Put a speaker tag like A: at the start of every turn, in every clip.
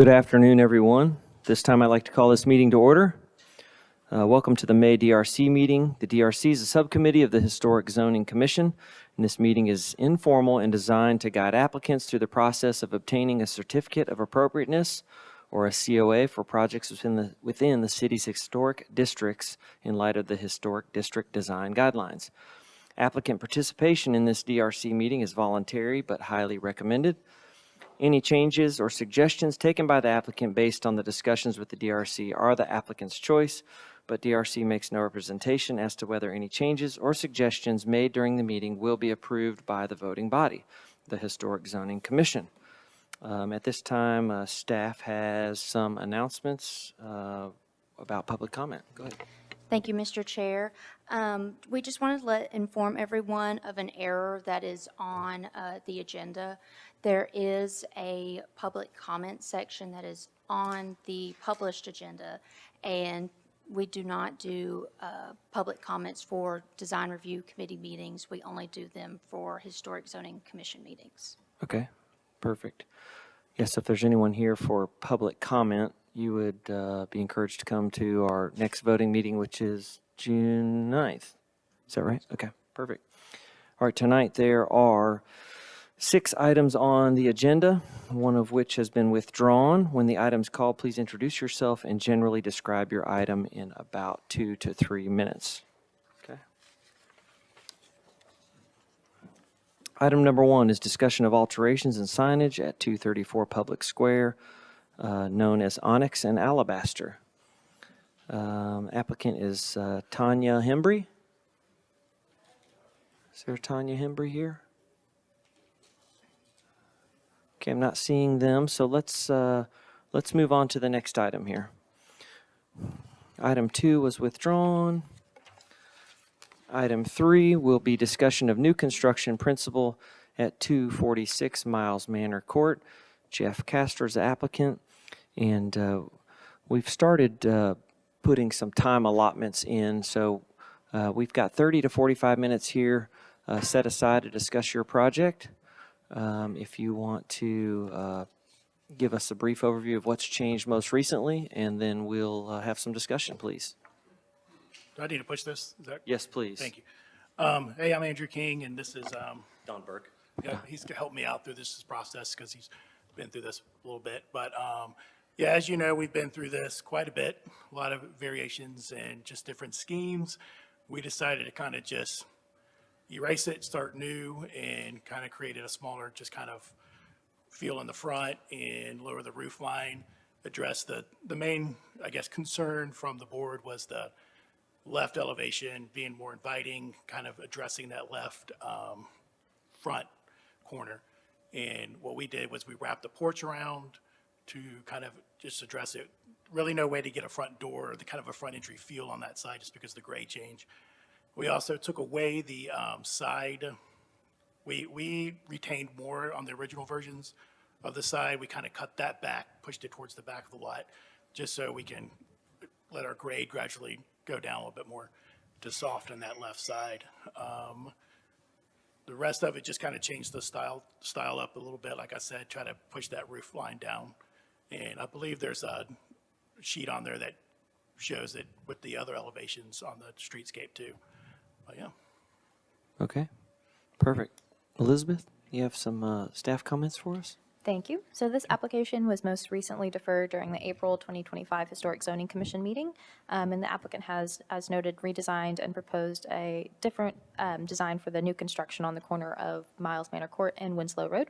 A: Good afternoon, everyone. This time I'd like to call this meeting to order. Welcome to the May DRC meeting. The DRC is a subcommittee of the Historic Zoning Commission, and this meeting is informal and designed to guide applicants through the process of obtaining a certificate of appropriateness or a COA for projects within the city's historic districts in light of the Historic District Design Guidelines. Applicant participation in this DRC meeting is voluntary but highly recommended. Any changes or suggestions taken by the applicant based on the discussions with the DRC are the applicant's choice, but DRC makes no representation as to whether any changes or suggestions made during the meeting will be approved by the voting body, the Historic Zoning Commission. At this time, staff has some announcements about public comment. Go ahead.
B: Thank you, Mr. Chair. We just wanted to inform everyone of an error that is on the agenda. There is a public comment section that is on the published agenda, and we do not do public comments for Design Review Committee meetings. We only do them for Historic Zoning Commission meetings.
A: Okay, perfect. Yes, if there's anyone here for public comment, you would be encouraged to come to our next voting meeting, which is June 9th. Is that right? Okay, perfect. All right, tonight there are 6 items on the agenda, one of which has been withdrawn. When the item's called, please introduce yourself and generally describe your item in about 2 to 3 minutes. Okay. Item number 1 is discussion of alterations and signage at 234 Public Square, known as Onyx and Alabaster. Applicant is Tanya Hembry. Is there Tanya Hembry here? Okay, I'm not seeing them, so let's move on to the next item here. Item 2 was withdrawn. Item 3 will be discussion of new construction principle at 246 Miles Manor Court. Jeff Castor's the applicant, and we've started putting some time allotments in, so we've got 30 to 45 minutes here set aside to discuss your project. If you want to give us a brief overview of what's changed most recently, and then we'll have some discussion, please.
C: Do I need to push this? Is that...
A: Yes, please.
C: Thank you. Hey, I'm Andrew King, and this is
A: Don Burke.
C: yeah, he's helped me out through this process because he's been through this a little bit. But yeah, as you know, we've been through this quite a bit, a lot of variations and just different schemes. We decided to kind of just erase it, start new, and kind of created a smaller, just kind of feel in the front and lower the roof line. Address the main, I guess, concern from the board was the left elevation being more inviting, kind of addressing that left front corner. And what we did was we wrapped the porch around to kind of just address it. Really no way to get a front door, the kind of a front entry feel on that side just because of the grade change. We also took away the side. We retained more on the original versions of the side. We kind of cut that back, pushed it towards the back of the lot, just so we can let our grade gradually go down a little bit more to soften that left side. The rest of it just kind of changed the style up a little bit. Like I said, try to push that roof line down. And I believe there's a sheet on there that shows it with the other elevations on the streetscape too. But yeah.
A: Okay, perfect. Elizabeth, you have some staff comments for us?
D: Thank you. So this application was most recently deferred during the April 2025 Historic Zoning Commission meeting, and the applicant has, as noted, redesigned and proposed a different design for the new construction on the corner of Miles Manor Court and Winslow Road.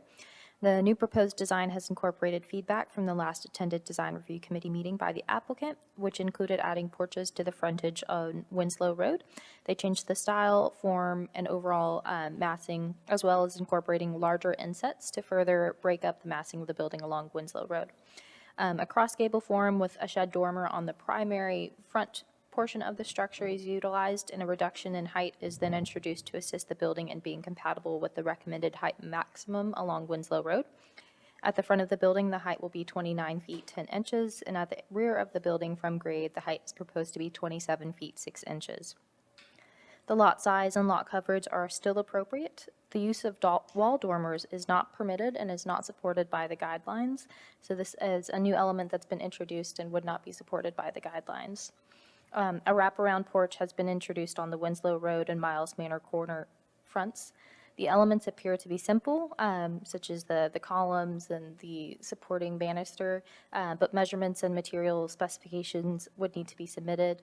D: The new proposed design has incorporated feedback from the last attended Design Review Committee meeting by the applicant, which included adding porches to the frontage on Winslow Road. They changed the style, form, and overall massing, as well as incorporating larger insets to further break up the massing of the building along Winslow Road. A cross gable form with a shed dormer on the primary front portion of the structure is utilized, and a reduction in height is then introduced to assist the building in being compatible with the recommended height maximum along Winslow Road. At the front of the building, the height will be 29 feet 10 inches, and at the rear of the building from grade, the height is proposed to be 27 feet 6 inches. The lot size and lot coverage are still appropriate. The use of wall dormers is not permitted and is not supported by the guidelines. So this is a new element that's been introduced and would not be supported by the guidelines. A wraparound porch has been introduced on the Winslow Road and Miles Manor corner fronts. The elements appear to be simple, such as the columns and the supporting banister, but measurements and material specifications would need to be submitted.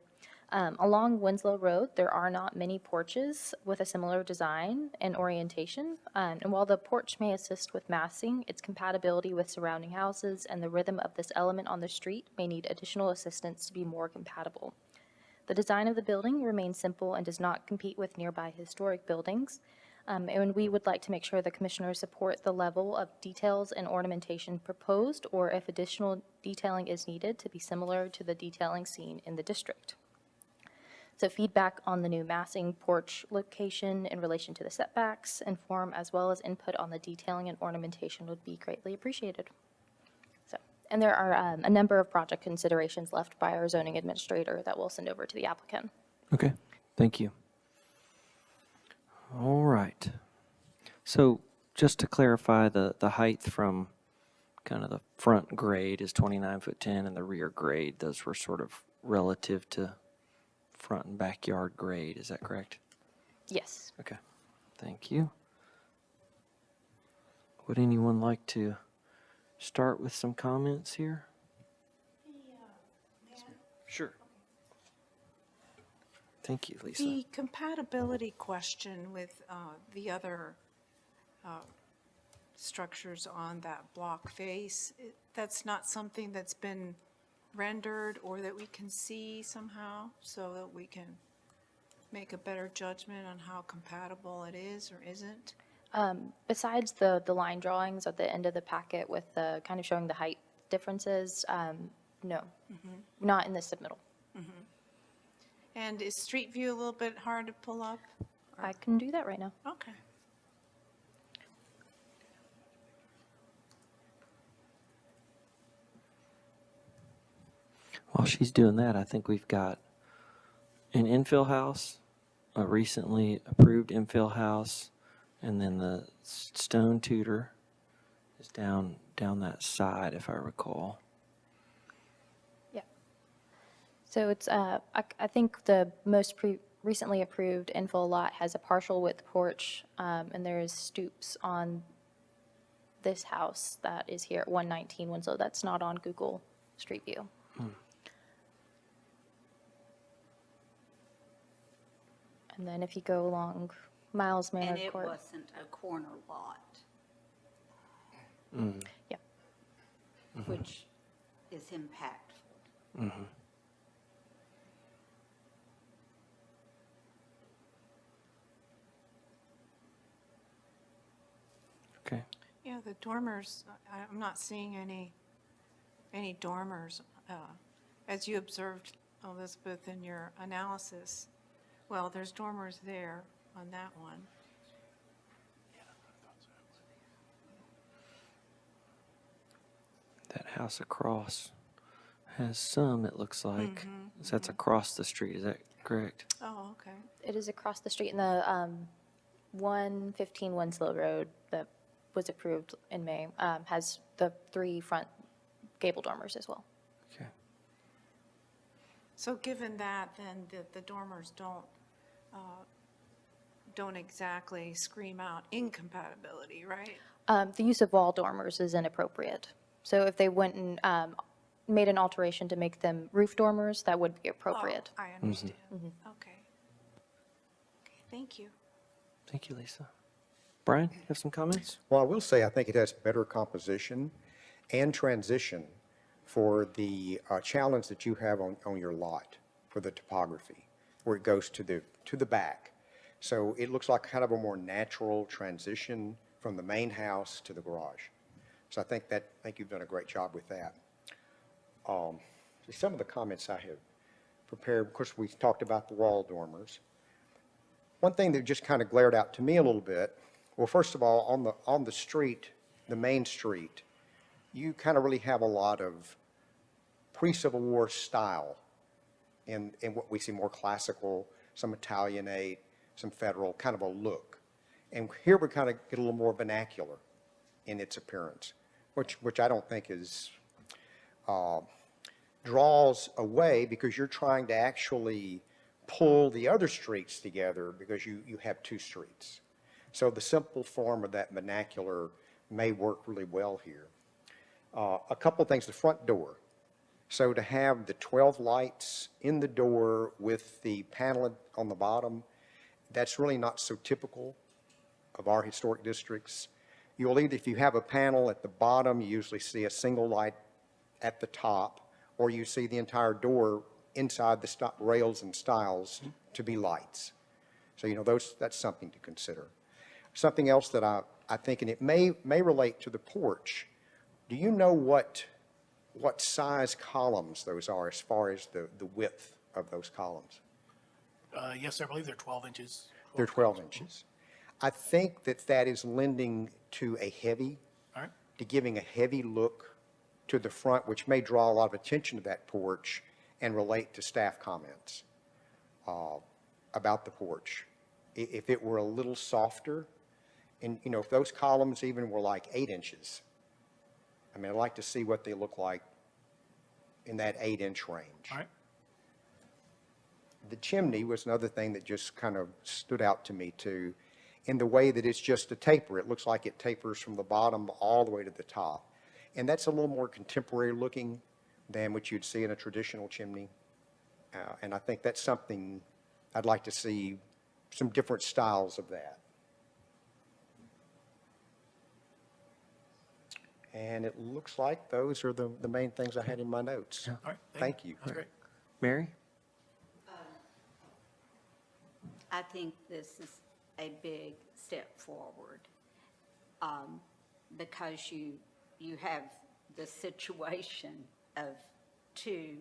D: Along Winslow Road, there are not many porches with a similar design and orientation. And while the porch may assist with massing, its compatibility with surrounding houses and the rhythm of this element on the street may need additional assistance to be more compatible. The design of the building remains simple and does not compete with nearby historic buildings. And we would like to make sure the commissioners support the level of details and ornamentation proposed, or if additional detailing is needed, to be similar to the detailing seen in the district. So feedback on the new massing porch location in relation to the setbacks and form, as well as input on the detailing and ornamentation, would be greatly appreciated. So, and there are a number of project considerations left by our zoning administrator that we'll send over to the applicant.
A: Okay, thank you. All right. So just to clarify, the height from kind of the front grade is 29 foot 10 and the rear grade, those were sort of relative to front and backyard grade, is that correct?
D: Yes.
A: Okay, thank you. Would anyone like to start with some comments here? Sure. Thank you, Lisa.
E: The compatibility question with the other structures on that block face, that's not something that's been rendered or that we can see somehow so that we can make a better judgment on how compatible it is or isn't?
D: Besides the line drawings at the end of the packet with the kind of showing the height differences, no, not in the submittal.
E: And is Street View a little bit hard to pull up?
D: I can do that right now.
E: Okay.
A: While she's doing that, I think we've got an infill house, a recently approved infill house, and then the stone tutor is down that side, if I recall.
D: Yeah. So it's, I think the most recently approved infill lot has a partial width porch, and there is stoops on this house that is here at 119 Winslow. That's not on Google Street View. And then if you go along Miles Manor
F: And it
D: Court.
F: wasn't a corner lot,
D: Yeah.
F: which is impactful.
A: Okay.
E: Yeah, the dormers, I'm not seeing any dormers. As you observed, Elizabeth, in your analysis, well, there's dormers there on that one.
A: That house across has some, it looks like. So that's across the street, is that correct?
E: Oh, okay.
D: It is across the street in the 115 Winslow Road that was approved in May, has the 3 front gable dormers as well.
A: Okay.
E: So given that, then the dormers don't exactly scream out incompatibility, right?
D: The use of wall dormers is inappropriate. So if they went and made an alteration to make them roof dormers, that would be appropriate.
E: Oh, I understand. Okay. Okay, thank you.
A: Thank you, Lisa. Brian, you have some comments?
G: Well, I will say, I think it has better composition and transition for the challenge that you have on your lot for the topography, where it goes to the back. So it looks like kind of a more natural transition from the main house to the garage. So I think you've done a great job with that. Some of the comments I have prepared, of course, we talked about the wall dormers. One thing that just kind of glared out to me a little bit, well, first of all, on the street, the main street, you kind of really have a lot of pre-Civil War style in what we see more classical, some Italianate, some federal, kind of a look. And here we kind of get a little more vernacular in its appearance, which I don't think is, draws away because you're trying to actually pull the other streets together because you have two streets. So the simple form of that vernacular may work really well here. A couple of things, the front door. So to have the 12 lights in the door with the panel on the bottom, that's really not so typical of our historic districts. You'll either, if you have a panel at the bottom, you usually see a single light at the top, or you see the entire door inside the rails and stiles to be lights. So, that's something to consider. Something else that I think, and it may relate to the porch, do you know what size columns those are as far as the width of those columns?
C: Yes, I believe they're 12 inches.
G: They're 12 inches. I think that is lending to
C: All right.
G: to giving a heavy look to the front, which may draw a lot of attention to that porch and relate to staff comments about the porch. If it were a little softer, and, if those columns even were like 8 inches, I mean, I'd like to see what they look like in that 8-inch range.
C: All right.
G: The chimney was another thing that just kind of stood out to me too, in the way that it's just a taper. It looks like it tapers from the bottom all the way to the top. And that's a little more contemporary looking than what you'd see in a traditional chimney. And I think that's something I'd like to see, some different styles of that. And it looks like those are the main things I had in my notes.
C: All right.
G: Thank you.
C: That's great.
A: Mary?
F: I think this is a big step forward, because you have the situation of two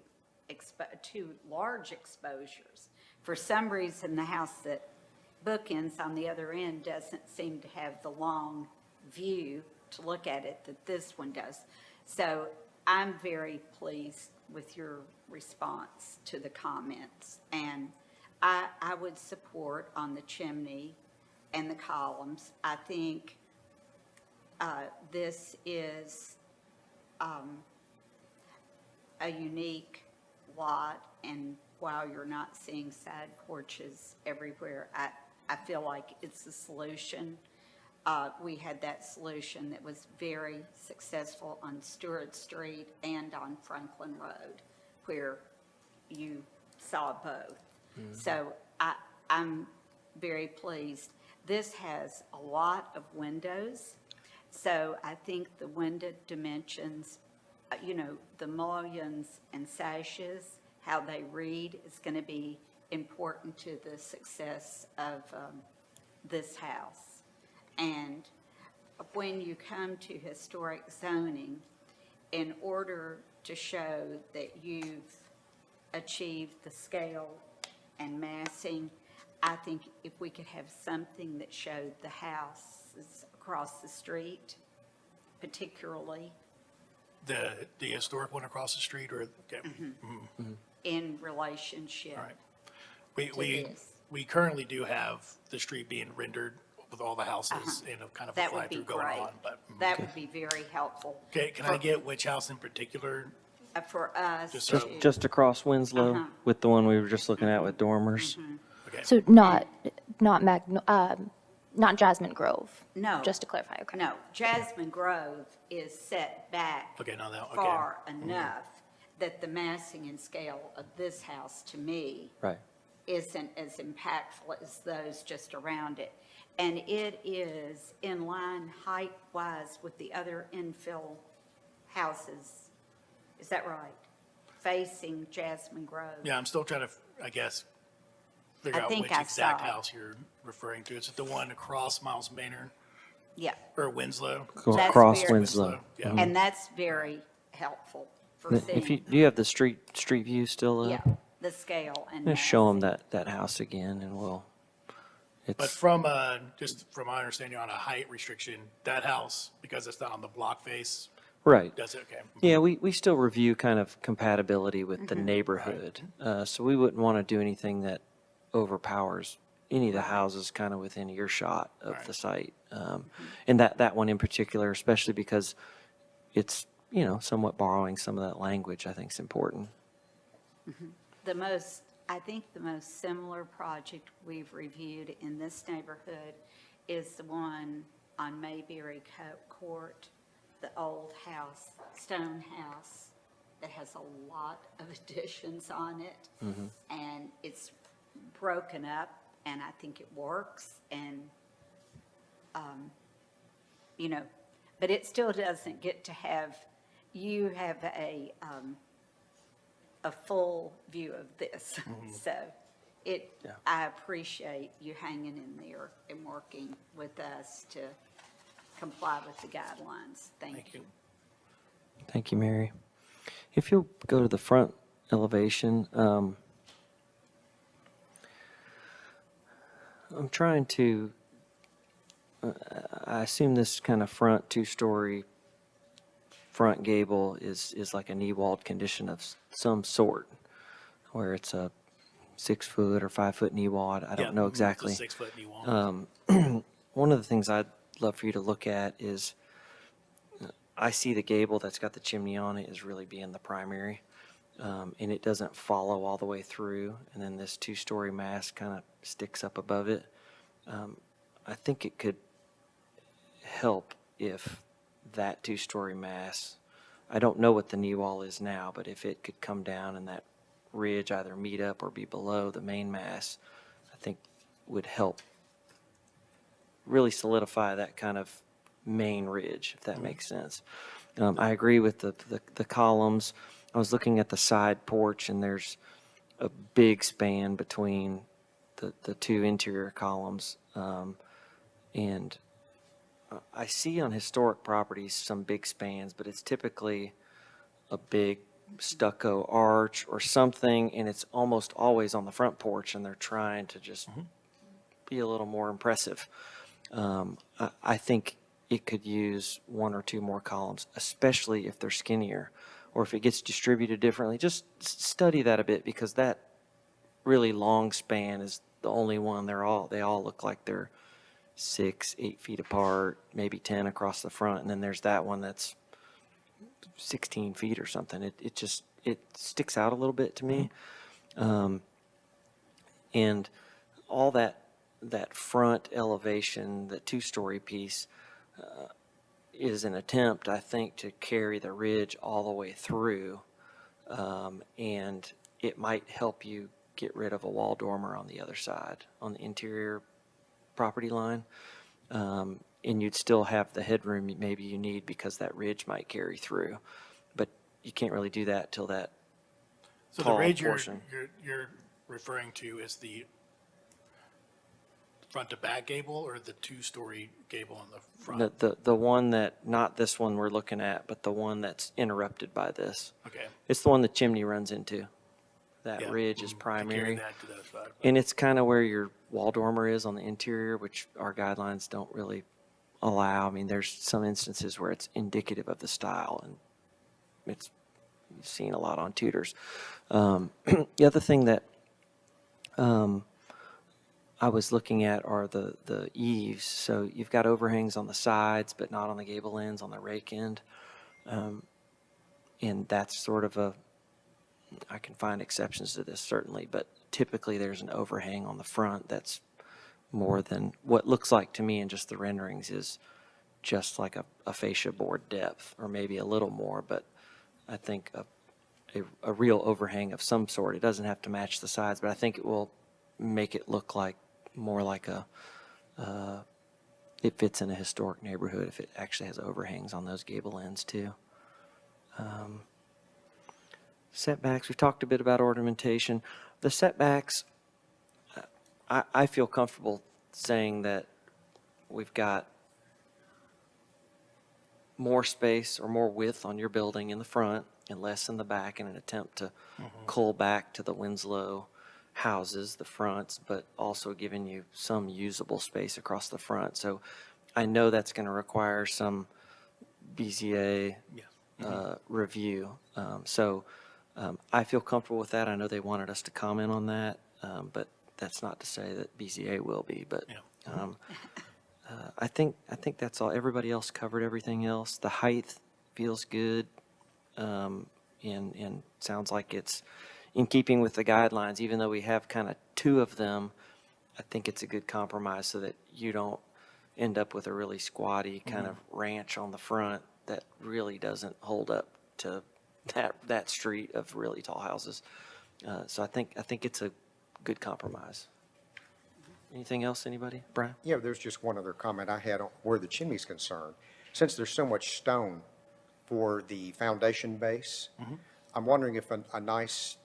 F: large exposures. For some reason, the house that bookends on the other end doesn't seem to have the long view to look at it that this one does. So I'm very pleased with your response to the comments, and I would support on the chimney and the columns. I think this is a unique lot, and while you're not seeing side porches everywhere, I feel like it's a solution. We had that solution that was very successful on Stewart Street and on Franklin Road, where you saw both. So I'm very pleased. This has a lot of windows, so I think the window dimensions, the mullions and sashes, how they read is going to be important to the success of this house. And when you come to historic zoning, in order to show that you've achieved the scale and massing, I think if we could have something that showed the houses across the street, particularly
C: The historic one across the street, or, okay.
F: in relationship
C: All right.
F: to this.
C: We currently do have the street being rendered with all the houses in a kind of a
F: That would be
C: fly-through going
F: great.
C: on, but.
F: That would be very helpful.
C: Okay, can I get which house in particular?
F: For us
C: Just
F: to.
C: so-
A: Just across Winslow
F: Uh-huh.
A: with the one we were just looking at with dormers.
C: Okay.
D: So not Jasmine Grove?
F: No.
D: Just to clarify, okay.
F: No, Jasmine Grove is set back
C: Okay, now that, okay.
F: far enough that the massing and scale of this house, to me,
A: Right.
F: isn't as impactful as those just around it. And it is in line height-wise with the other infill houses. Is that right? Facing Jasmine Grove.
C: Yeah, I'm still trying to, I guess, figure
F: I
C: out
F: think
C: which
F: I
C: exact
F: saw it.
C: house you're referring to. Is it the one across Miles Manor
F: Yeah.
C: or Winslow?
F: That's
A: Across
F: very-
A: Winslow.
C: Yeah.
F: And that's very helpful for
A: If you,
F: seeing,
A: do you have the street view still up?
F: yeah, the scale and
A: Just show them
F: massing.
A: that house again and
C: But
A: it's,
C: from, just from my understanding on a height restriction, that house, because it's not on the block face,
A: right.
C: does it, okay.
A: Yeah, we still review kind of compatibility with the neighborhood. So we wouldn't want to do anything that overpowers any of the houses kind of within earshot of the site. And that one in particular, especially because it's, somewhat borrowing some of that language, I think is important.
F: I think the most similar project we've reviewed in this neighborhood is the one on Mayberry Court, the old house, stone house, that has a lot of additions on it. And it's broken up, and I think it works, and, but it still doesn't get to have, you have a full view of this. So I appreciate you hanging in there and working with us to comply with the guidelines. Thank you.
A: Thank you, Mary. If you'll go to the front elevation, I'm trying to, I assume this kind of front two-story front gable is like a knee walled condition of some sort, where it's a 6-foot or 5-foot knee wall. I don't know exactly.
C: It's a 6-foot knee wall.
A: One of the things I'd love for you to look at is, I see the gable that's got the chimney on it as really being the primary, and it doesn't follow all the way through, and then this two-story mass kind of sticks up above it. I think it could help if that two-story mass, I don't know what the knee wall is now, but if it could come down and that ridge either meet up or be below the main mass, I think would help really solidify that kind of main ridge, if that makes sense. I agree with the columns. I was looking at the side porch, and there's a big span between the two interior columns. And I see on historic properties some big spans, but it's typically a big stucco arch or something, and it's almost always on the front porch, and they're trying to just be a little more impressive. I think it could use 1 or 2 more columns, especially if they're skinnier or if it gets distributed differently. Just study that a bit, because that really long span is the only one. They all look like they're 6, 8 feet apart, maybe 10 across the front, and then there's that one that's 16 feet or something. It sticks out a little bit to me. And all that front elevation, the two-story piece, is an attempt, I think, to carry the ridge all the way through, and it might help you get rid of a wall dormer on the other side, on the interior property line, and you'd still have the headroom maybe you need, because that ridge might carry through, but you can't really do that till that
C: So the
A: tall
C: ridge
A: portion.
C: you're referring to is the front to back gable, or the two-story gable on the front?
A: The one that, not this one we're looking at, but the one that's interrupted by this.
C: Okay.
A: It's the one the chimney runs into. That
C: Yeah.
A: ridge is
C: To carry
A: primary.
C: that to that side.
A: And it's kind of where your wall dormer is on the interior, which our guidelines don't really allow. I mean, there's some instances where it's indicative of the style, and it's, you've seen a lot on Tudors. The other thing that I was looking at are the eaves. So you've got overhangs on the sides, but not on the gable ends, on the rake end. And that's sort of I can find exceptions to this certainly, but typically there's an overhang on the front that's more than what looks like to me in just the renderings is just like a fascia board depth, or maybe a little more, but I think a real overhang of some sort. It doesn't have to match the sides, but I think it will make it look like more like it fits in a historic neighborhood if it actually has overhangs on those gable ends too. Setbacks, we've talked a bit about ornamentation. The setbacks, I feel comfortable saying that we've got more space or more width on your building in the front and less in the back, in an attempt to cull back to the Winslow houses, the fronts, but also giving you some usable space across the front. So I know that's going to require some BZA review. I feel comfortable with that. I know they wanted us to comment on that, but that's not to say that BZA will be, but
C: Yeah.
A: I think that's all. Everybody else covered everything else. The height feels good, and sounds like it's in keeping with the guidelines. Even though we have kind of two of them, I think it's a good compromise so that you don't end up with a really squatty kind of ranch on the front that really doesn't hold up to that street of really tall houses. So I think it's a good compromise. Anything else, anybody? Brian?
G: Yeah, there's just one other comment I had on where the chimney's concerned. Since there's so much stone for the foundation base, I'm wondering if a nice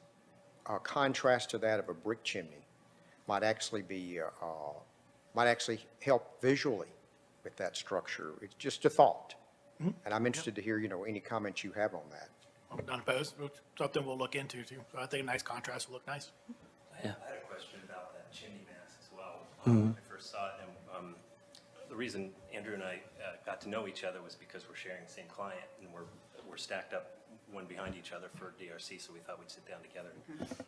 G: contrast to that of a brick chimney might actually be, might actually help visually with that structure. It's just a thought. And I'm interested to hear, any comments you have on that.
C: I'm not opposed. Something we'll look into too. So I think a nice contrast will look nice.
A: Yeah.
H: I had a question about that chimney mass as well. When I first saw it, and the reason Andrew and I got to know each other was because we're sharing the same client, and we're stacked up one behind each other for DRC, so we thought we'd sit down together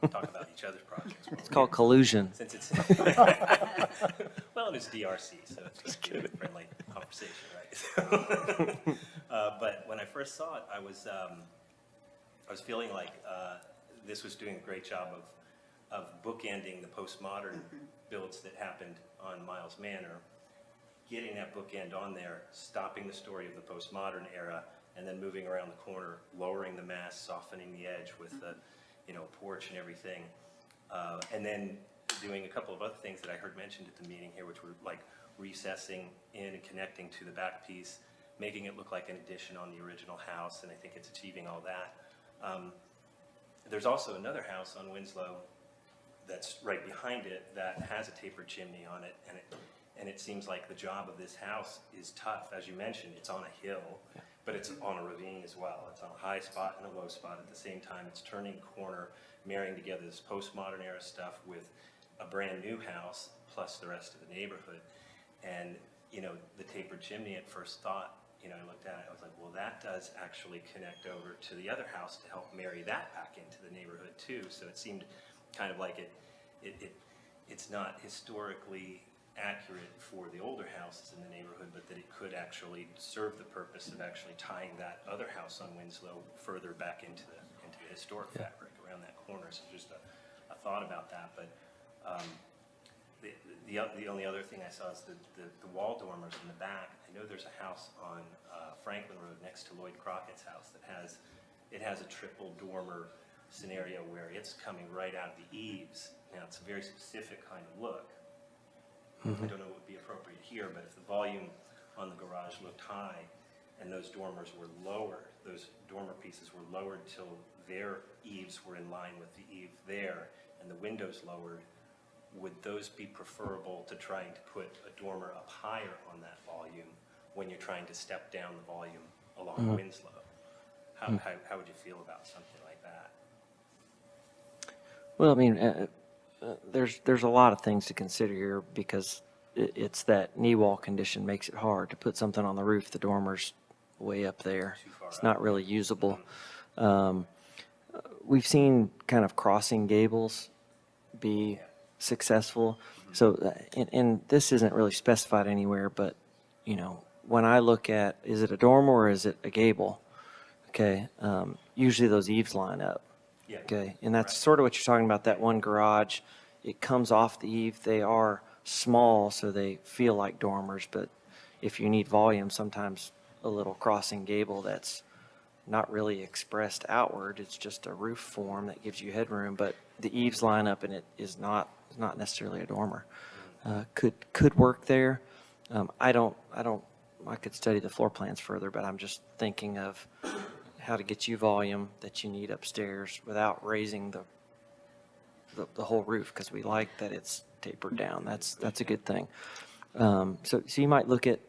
H: and talk about each other's projects.
A: It's called collusion.
H: Since it's, well, and it's DRC, so it's just a friendly conversation, right? But when I first saw it, I was feeling like this was doing a great job of bookending the postmodern builds that happened on Miles Manor, getting that bookend on there, stopping the story of the postmodern era, and then moving around the corner, lowering the mass, softening the edge with the, porch and everything. And then doing a couple of other things that I heard mentioned at the meeting here, which were like recessing in and connecting to the back piece, making it look like an addition on the original house, and I think it's achieving all that. There's also another house on Winslow that's right behind it that has a tapered chimney on it, and it seems like the job of this house is tough. As you mentioned, it's on a hill, but it's on a ravine as well. It's on a high spot and a low spot at the same time. It's turning a corner, marrying together this postmodern era stuff with a brand new house plus the rest of the neighborhood. And, the tapered chimney at first thought, I looked at it, I was like, well, that does actually connect over to the other house to help marry that back into the neighborhood too. So it seemed kind of like it's not historically accurate for the older houses in the neighborhood, but that it could actually serve the purpose of actually tying that other house on Winslow further back into the historic fabric around that corner. So just a thought about that. But the only other thing I saw is the wall dormers in the back. I know there's a house on Franklin Road next to Lloyd Crockett's house that has a triple dormer scenario where it's coming right out of the eaves. Now, it's a very specific kind of look. I don't know what would be appropriate here, but if the volume on the garage looked high and those dormers were lowered, those dormer pieces were lowered till their eaves were in line with the eave there and the windows lowered, would those be preferable to trying to put a dormer up higher on that volume when you're trying to step down the volume along Winslow? How would you feel about something like that?
A: Well, I mean, there's a lot of things to consider here because it's that knee wall condition makes it hard to put something on the roof. The dormer's way up there. It's not really usable. We've seen kind of crossing gables be successful. So, and this isn't really specified anywhere, but, when I look at, is it a dormer or is it a gable? Okay, usually those eaves line up.
H: Yeah.
A: Okay, and that's sort of what you're talking about, that one garage. It comes off the eave. They are small, so they feel like dormers, but if you need volume, sometimes a little crossing gable that's not really expressed outward, it's just a roof form that gives you headroom, but the eaves line up and it is not necessarily a dormer. Could work there. I could study the floor plans further, but I'm just thinking of how to get you volume that you need upstairs without raising the whole roof, because we like that it's tapered down. That's a good thing. So you might look at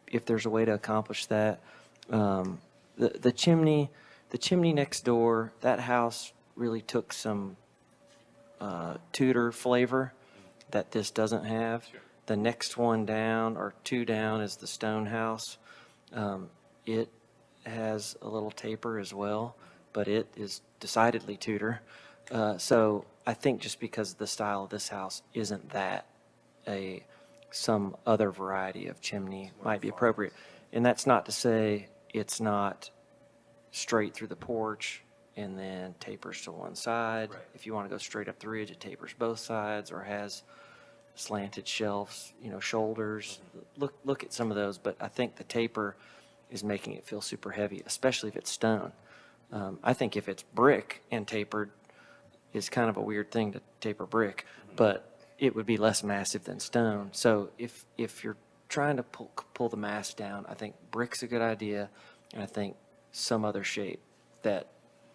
A: if there's a way to accomplish that. The chimney next door, that house really took some Tudor flavor that this doesn't have.
H: Sure.
A: The next one down or two down is the stone house. It has a little taper as well, but it is decidedly Tudor. So I think just because the style of this house isn't that, some other variety of chimney might be appropriate. And that's not to say it's not straight through the porch and then tapers to one side.
H: Right.
A: If you want to go straight up the ridge, it tapers both sides or has slanted shelves, shoulders. Look at some of those, but I think the taper is making it feel super heavy, especially if it's stone. I think if it's brick and tapered, is kind of a weird thing to taper brick, but it would be less massive than stone. So if you're trying to pull the mass down, I think brick's a good idea, and I think some other shape that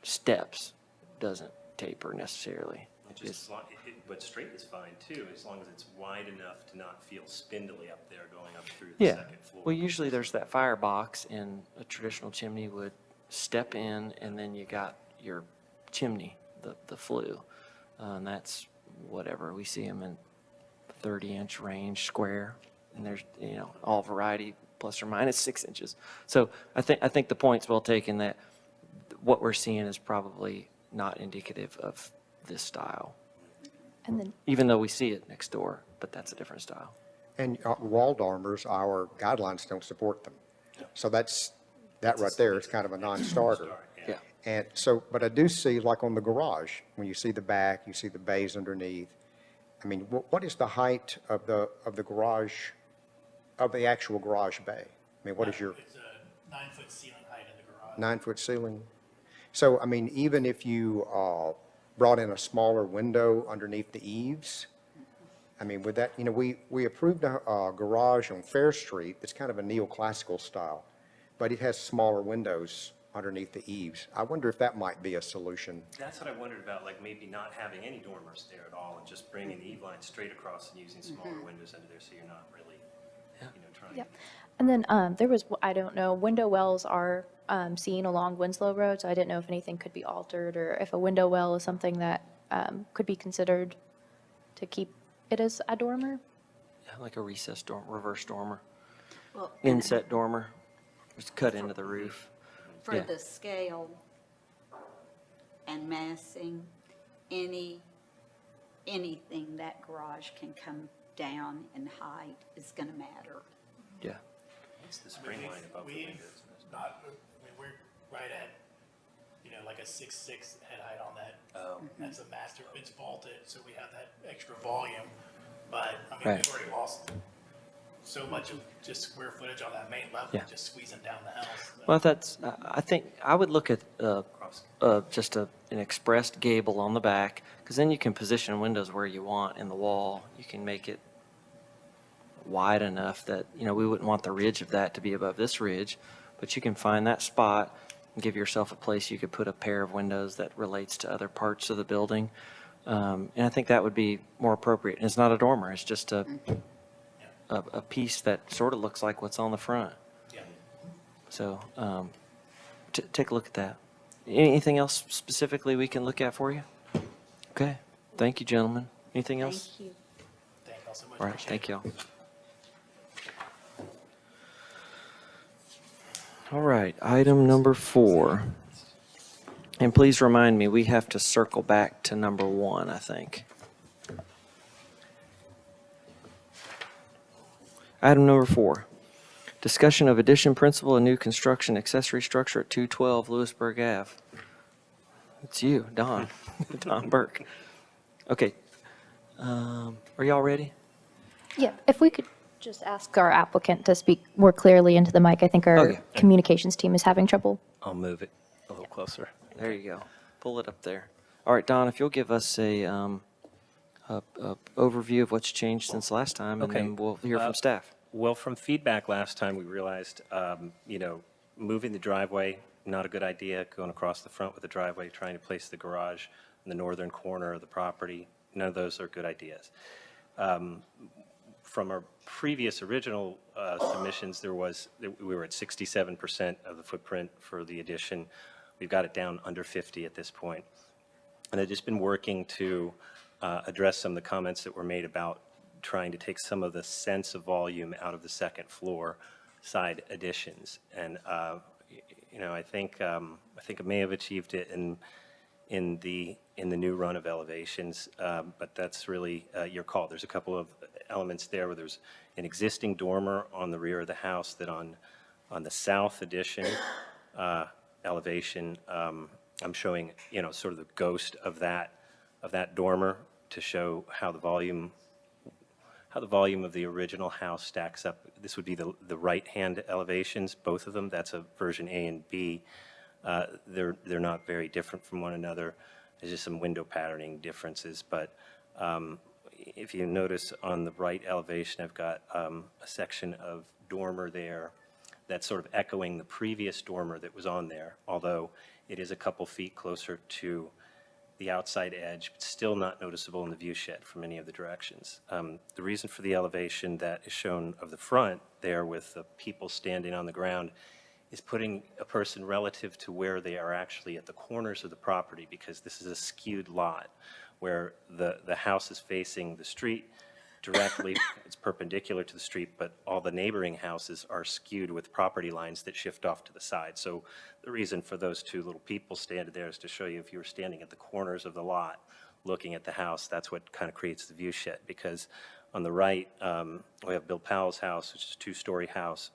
A: steps doesn't taper necessarily.
H: But straight is fine too, as long as it's wide enough to not feel spindly up there going up through the
A: Yeah,
H: second floor.
A: well, usually there's that firebox, and a traditional chimney would step in, and then you got your chimney, the flue. And that's whatever, we see them in 30-inch range square, and there's, all variety, plus or minus 6 inches. So I think the point's well taken that what we're seeing is probably not indicative of this style,
D: And then,
A: even though we see it next door, but that's a different style.
G: And wall dormers, our guidelines don't support them. So that right there is kind of a non-starter.
A: Yeah.
G: And so, but I do see, like on the garage, when you see the back, you see the bays underneath. I mean, what is the height of the garage, of the actual garage bay? I mean, what is your
C: It's a 9-foot ceiling height in the garage.
G: 9-foot ceiling? So, I mean, even if you brought in a smaller window underneath the eaves, I mean, would that, we approved a garage on Fair Street that's kind of a neoclassical style, but it has smaller windows underneath the eaves. I wonder if that might be a solution.
H: That's what I wondered about, like maybe not having any dormers there at all and just bringing the eave line straight across and using smaller windows under there so you're not really, trying to.
D: yep. And then there was, I don't know, window wells are seen along Winslow Road, so I didn't know if anything could be altered or if a window well is something that could be considered to keep it as a dormer.
A: Yeah, like a recessed reverse dormer,
F: Well,
A: inset dormer, just cut into the roof.
F: for
A: Yeah.
F: the scale and massing, anything that garage can come down in height is gonna matter.
A: Yeah.
H: It's the spring line above the
C: We,
H: windows.
C: we're right at, like a 6'6" head height on that. That's a master, it's vaulted, so we have that extra volume. But,
A: Right.
C: we've already lost so much of just square footage on that main level,
A: Yeah.
C: just squeezing down the house.
A: Well, I think I would look at just an expressed gable on the back, because then you can position windows where you want in the wall. You can make it wide enough that, we wouldn't want the ridge of that to be above this ridge, but you can find that spot and give yourself a place you could put a pair of windows that relates to other parts of the building. And I think that would be more appropriate. And it's not a dormer, it's just a piece that sort of looks like what's on the front.
C: Yeah.
A: So take a look at that. Anything else specifically we can look at for you? Okay, thank you, gentlemen. Anything else?
F: Thank you.
C: Thank y'all so much.
A: All right,
C: Appreciate
A: thank
C: it.
A: y'all. All right, item number 4. And please remind me, we have to circle back to number 1, I think. Item number 4, discussion of addition principal and new construction accessory structure at 212 Lewisburg Ave. It's you, Don, Don Burke. Okay, are y'all ready?
D: Yeah, if we could just ask our applicant to speak more clearly into the mic. I think our
A: Okay.
D: communications team is having trouble.
I: I'll move it a little closer.
A: There you go. Pull it up there. All right, Don, if you'll give us a overview of what's changed since last time, and
H: Okay.
A: then we'll hear from staff.
H: Well, from feedback last time, we realized, moving the driveway, not a good idea, going across the front with the driveway, trying to place the garage in the northern corner of the property. None of those are good ideas. From our previous original submissions, we were at 67% of the footprint for the addition. We've got it down under 50 at this point. And I've just been working to address some of the comments that were made about trying to take some of the sense of volume out of the second floor side additions. And, I think I may have achieved it in the new run of elevations, but that's really your call. There's a couple of elements there where there's an existing dormer on the rear of the house that on the south addition elevation, I'm showing, sort of the ghost of that dormer to show how the volume of the original house stacks up. This would be the right-hand elevations, both of them. That's a version A and B. They're not very different from one another. There's just some window patterning differences, but if you notice on the right elevation, I've got a section of dormer there that's sort of echoing the previous dormer that was on there, although it is a couple feet closer to the outside edge, but still not noticeable in the view shed from any of the directions. The reason for the elevation that is shown of the front there with the people standing on the ground is putting a person relative to where they are actually at the corners of the property, because this is a skewed lot where the house is facing the street directly, it's perpendicular to the street, but all the neighboring houses are skewed with property lines that shift off to the side. So the reason for those two little people standing there is to show you if you were standing at the corners of the lot looking at the house, that's what kind of creates the view shed, because on the right, we have Bill Powell's house, which is a two-story house.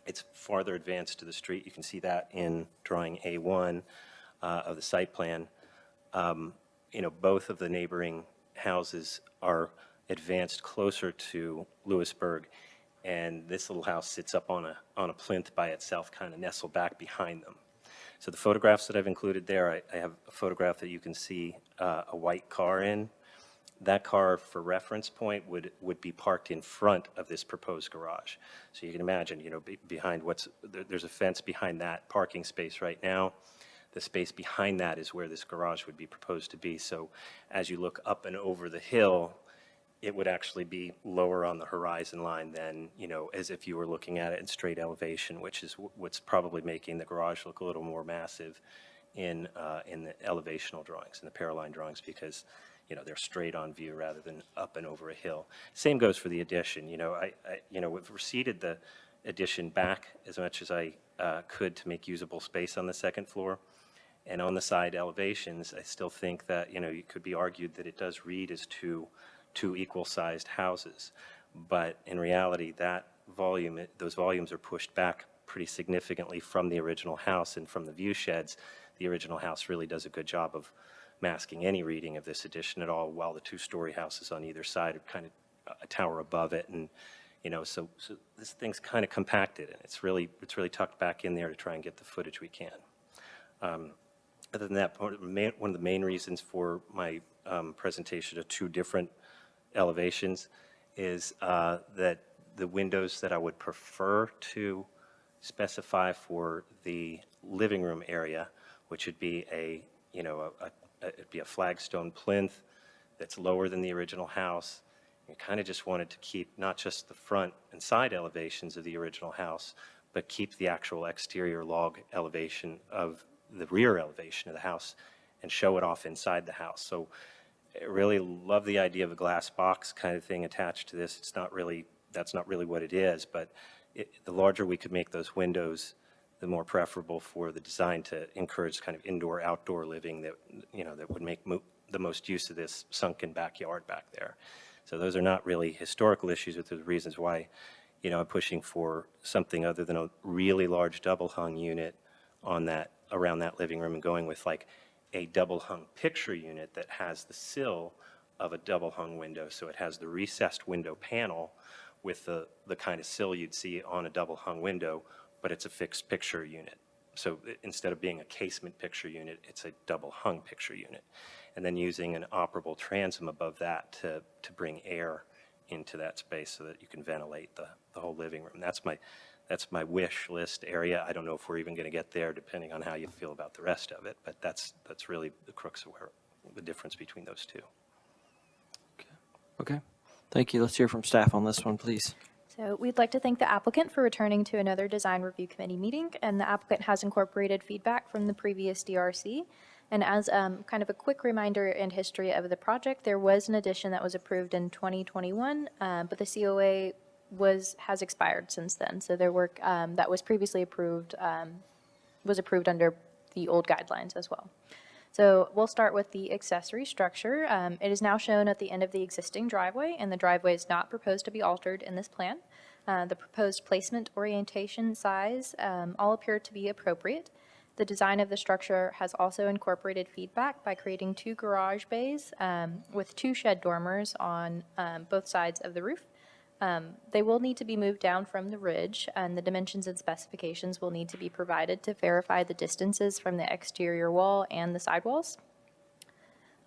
H: It's farther advanced to the street. You can see that in drawing A1 of the site plan. Both of the neighboring houses are advanced closer to Lewisburg, and this little house sits up on a plinth by itself, kind of nestled back behind them. So the photographs that I've included there, I have a photograph that you can see a white car in. That car, for reference point, would be parked in front of this proposed garage. So you can imagine, behind there's a fence behind that parking space right now. The space behind that is where this garage would be proposed to be. So as you look up and over the hill, it would actually be lower on the horizon line than, as if you were looking at it in straight elevation, which is what's probably making the garage look a little more massive in the elevational drawings, in the Paraline drawings, because, they're straight on view rather than up and over a hill. Same goes for the addition. We've receded the addition back as much as I could to make usable space on the second floor. And on the side elevations, I still think that, it could be argued that it does read as two equal-sized houses. But in reality, those volumes are pushed back pretty significantly from the original house and from the view sheds. The original house really does a good job of masking any reading of this addition at all, while the two-story houses on either side are kind of a tower above it. And, so this thing's kind of compacted, and it's really tucked back in there to try and get the footage we can. Other than that, one of the main reasons for my presentation of two different elevations is that the windows that I would prefer to specify for the living room area, which would be it'd be a flagstone plinth that's lower than the original house. I kind of just wanted to keep not just the front and side elevations of the original house, but keep the actual exterior log elevation of the rear elevation of the house and show it off inside the house. So I really love the idea of a glass box kind of thing attached to this. That's not really what it is, but the larger we could make those windows, the more preferable for the design to encourage kind of indoor-outdoor living that would make the most use of this sunken backyard back there. So those are not really historical issues, but the reasons why, I'm pushing for something other than a really large double-hung unit around that living room, and going with like a double-hung picture unit that has the sill of a double-hung window. So it has the recessed window panel with the kind of sill you'd see on a double-hung window, but it's a fixed picture unit. So instead of being a casement picture unit, it's a double-hung picture unit. And then using an operable transom above that to bring air into that space so that you can ventilate the whole living room. That's my wish list area. I don't know if we're even going to get there, depending on how you feel about the rest of it, but that's really the crux of the difference between those two.
A: Okay. Thank you. Let's hear from staff on this one, please.
D: So we'd like to thank the applicant for returning to another design review committee meeting, and the applicant has incorporated feedback from the previous DRC. And as kind of a quick reminder and history of the project, there was an addition that was approved in 2021, but the COA has expired since then. So their work that was previously approved was approved under the old guidelines as well. So we'll start with the accessory structure. It is now shown at the end of the existing driveway, and the driveway is not proposed to be altered in this plan. The proposed placement, orientation, size, all appear to be appropriate. The design of the structure has also incorporated feedback by creating 2 garage bays with 2 shed dormers on both sides of the roof. They will need to be moved down from the ridge, and the dimensions and specifications will need to be provided to verify the distances from the exterior wall and the sidewalls.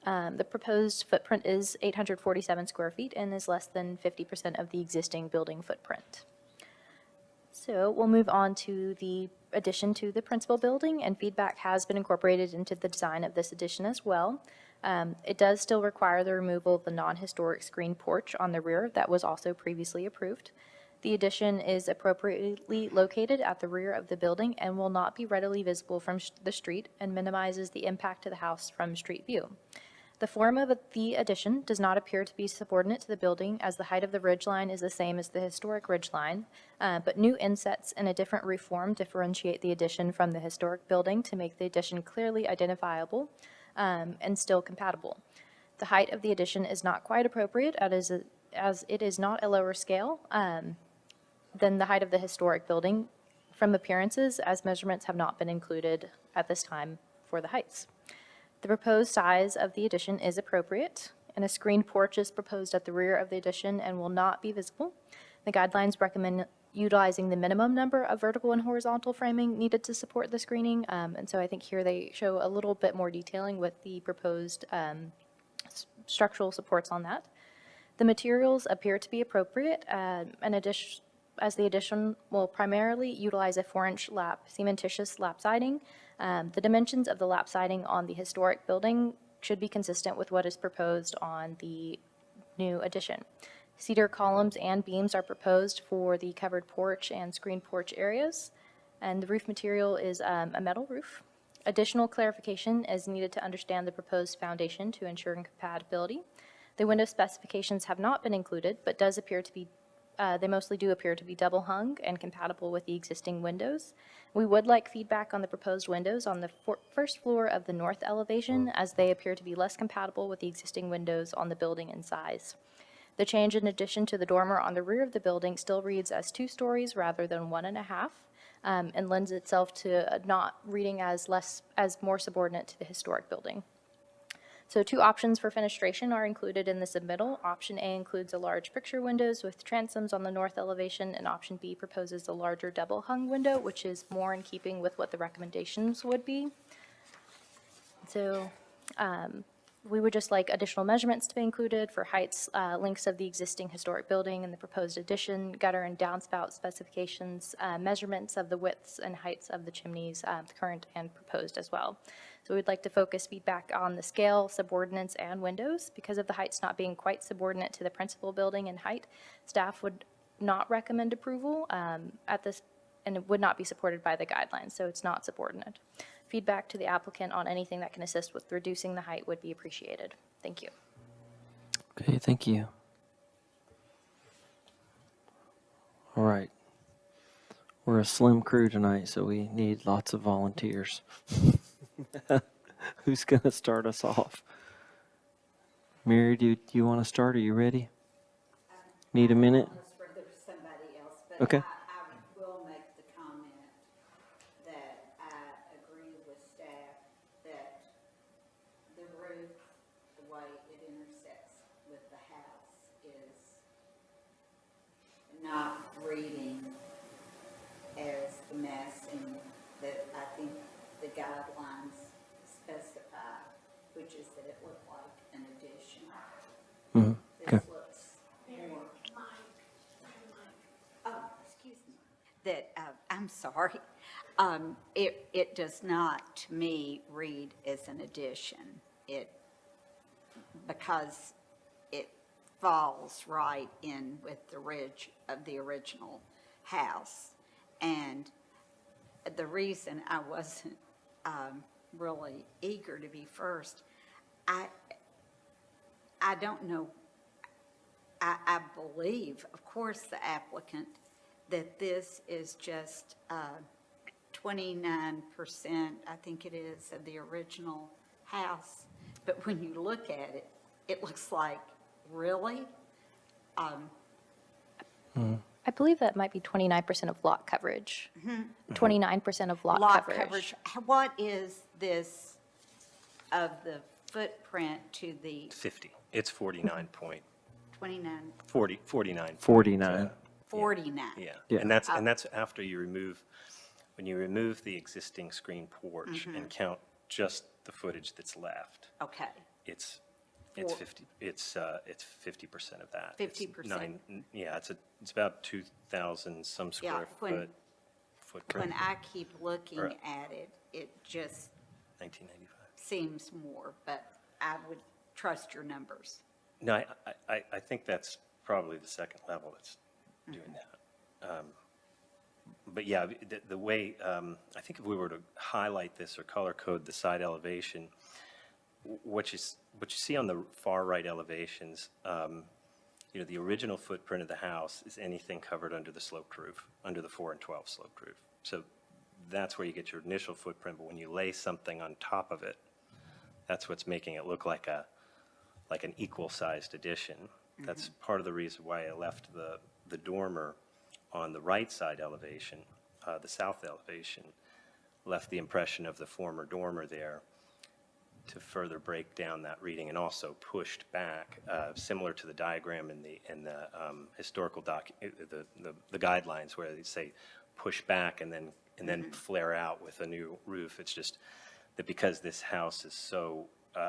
D: The proposed footprint is 847 square feet and is less than 50% of the existing building footprint. So we'll move on to the addition to the principal building, and feedback has been incorporated into the design of this addition as well. It does still require the removal of the non-historic screen porch on the rear that was also previously approved. The addition is appropriately located at the rear of the building and will not be readily visible from the street and minimizes the impact to the house from street view. The form of the addition does not appear to be subordinate to the building, as the height of the ridge line is the same as the historic ridge line, but new insets in a different roof form differentiate the addition from the historic building to make the addition clearly identifiable and still compatible. The height of the addition is not quite appropriate, as it is not a lower scale than the height of the historic building from appearances, as measurements have not been included at this time for the heights. The proposed size of the addition is appropriate, and a screened porch is proposed at the rear of the addition and will not be visible. The guidelines recommend utilizing the minimum number of vertical and horizontal framing needed to support the screening, and so I think here they show a little bit more detailing with the proposed structural supports on that. The materials appear to be appropriate, as the addition will primarily utilize a 4-inch cementitious lap siding. The dimensions of the lap siding on the historic building should be consistent with what is proposed on the new addition. Cedar columns and beams are proposed for the covered porch and screened porch areas, and the roof material is a metal roof. Additional clarification is needed to understand the proposed foundation to ensure compatibility. The window specifications have not been included, but does appear to be they mostly do appear to be double hung and compatible with the existing windows. We would like feedback on the proposed windows on the first floor of the north elevation, as they appear to be less compatible with the existing windows on the building in size. The change in addition to the dormer on the rear of the building still reads as 2 stories rather than 1.5, and lends itself to not reading as more subordinate to the historic building. So 2 options for fenestration are included in the submittal. Option A includes a large picture windows with transoms on the north elevation, and option B proposes a larger double hung window, which is more in keeping with what the recommendations would be. So we would just like additional measurements to be included for heights, lengths of the existing historic building and the proposed addition, gutter and downspout specifications, measurements of the widths and heights of the chimneys, the current and proposed as well. So we'd like to focus feedback on the scale, subordinates, and windows. Because of the heights not being quite subordinate to the principal building in height, staff would not recommend approval at this, and it would not be supported by the guidelines, so it's not subordinate. Feedback to the applicant on anything that can assist with reducing the height would be appreciated. Thank you.
A: Okay, thank you. All right. We're a slim crew tonight, so we need lots of volunteers. Who's going to start us off? Mary, do you want to start? Are you ready? Need a minute?
F: There's somebody else, but
A: Okay.
F: I will make the comment that I agree with staff that the roof, the way it intersects with the house is not reading as the massing that I think the guidelines specify, which is that it looked like an addition.
A: Okay.
F: This looks more. Oh, excuse me. That, I'm sorry. It does not, to me, read as an addition. Because it falls right in with the ridge of the original house. And the reason I wasn't really eager to be first, I don't know. I believe, of course, the applicant, that this is just 29%, I think it is, of the original house, but when you look at it, it looks like, really?
D: I believe that might be 29% of lot coverage. 29% of lot coverage.
F: What is this of the footprint to the
H: 50. It's 49 point,
F: 29,
H: 49.
A: 49.
F: 49?
H: Yeah.
A: Yeah.
H: And that's after you remove, when you remove the existing screen porch and count just the footage that's left,
F: Okay,
H: it's
F: For-
H: 50, it's 50% of that. It's
F: 50%.
H: Yeah, it's about 2,000 some
F: Yeah,
H: square foot footprint,
F: when I keep looking
H: Right.
F: at it, it just
H: 1995.
F: seems more, but I would trust your numbers.
H: No, I think that's probably the second level that's doing that. But yeah, the way, I think if we were to highlight this or color code the side elevation, what you see on the far right elevations, the original footprint of the house is anything covered under the sloped roof, under the 4 and 12 sloped roof. So that's where you get your initial footprint, but when you lay something on top of it, that's what's making it look like an equal-sized addition. That's part of the reason why I left the dormer on the right side elevation, the south elevation, left the impression of the former dormer there to further break down that reading, and also pushed back, similar to the diagram in the historical the guidelines where they say push back and then flare out with a new roof. It's just that because this house is so,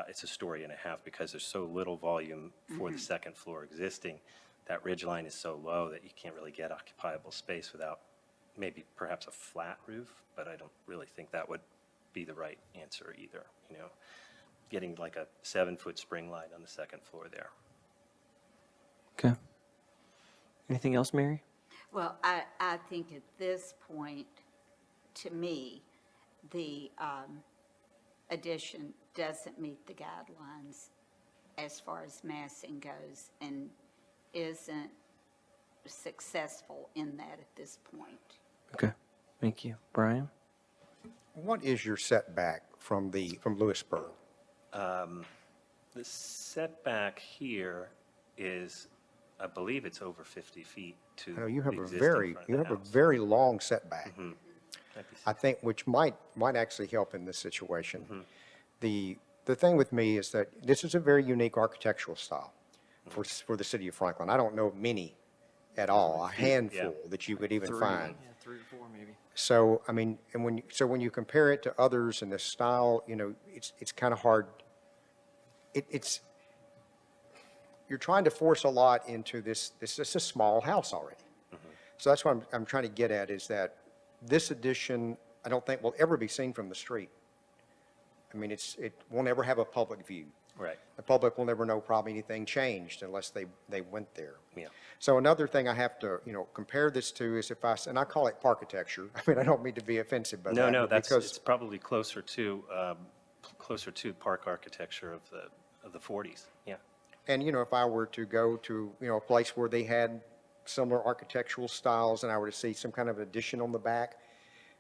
H: it's a story and a half, because there's so little volume for the second floor existing, that ridge line is so low that you can't really get occupiable space without maybe perhaps a flat roof, but I don't really think that would be the right answer either, getting like a 7-foot spring light on the second floor there.
A: Okay. Anything else, Mary?
F: Well, I think at this point, to me, the addition doesn't meet the guidelines as far as massing goes and isn't successful in that at this point.
A: Okay. Thank you. Brian?
G: What is your setback from Lewisburg?
H: The setback here is, I believe it's over 50 feet to
G: I know you
H: the
G: have a
H: existing
G: very,
H: front of
G: you
H: the
G: have a
H: house.
G: very long setback.
H: Might be
G: I think, which might actually help in this situation.
H: Mm-hmm.
G: The thing with me is that this is a very unique architectural style for the city of Franklin. I don't know of many at all, a handful that you could even find.
A: Yeah, 3 or 4 maybe.
G: So, I mean, and when you compare it to others in this style, it's kind of hard. You're trying to force a lot into this is a small house already. So that's what I'm trying to get at, is that this addition, I don't think will ever be seen from the street. I mean, it won't ever have a public view.
H: Right,
G: The public will never know probably anything changed unless they went there.
H: yeah.
G: So another thing I have to, compare this to is and I call it parkitecture. I mean, I don't mean to be offensive by that.
H: No,
G: but
H: it's
G: because,
H: probably closer to park architecture of the 40s, yeah.
G: and if I were to go to, a place where they had similar architectural styles and I were to see some kind of addition on the back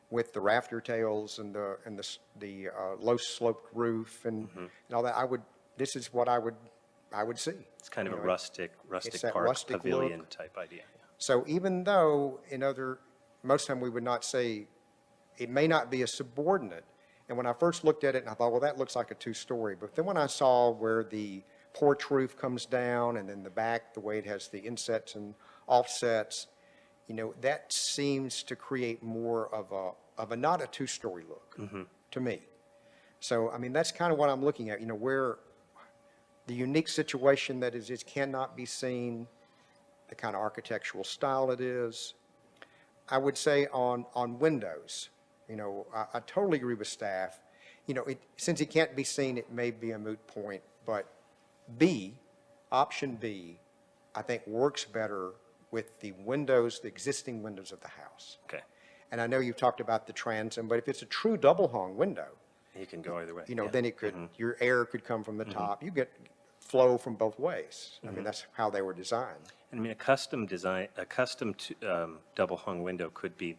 G: with the rafter tails and the low sloped roof and all that, this is what I would see.
H: It's kind of a
G: You know,
H: rustic
G: that
H: park
G: rustic
H: pavilion
G: look.
H: type idea. Yeah.
G: So even though most time we would not say, it may not be a subordinate. And when I first looked at it, and I thought, well, that looks like a 2-story. But then when I saw where the porch roof comes down and then the back, the way it has the insets and offsets, that seems to create more of a not a 2-story look to me. So, I mean, that's kind of what I'm looking at, where the unique situation that is, it cannot be seen, the kind of architectural style it is. I would say on windows, I totally agree with staff. Since it can't be seen, it may be a moot point, but option B, I think works better with the windows, the existing windows of the house.
H: Okay,
G: And I know you've talked about the transom, but if it's a true double hung window,
H: you can go either way. yeah.
G: then it could, your air could come from the top. You get flow from both ways. I mean, that's how they were designed.
H: I mean, a custom double hung window could be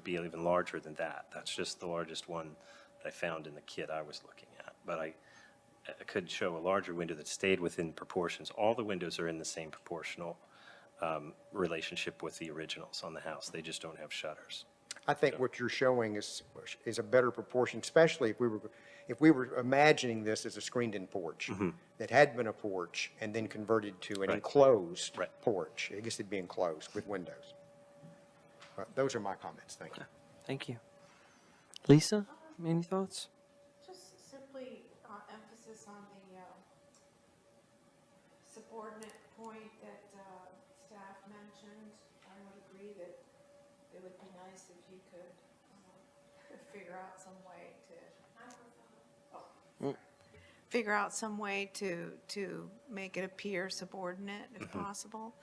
H: even larger than that. That's just the largest one that I found in the kit I was looking at. But could show a larger window that stayed within proportions. All the windows are in the same proportional relationship with the originals on the house. They just don't have shutters.
G: I think what you're showing is a better proportion, especially if we were imagining this as a screened-in porch that had been a porch and then converted to an
H: Right.
G: enclosed
H: Right.
G: porch. I guess it'd be enclosed with windows. Those are my comments. Thank you.
A: Thank you. Lisa, any thoughts?
E: Just simply emphasis on the subordinate point that staff mentioned. I would agree that it would be nice if you could figure out some way to make it appear subordinate if possible.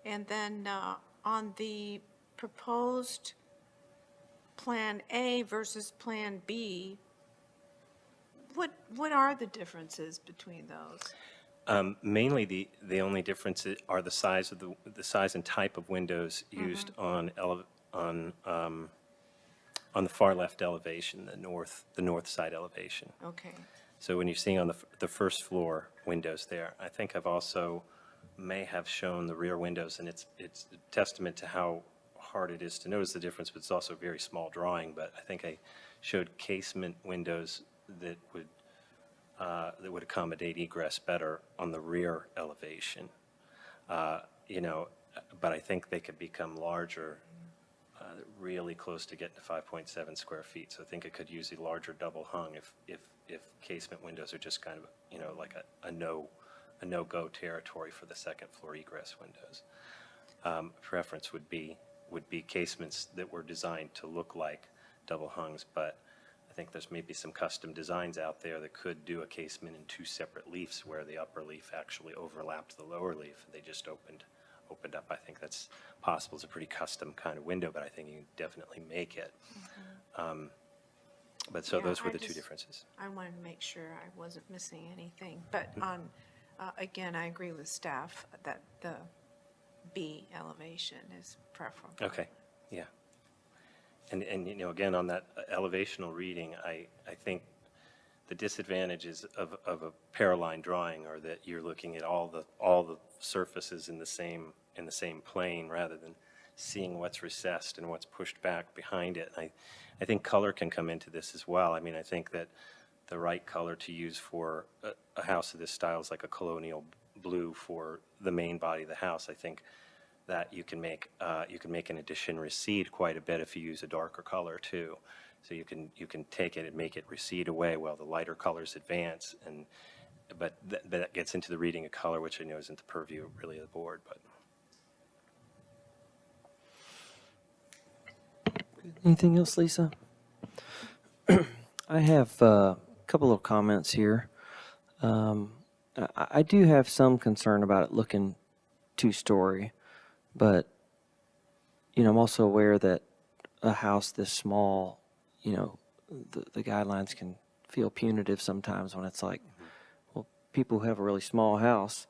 E: And then on the proposed Plan A versus Plan B, what are the differences between those?
H: Mainly, the only difference are the size of the size and type of windows used on the far left elevation, the north side elevation.
E: Okay.
H: So when you're seeing on the first floor windows there, I think I've also may have shown the rear windows, and it's a testament to how hard it is to notice the difference, but it's also a very small drawing. But I think I showed casement windows that would accommodate egress better on the rear elevation. You know, but I think they could become larger, really close to getting to 5.7 square feet. So I think it could use a larger double hung if casement windows are just kind of, you know, like a no-go territory for the second floor egress windows. Preference would be casements that were designed to look like double hungs, but I think there's maybe some custom designs out there that could do a casement in two separate leaves where the upper leaf actually overlapped the lower leaf. They just opened up. I think that's possible. It's a pretty custom kind of window, but I think you can definitely make it. But so
E: Yeah,
H: those were
E: I
H: the two
E: just-
H: differences.
E: I wanted to make sure I wasn't missing anything. But again, I agree with staff that the B elevation is preferable.
H: Okay, yeah. And you know, again, on that elevational reading, I think the disadvantages of a paraline drawing are that you're looking at all the surfaces in the same plane rather than seeing what's recessed and what's pushed back behind it. I think color can come into this as well. I mean, I think that the right color to use for a house of this style is like a colonial blue for the main body of the house. I think that you can make an addition recede quite a bit if you use a darker color too. So you can take it and make it recede away while the lighter colors advance. But that gets into the reading of color, which I know isn't the purview really of the board. But
A: Anything else, Lisa? I have a couple of comments here. I do have some concern about it looking two-story, but, you know, I'm also aware that a house this small, you know, the guidelines can feel punitive sometimes when it's like, well, people who have a really small house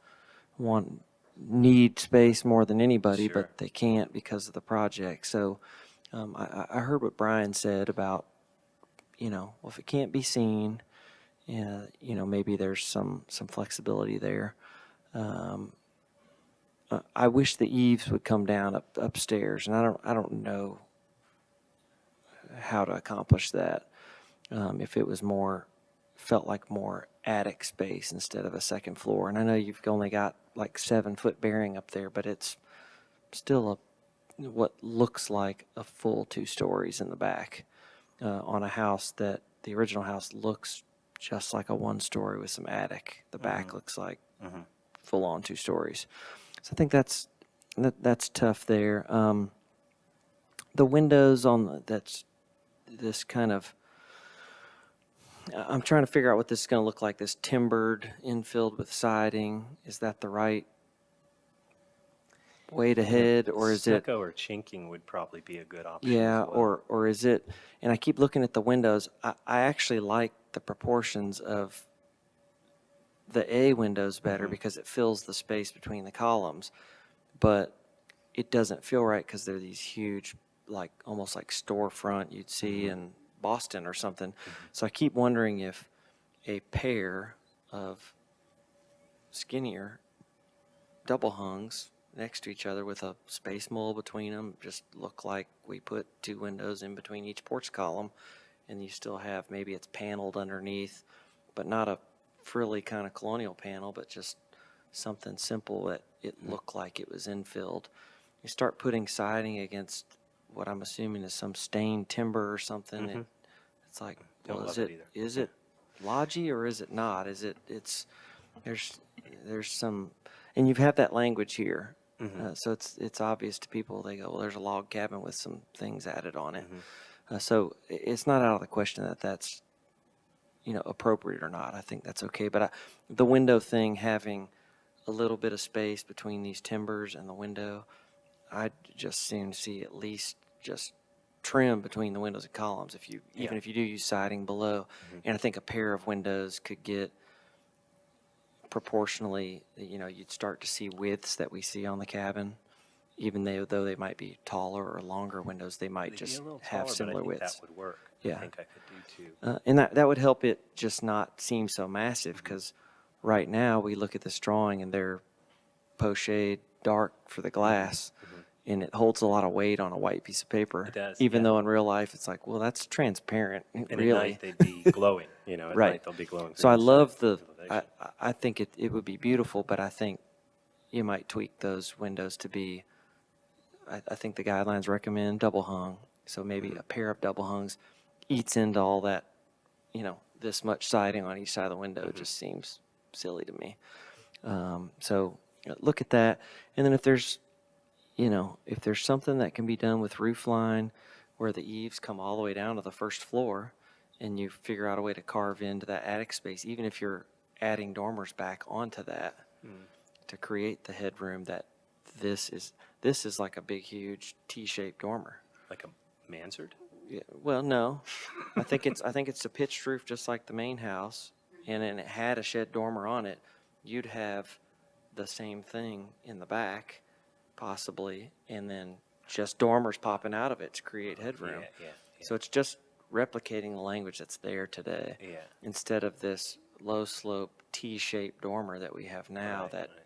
A: need space more than anybody,
H: Sure.
A: but they can't because of the project. So I heard what Brian said about, you know, well, if it can't be seen, you know, maybe there's some flexibility there. I wish the eaves would come down upstairs, and I don't know how to accomplish that. If it was felt like more attic space instead of a second floor. And I know you've only got like 7-foot bearing up there, but it's still what looks like a full 2 stories in the back on a house that the original house looks just like a 1-story with some attic. The back looks like full-on 2 stories. So I think that's tough there. The windows that's this kind of, I'm trying to figure out what this is going to look like, this timbered infilled with siding. Is that the right way to head, or is it?
H: stucco or chinking would probably be a good option.
A: Yeah,
H: as well.
A: or is it, and I keep looking at the windows, I actually like the proportions of the A windows better because it fills the space between the columns, but it doesn't feel right because they're these huge, like almost like storefront you'd see in Boston or something. So I keep wondering if a pair of skinnier double hungs next to each other with a space mold between them. Just look like we put two windows in between each porch column, and you still have, maybe it's paneled underneath, but not a frilly kind of colonial panel, but just something simple that it looked like it was infilled. You start putting siding against what I'm assuming is some stained timber or something. It's like,
H: Don't
A: well,
H: love it either.
A: is it lodgy or is it not? There's some, and you've had that language here. So it's obvious to people. They go, well, there's a log cabin with some things added on it. So it's not out of the question that that's, appropriate or not. I think that's okay. But the window thing, having a little bit of space between these timbers and the window, I just soon see at least just trim between the windows and columns even if you do use siding below. And I think a pair of windows could get proportionally, you'd start to see widths that we see on the cabin. Even though they might be taller or longer windows, they might
H: They'd be
A: just
H: a little
A: have
H: taller,
A: similar
H: but I think
A: widths.
H: that would work.
A: Yeah.
H: I think I could do too.
A: And that would help it just not seem so massive, because right now we look at this drawing and they're pochade dark for the glass, and it holds a lot of weight on a white piece of paper.
H: It does,
A: Even
H: yeah.
A: though in real life it's like, well, that's transparent,
H: And
A: really.
H: at night they'd be glowing, at
A: Right.
H: night they'll be glowing.
A: So I
H: through
A: love
H: civilization.
A: I think it would be beautiful, but I think you might tweak those windows to be, I think the guidelines recommend double hung. So maybe a pair of double hungs eats into all that, this much siding on each side of the window. It just seems silly to me. So look at that. And then if there's something that can be done with roof line where the eaves come all the way down to the first floor, and you figure out a way to carve into that attic space, even if you're adding dormers back onto that to create the headroom, that this is like a big, huge T-shaped dormer.
H: Like a mansard?
A: Yeah, well, no, I think it's a pitched roof just like the main house, and then it had a shed dormer on it. You'd have the same thing in the back, possibly, and then just dormers popping out of it to create headroom.
H: Yeah.
A: So it's just replicating the language that's there today,
H: Yeah.
A: instead of this low slope T-shaped dormer that we have now
H: Right,
A: that
H: right.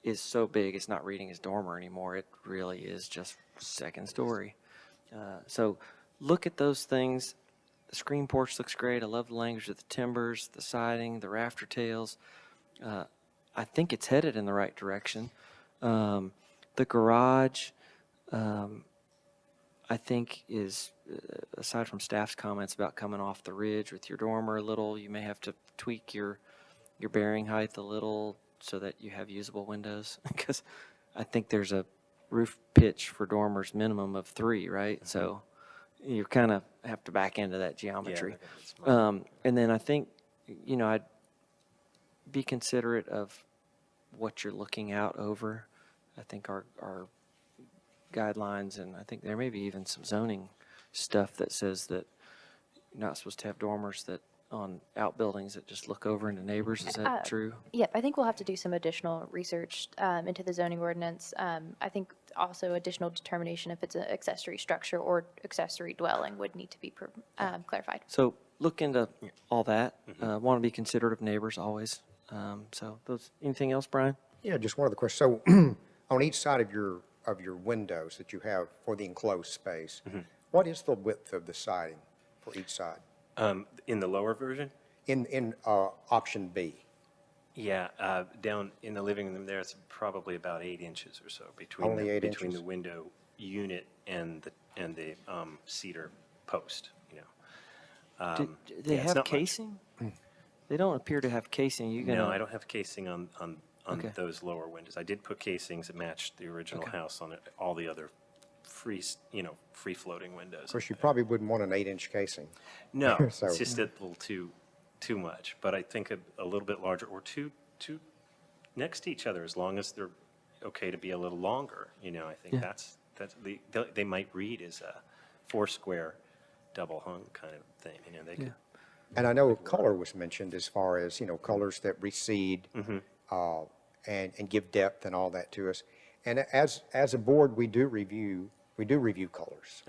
A: is so big it's not reading as dormer anymore. It really is just second story. So look at those things. The screen porch looks great. I love the language of the timbers, the siding, the rafter tails. I think it's headed in the right direction. The garage, I think is, aside from staff's comments about coming off the ridge with your dormer a little, you may have to tweak your bearing height a little so that you have usable windows. Because I think there's a roof pitch for dormers minimum of 3, right? So you kind of have to back into that geometry.
H: Yeah, that's smart.
A: And then I think, I'd be considerate of what you're looking out over. I think our guidelines, and I think there may be even some zoning stuff that says that you're not supposed to have dormers that on outbuildings that just look over into neighbors. Is that true?
D: Yep, I think we'll have to do some additional research into the zoning ordinance. I think also additional determination if it's an accessory structure or accessory dwelling would need to be clarified.
A: So look into all that. Want to be considerate of neighbors always. So anything else, Brian?
G: Yeah, just one other question. So on each side of your windows that you have for the enclosed space, what is the width of the siding for each side?
H: In the lower version?
G: In option B?
H: Yeah, down in the living room there, it's probably about 8 inches or so between
G: Only 8
H: between
G: inches?
H: the window unit and the cedar post.
A: Do they
H: yeah, it's
A: have
H: not much.
A: casing? They don't appear to have casing. You gonna?
H: No, I don't have casing on
A: Okay.
H: those lower windows. I did put casings that matched the original house on all the other free floating windows.
G: Of course, you probably wouldn't want an 8-inch casing.
H: No,
G: So-
H: it's just a little too much. But I think a little bit larger, or two next to each other, as long as they're okay to be a little longer. I think that's they might read as a 4-square double hung kind of thing. They could.
G: And I know color was mentioned as far as, colors that recede and give depth and all that to us. And as a board, we do review colors.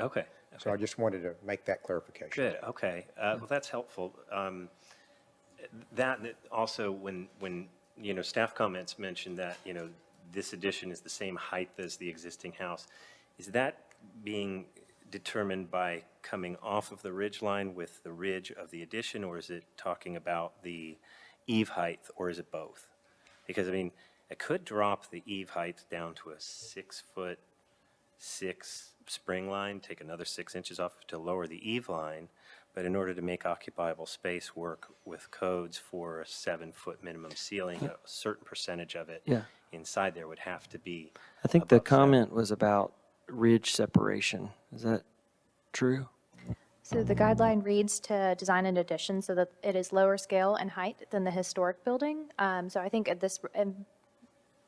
H: that also, when, staff comments mentioned that, this addition is the same height as the existing house, is that being determined by coming off of the ridge line with the ridge of the addition, or is it talking about the eave height, or is it both? Because, I mean, it could drop the eave height down to a 6'6" spring line, take another 6 inches off to lower the eave line, but in order to make occupiable space work with codes for a 7-foot minimum ceiling, a certain percentage of it
A: Yeah.
H: inside there would have to be.
A: I think the
H: above 7.
A: comment was about ridge separation. Is that true?
D: So the guideline reads to design an addition so that it is lower scale and height than the historic building. So I think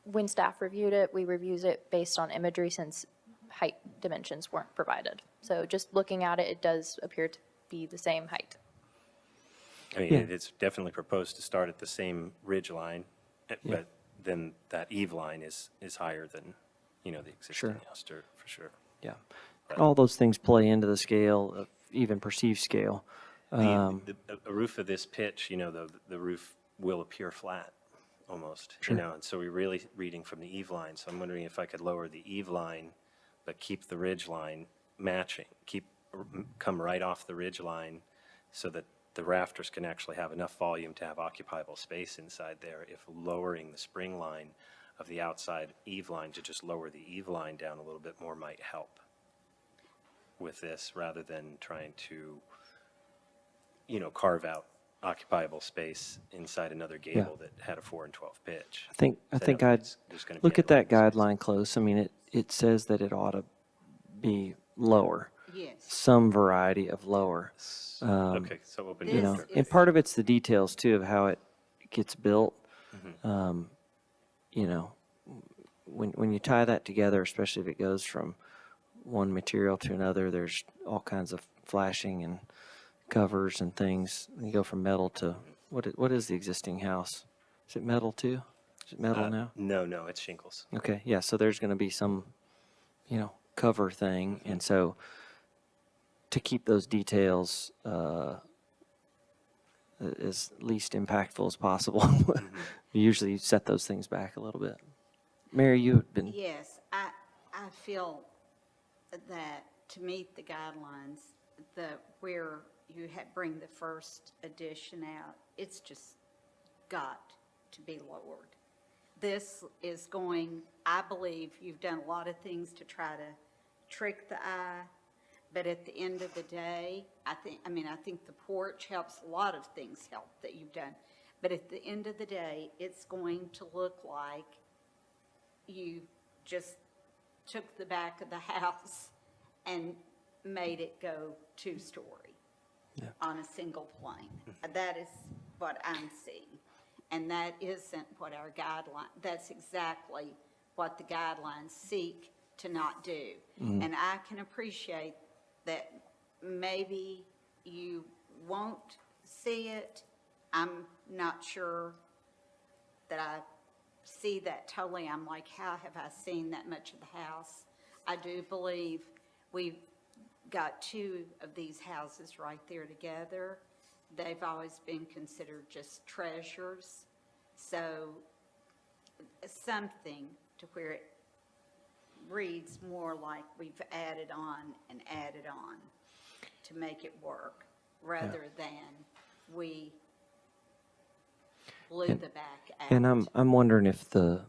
D: when staff reviewed it, we reviewed it based on imagery since height dimensions weren't provided. So just looking at it, it does appear to be the same height.
H: I mean,
A: Yeah.
H: it's definitely proposed to start at the same ridge line, but then that eave line is higher than, the existing
A: Sure.
H: house, for sure.
A: Yeah. All those things play into the scale, of even perceived scale.
H: A roof of this pitch, the roof will appear flat, almost, and so we're really reading from the eave line. So I'm wondering if I could lower the eave line, but keep the ridge line matching, come right off the ridge line so that the rafters can actually have enough volume to have occupiable space inside there, if lowering the spring line of the outside eave line to just lower the eave line down a little bit more might help with this, rather than trying to, carve out occupiable space inside another gable that had a 4 and 12 pitch.
A: I think
H: So I don't
A: I'd
H: there's gonna be
A: look at that
H: adequate space.
A: guideline close. I mean, it says that it ought to be lower,
F: Yes.
A: some variety of lower.
H: Okay, so open.
F: This
H: to
A: And
F: is-
A: part of it's the details too of how it gets built.
H: Mm-hmm.
A: When you tie that together, especially if it goes from one material to another, there's all kinds of flashing and covers and things. You go from metal to, what is the existing house? Is it metal too? Is it metal now?
H: No, it's shingles.
A: Okay, yeah, so there's going to be some, cover thing, and so to keep those details as least impactful as possible, we usually set those things back a little bit. Mary, you had been,
F: Yes, I feel that to meet the guidelines, where you bring the first addition out, it's just got to be lowered. This is going, I believe you've done a lot of things to try to trick the eye, but at the end of the day, I think the porch helps, a lot of things help that you've done. But at the end of the day, it's going to look like you just took the back of the house and made it go 2-story on a single plane. That is what I'm seeing. And that isn't what our guideline, that's exactly what the guidelines seek to not do. And I can appreciate that maybe you won't see it. I'm not sure that I see that totally. I'm like, how have I seen that much of the house? I do believe we've got 2 of these houses right there together. They've always been considered just treasures. So something to where it reads more like we've added on and added on to make it work, rather than we blew the back out.
A: and I'm wondering if the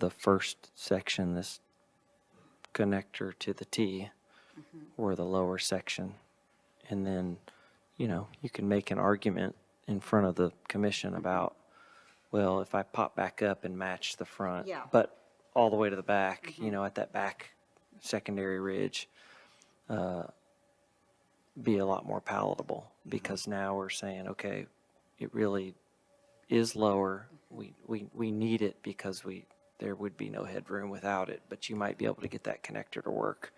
A: first section, this connector to the T, or the lower section, and then, you can make an argument in front of the commission about, well, if I pop back up and match the front,
F: Yeah.
A: but all the way to the back, at that back secondary ridge, be a lot more palatable, because now we're saying, okay, it really is lower. We need it because there would be no headroom without it, but you might be able to get that connector to work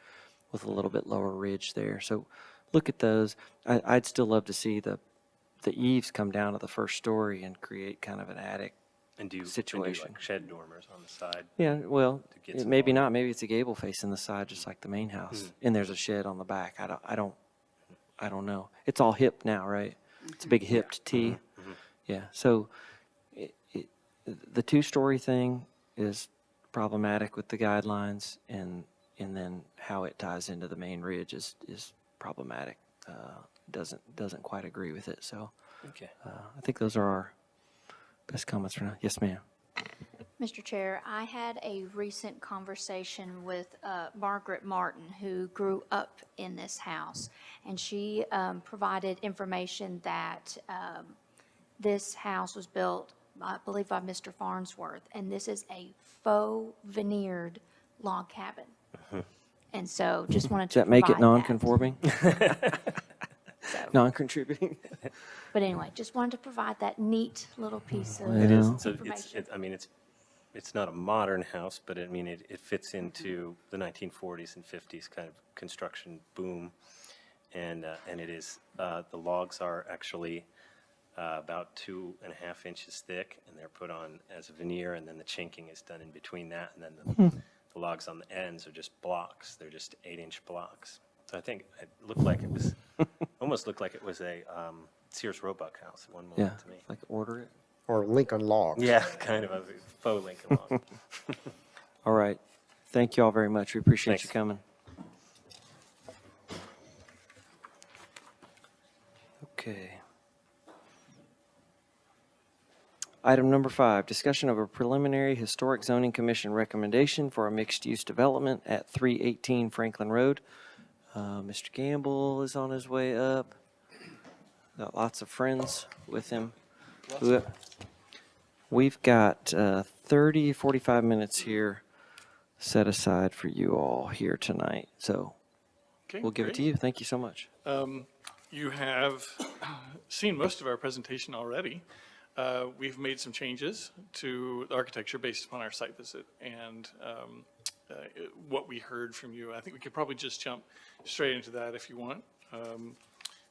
A: with a little bit lower ridge there. So look at those. I'd still love to see the eaves come down to the first story and create kind of an attic.
H: And do
A: Situation.
H: like shed dormers on the side.
A: Yeah, well,
H: get some
A: maybe
H: volume.
A: not. Maybe it's a gable facing the side, just like the main house, and there's a shed on the back. I don't know. It's all hip now, right? It's a big hipped T. Yeah, so the two-story thing is problematic with the guidelines, and then how it ties into the main ridge is problematic. Doesn't quite agree with it, so
I: Okay.
A: I think those are our best comments for now. Yes, ma'am.
B: Mr. Chair, I had a recent conversation with Margaret Martin, who grew up in this house, and she provided information that this house was built, I believe, by Mr. Farnsworth, and this is a faux veneered log cabin. And so just wanted
A: Does
B: to
A: that make it
B: provide that.
A: non-conforming?
B: So,
A: Non-contributing?
B: but anyway, just wanted to provide that neat little piece of
H: It is,
A: Well-
H: so
B: information.
H: I mean, it's not a modern house, but I mean, it fits into the 1940s and 50s kind of construction boom. And it is, the logs are actually about 2.5 inches thick, and they're put on as a veneer, and then the chinking is done in between that, and then the logs on the ends are just blocks. They're just 8-inch blocks. So I think it looked like it was, almost looked like it was a Sears Roebuck house at one
A: Yeah,
H: moment to me.
A: like order it.
G: Or Lincoln Logs.
H: Yeah, kind of a faux Lincoln log.
A: All right. Thank you all very much. We appreciate you
H: Thanks.
A: coming. Okay. Item number 5, discussion of a preliminary Historic Zoning Commission recommendation for a mixed-use development at 318 Franklin Road. Mr. Gamble is on his way up. Got lots of friends with him. We've got 30, 45 minutes here set aside for you all here tonight. So
J: Okay,
A: we'll give it to
J: great.
A: you. Thank you so much.
J: You have seen most of our presentation already. We've made some changes to the architecture based upon our site visit and what we heard from you. I think we could probably just jump straight into that if you want.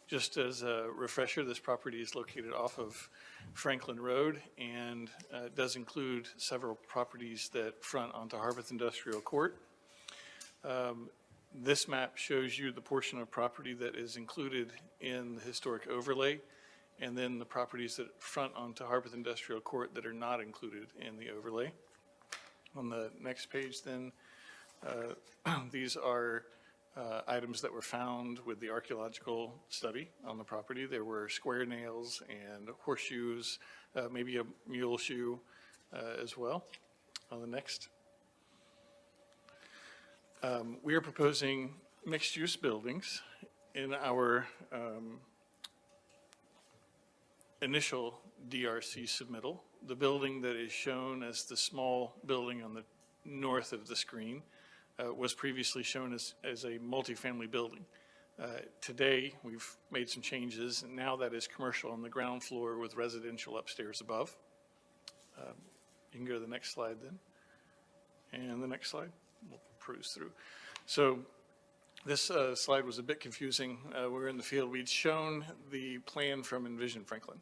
J: Just as a refresher, this property is located off of Franklin Road and does include several properties that front onto Harpeth Industrial Court. This map shows you the portion of property that is included in the historic overlay, and then the properties that front onto Harpeth Industrial Court that are not included in the overlay. On the next page then, these are items that were found with the archaeological study on the property. There were square nails and horseshoes, maybe a mule shoe as well. On the next. We are proposing mixed-use buildings in our initial DRC submittal. The building that is shown as the small building on the north of the screen was previously shown as a multifamily building. Today, we've made some changes, and now that is commercial on the ground floor with residential upstairs above. You can go to the next slide then. And the next slide, we'll cruise through. So this slide was a bit confusing. We were in the field. We'd shown the plan from Envision Franklin.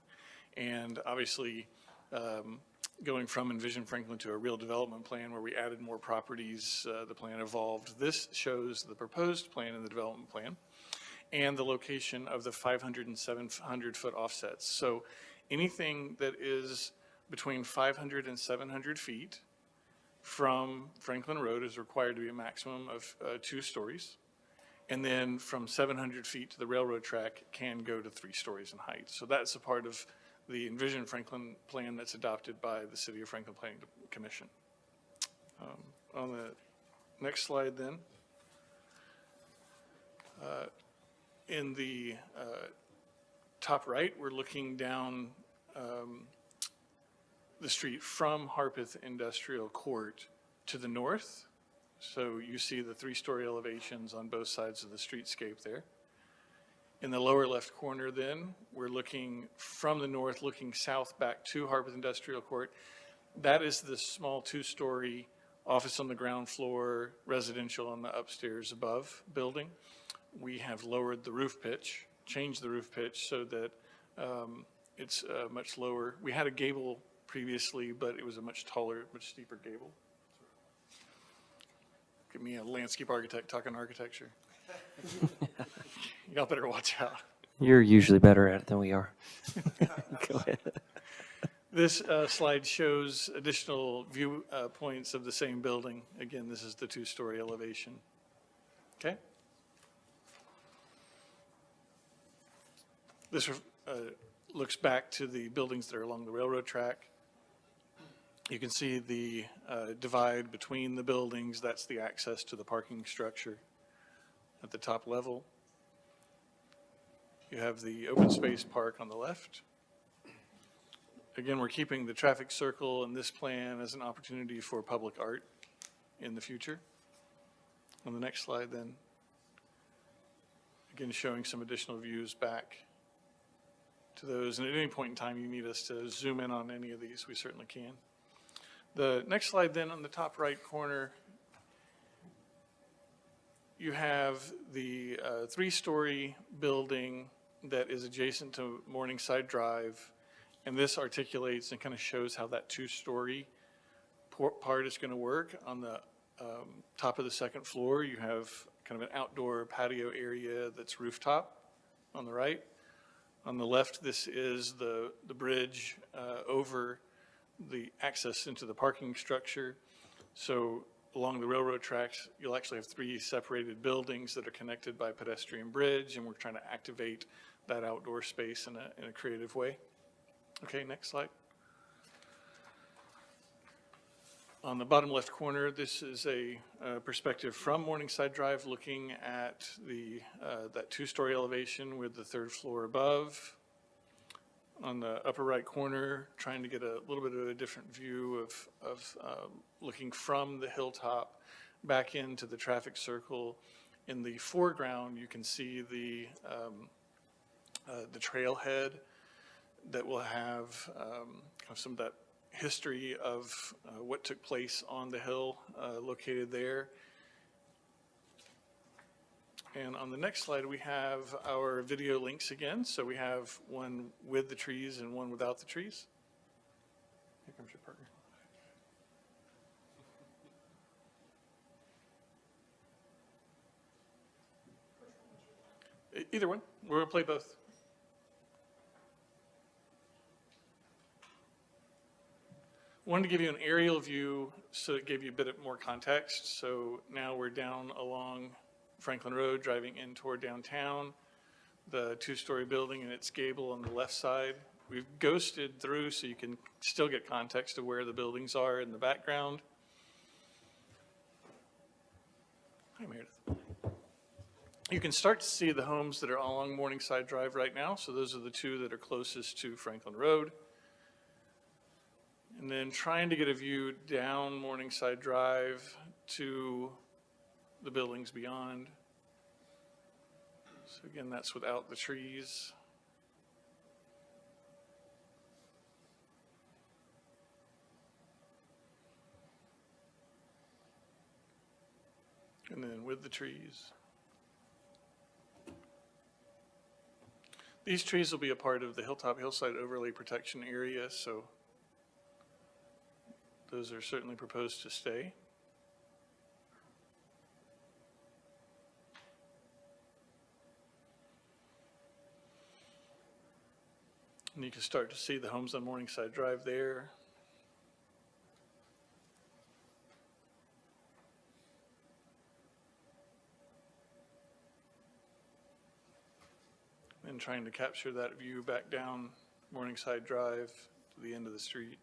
J: And obviously, going from Envision Franklin to a real development plan where we added more properties, the plan evolved. This shows the proposed plan and the development plan and the location of the 500 and 700-foot offsets. So anything that is between 500 and 700 feet from Franklin Road is required to be a maximum of 2 stories. And then from 700 feet to the railroad track can go to 3 stories in height. So that's a part of the Envision Franklin plan that's adopted by the City of Franklin Planning Commission. On the next slide then, in the top right, we're looking down the street from Harpeth Industrial Court to the north. So you see the 3-story elevations on both sides of the streetscape there. In the lower left corner then, we're looking from the north, looking south back to Harpeth Industrial Court. That is the small 2-story office on the ground floor, residential on the upstairs above building. We have lowered the roof pitch, changed the roof pitch so that it's much lower. We had a gable previously, but it was a much taller, much steeper gable. Give me a landscape architect talking architecture. Y'all better watch out.
A: You're usually better at it than we are. Go ahead.
J: This slide shows additional view points of the same building. Again, this is the two-story elevation. Okay? This looks back to the buildings that are along the railroad track. You can see the divide between the buildings. That's the access to the parking structure at the top level. You have the open space park on the left. Again, we're keeping the traffic circle in this plan as an opportunity for public art in the future. On the next slide then, again, showing some additional views back to those. And at any point in time you need us to zoom in on any of these, we certainly can. The next slide then, on the top right corner, you have the three-story building that is adjacent to Morningside Drive. And this articulates and kind of shows how that two-story part is going to work. On the top of the second floor, you have kind of an outdoor patio area that's rooftop on the right. On the left, this is the bridge over the access into the parking structure. So along the railroad tracks, you'll actually have three separated buildings that are connected by a pedestrian bridge, and we're trying to activate that outdoor space in a creative way. Okay, next slide. On the bottom left corner, this is a perspective from Morningside Drive looking at that two-story elevation with the third floor above. On the upper right corner, trying to get a little bit of a different view of looking from the hilltop back into the traffic circle. In the foreground, you can see the trailhead that will have kind of some of that history of what took place on the hill located there. And on the next slide, we have our video links again. So we have one with the trees and one without the trees. Here comes your partner. Either one. We're going to play both. Wanted to give you an aerial view so it gave you a bit more context. So now we're down along Franklin Road, driving in toward downtown. The two-story building and its gable on the left side. We've ghosted through so you can still get context of where the buildings are in the background. Hi, Meredith. You can start to see the homes that are along Morningside Drive right now. So those are the two that are closest to Franklin Road. And then trying to get a view down Morningside Drive to the buildings beyond. So again, that's without the trees. And then with the trees. These trees will be a part of the Hilltop Hillside Overlay Protection Area, so those are certainly proposed to stay. And you can start to see the homes on Morningside Drive there. And trying to capture that view back down Morningside Drive to the end of the street.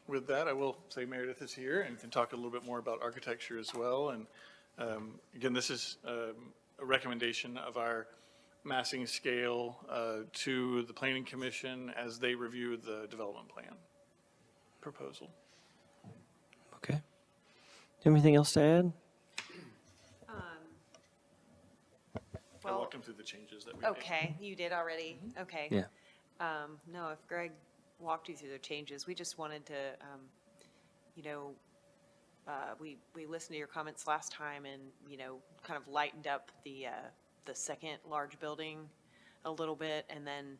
J: With that, I will say Meredith is here and can talk a little bit more about architecture as well. And again, this is a recommendation of our massing scale to the Planning Commission as they review the development plan proposal.
A: Okay. Do you have anything else to add?
J: I walked them through the changes that we made.
K: Okay, you did already? Okay.
A: Yeah.
K: No, if Greg walked you through the changes, we just wanted to, we listened to your comments last time and, kind of lightened up the second large building a little bit and then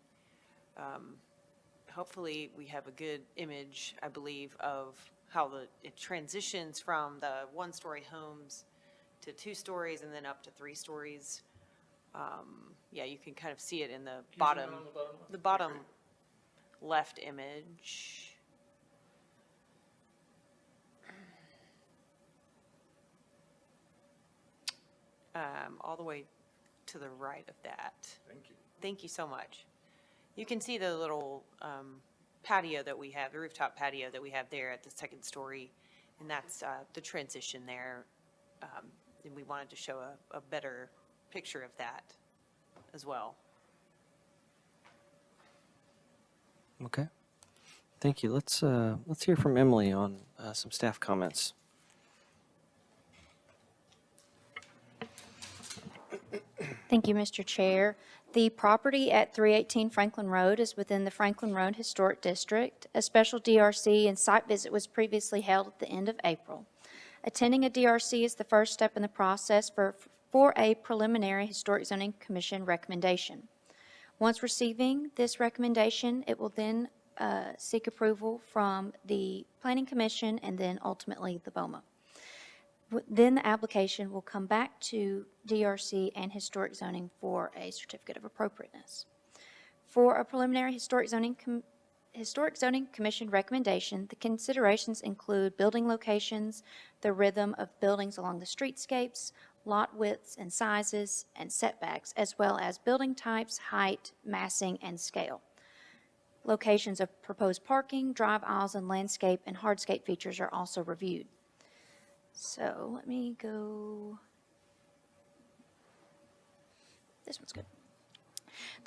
K: hopefully we have a good image, I believe, of how it transitions from the one-story homes to 2 stories and then up to 3 stories. Yeah, you can kind of see it in the bottom, the bottom left image. All the way to the right of that.
J: Thank you.
K: Thank you so much. You can see the little patio that we have, the rooftop patio that we have there at the 2nd story, and that's the transition there. And we wanted to show a better picture of that as well.
A: Okay. Thank you. Let's hear from Emily on some staff comments.
B: Thank you, Mr. Chair. The property at 318 Franklin Road is within the Franklin Road Historic District. A special DRC and site visit was previously held at the end of April. Attending a DRC is the first step in the process for a preliminary Historic Zoning Commission recommendation. Once receiving this recommendation, it will then seek approval from the Planning Commission and then ultimately the BOMA. Then the application will come back to DRC and Historic Zoning for a certificate of appropriateness. For a preliminary Historic Zoning Commission recommendation, the considerations include building locations, the rhythm of buildings along the streetscapes, lot widths and sizes, and setbacks, as well as building types, height, massing, and scale. Locations of proposed parking, drive aisles, and landscape and hardscape features are also reviewed. So let me go. This one's good.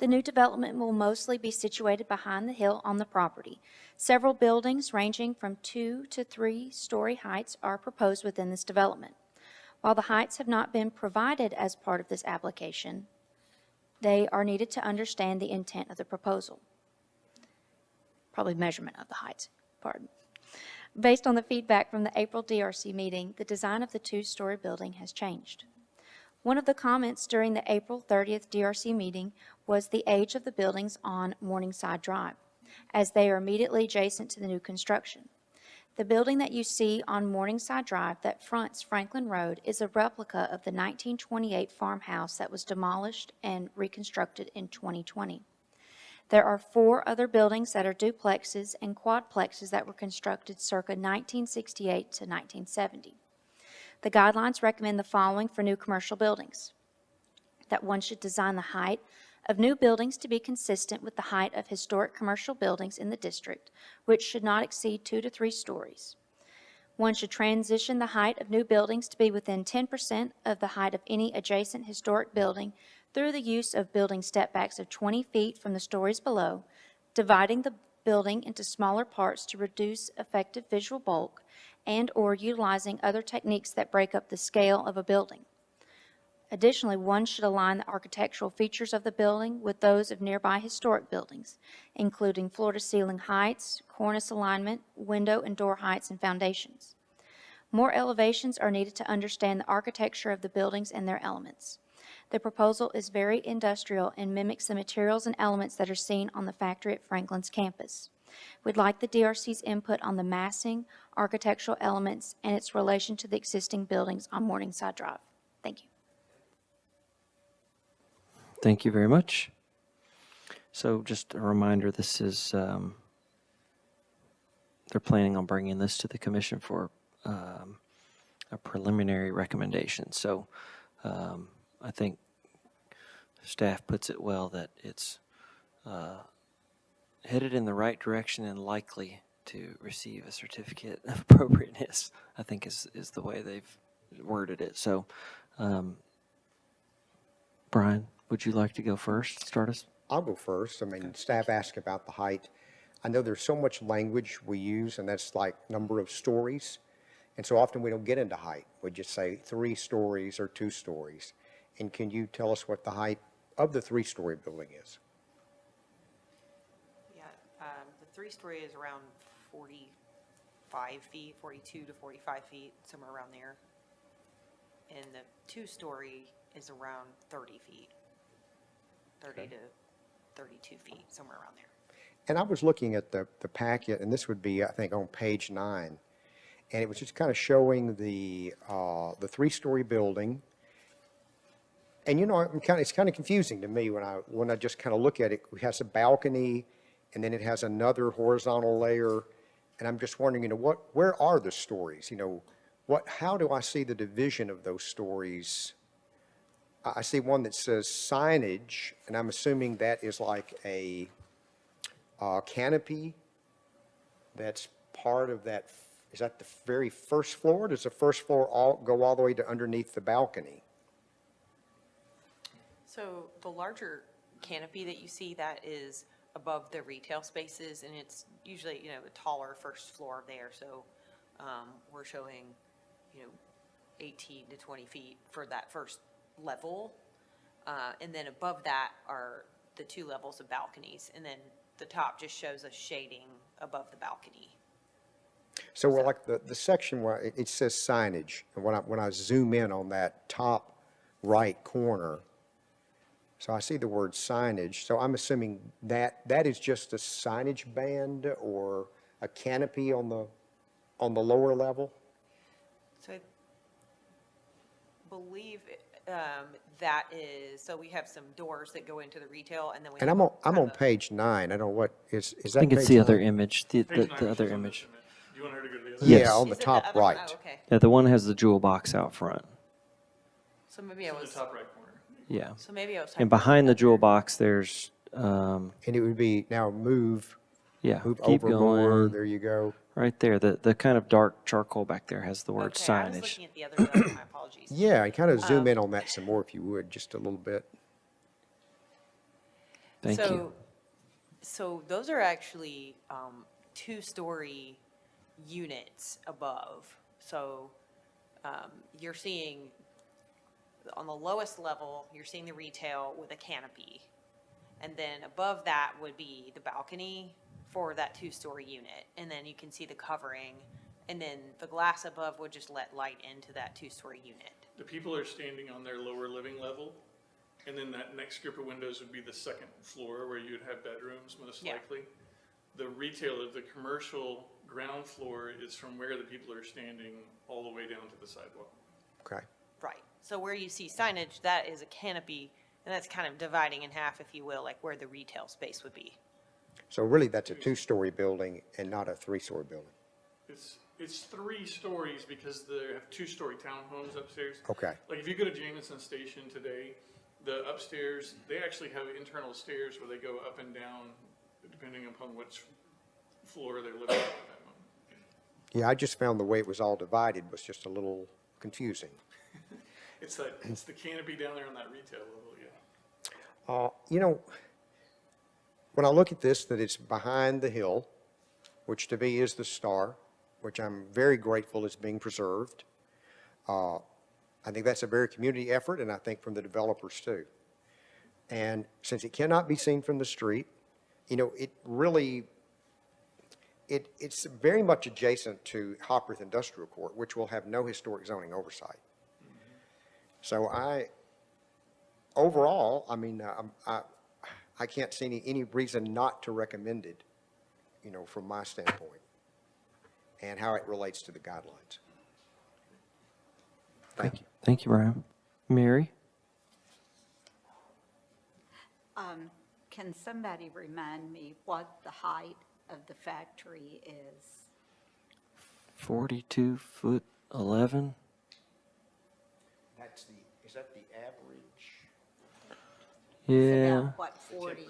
B: The new development will mostly be situated behind the hill on the property. Several buildings ranging from 2 to 3 story heights are proposed within this development. While the heights have not been provided as part of this application, they are needed to understand the intent of the proposal. Probably measurement of the heights, pardon. Based on the feedback from the April DRC meeting, the design of the 2-story building has changed. One of the comments during the April 30th DRC meeting was the age of the buildings on Morningside Drive, as they are immediately adjacent to the new construction. The building that you see on Morningside Drive that fronts Franklin Road is a replica of the 1928 farmhouse that was demolished and reconstructed in 2020. There are 4 other buildings that are duplexes and quadplexes that were constructed circa 1968 to 1970. The guidelines recommend the following for new commercial buildings: that one should design the height of new buildings to be consistent with the height of historic commercial buildings in the district, which should not exceed 2 to 3 stories. One should transition the height of new buildings to be within 10% of the height of any adjacent historic building through the use of building stepbacks of 20 feet from the stories below, dividing the building into smaller parts to reduce effective visual bulk, and/or utilizing other techniques that break up the scale of a building. Additionally, one should align the architectural features of the building with those of nearby historic buildings, including floor-to-ceiling heights, cornice alignment, window and door heights, and foundations. More elevations are needed to understand the architecture of the buildings and their elements. The proposal is very industrial and mimics the materials and elements that are seen on the factory at Franklin's campus. We'd like the DRC's input on the massing, architectural elements, and its relation to the existing buildings on Morningside Drive. Thank you.
A: Thank you very much. So just a reminder, this is, they're planning on bringing this to the commission for a preliminary recommendation. So I think staff puts it well that it's headed in the right direction and likely to receive a certificate of appropriateness, I think is the way they've worded it. So Brian, would you like to go first? Start us?
G: I'll go first. I mean, staff asked about the height. I know there's so much language we use, and that's like number of stories. And so often we don't get into height. We just say 3 stories or 2 stories. And can you tell us what the height of the 3-story building is?
K: Yeah, the 3-story is around 45 feet, 42 to 45 feet, somewhere around there. And the 2-story is around 30 feet, 30 to 32 feet, somewhere around there.
G: And I was looking at the packet, and this would be, I think, on page 9. And it was just kind of showing the three-story building. And, you know, it's kind of confusing to me when I just kind of look at it. It has a balcony, and then it has another horizontal layer. And I'm just wondering, you know, where are the stories? You know, how do I see the division of those stories? I see one that says signage, and I'm assuming that is like a canopy that's part of that. Is that the very first floor? Does the first floor go all the way to underneath the balcony?
K: So the larger canopy that you see, that is above the retail spaces, and it's usually, you know, a taller first floor there. So we're showing, you know, 18 to 20 feet for that first level. And then above that are the 2 levels of balconies. And then the top just shows a shading above the balcony.
G: So well, like the section where it says signage, and when I zoom in on that top right corner, so I see the word signage. So I'm assuming that is just a signage band or a canopy on the lower level?
K: So I believe that is, so we have some doors that go into the retail, and then we
G: And
K: have
G: I'm on
K: kind of-
G: page 9. I don't know what is that
A: I think it's
G: page
A: the other
G: 9?
A: image, the
J: Page 9,
A: the
J: which
A: other
J: is on
A: image.
J: this image. Do you want her to go to the other?
A: Yes.
G: Yeah, on the
K: Is it
G: top
K: other one?
G: right.
K: Oh, okay.
A: Yeah, the one has the jewel box out front.
K: So maybe I
J: In the
K: was,
J: top right corner.
A: Yeah.
K: so maybe I was talking
A: And
K: about
A: behind the
K: other-
A: jewel box, there's,
G: And it would be, now move
A: keep
G: over more,
A: going.
G: there you go.
A: Right there, the kind of dark charcoal back there has the word
K: Okay, I was
A: signage.
K: looking at the other level, my apologies.
G: Yeah, and kind of zoom in on that some more if you would, just a little bit.
A: Thank
K: So-
A: you.
K: So those are actually 2-story units above. So you're seeing, on the lowest level, you're seeing the retail with a canopy. And then above that would be the balcony for that 2-story unit. And then you can see the covering. And then the glass above would just let light into that 2-story unit.
J: The people are standing on their lower living level, and then that next group of windows would be the second floor where you'd have bedrooms most
K: Yeah.
J: likely. The retail of the commercial ground floor is from where the people are standing all the way down to the sidewalk.
G: Okay.
K: Right. So where you see signage, that is a canopy, and that's kind of dividing in half, if you will, like where the retail space would be.
G: So really, that's a 2-story building and not a 3-story building.
J: It's 3 stories because they have 2-story townhomes upstairs.
G: Okay.
J: Like if you go to Jamison Station today, the upstairs, they actually have internal stairs where they go up and down depending upon which floor they're living on at that moment.
G: Yeah, I just found the way it was all divided was just a little confusing.
J: It's the canopy down there on that retail level, yeah.
G: You know, when I look at this, that it's behind the hill, which to me is the star, which I'm very grateful is being preserved. I think that's a very community effort, and I think from the developers too. And since it cannot be seen from the street, you know, it really, it's very much adjacent to Hopworth Industrial Court, which will have no historic zoning oversight. So overall, I mean, I can't see any reason not to recommend it, you know, from my standpoint, and how it relates to the guidelines. Thank you.
A: Thank you, Brian. Mary?
F: Can somebody remind me what the height of the factory is?
A: 42 foot 11?
G: Is that the average?
A: Yeah.
F: About what, 40?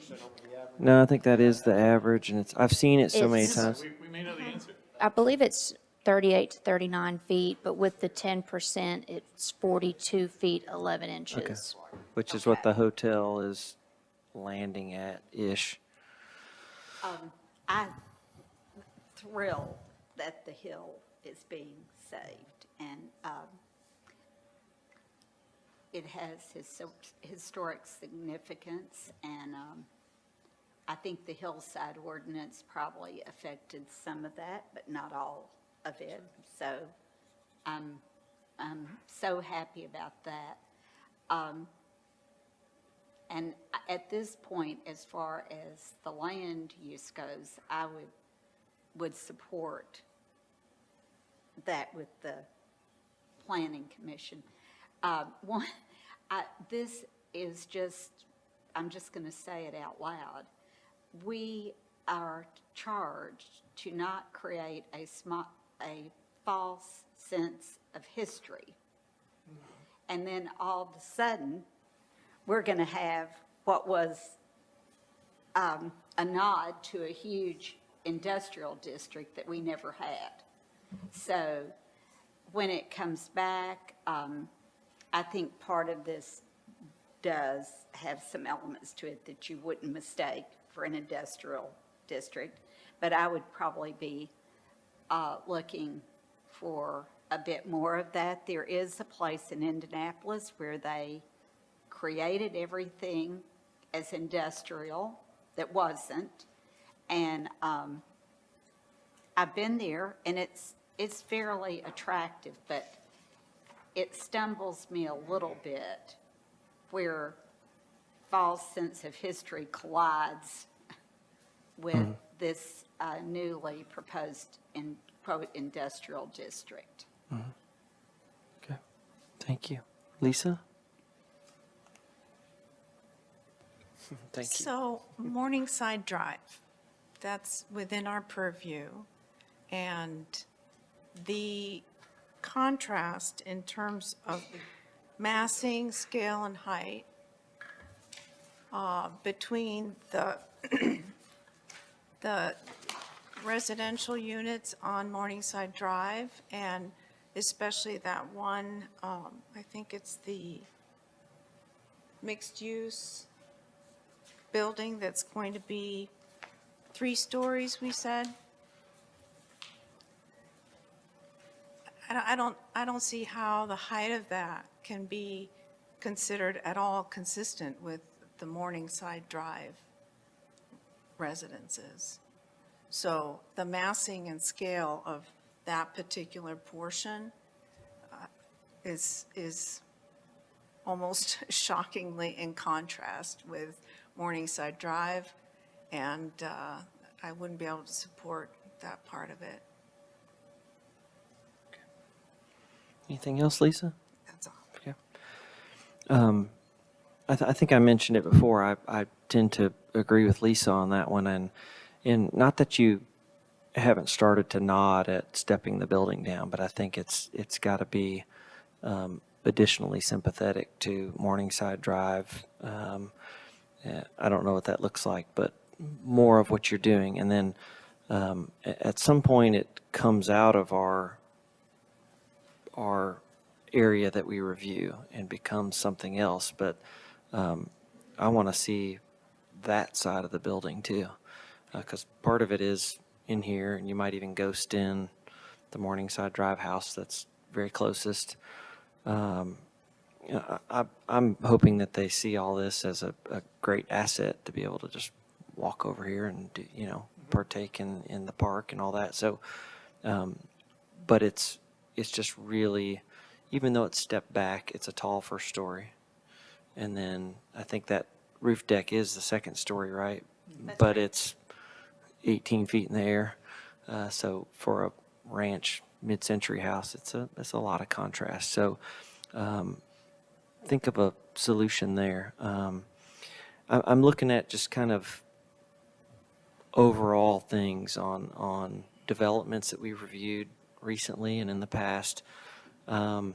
A: No, I think that is the average, and I've seen it so many
B: It's-
A: times.
J: We may know the answer.
B: I believe it's 38 to 39 feet, but with the 10%, it's 42 feet 11 inches.
A: Which is what the hotel is landing at-ish.
F: I'm thrilled that the hill is being saved, and it has historic significance, and I think the hillside ordinance probably affected some of that, but not all of it. So I'm so happy about that. And at this point, as far as the land use goes, I would support that with the planning commission. This is just, I'm just going to say it out loud. We are charged to not create a false sense of history. And then all of a sudden, we're going to have what was a nod to a huge industrial district that we never had. So when it comes back, I think part of this does have some elements to it that you wouldn't mistake for an industrial district, but I would probably be looking for a bit more of that. There is a place in Indianapolis where they created everything as industrial that wasn't, and I've been there, and it's fairly attractive, but it stumbles me a little bit where false sense of history collides with this newly proposed quote industrial district.
A: Okay, thank you. Lisa? Thank you.
E: So Morningside Drive, that's within our purview. And the contrast in terms of massing, scale, and height between the the residential units on Morningside Drive, and especially that one, I think it's the mixed-use building that's going to be 3 stories, we said. I don't see how the height of that can be considered at all consistent with the Morningside Drive residences. So the massing and scale of that particular portion is almost shockingly in contrast with Morningside Drive, and I wouldn't be able to support that part of it.
A: Anything else, Lisa?
E: That's all.
A: Okay. I think I mentioned it before. I tend to agree with Lisa on that one, and not that you haven't started to nod at stepping the building down, but I think it's got to be additionally sympathetic to Morningside Drive. I don't know what that looks like, but more of what you're doing, and then at some point it comes out of our area that we review and becomes something else. But I want to see that side of the building too, because part of it is in here, and you might even ghost in the Morningside Drive house that's very closest. I'm hoping that they see all this as a great asset to be able to just walk over here and do, partake in the park and all that. So, but it's just really, even though it's stepped back, it's a tall first story. And then I think that roof deck is the second story, right? But it's 18 feet in the air. So for a ranch mid-century house, it's a lot of contrast. So think of a solution there. I'm looking at just kind of overall things on developments that we've reviewed recently and in the past. I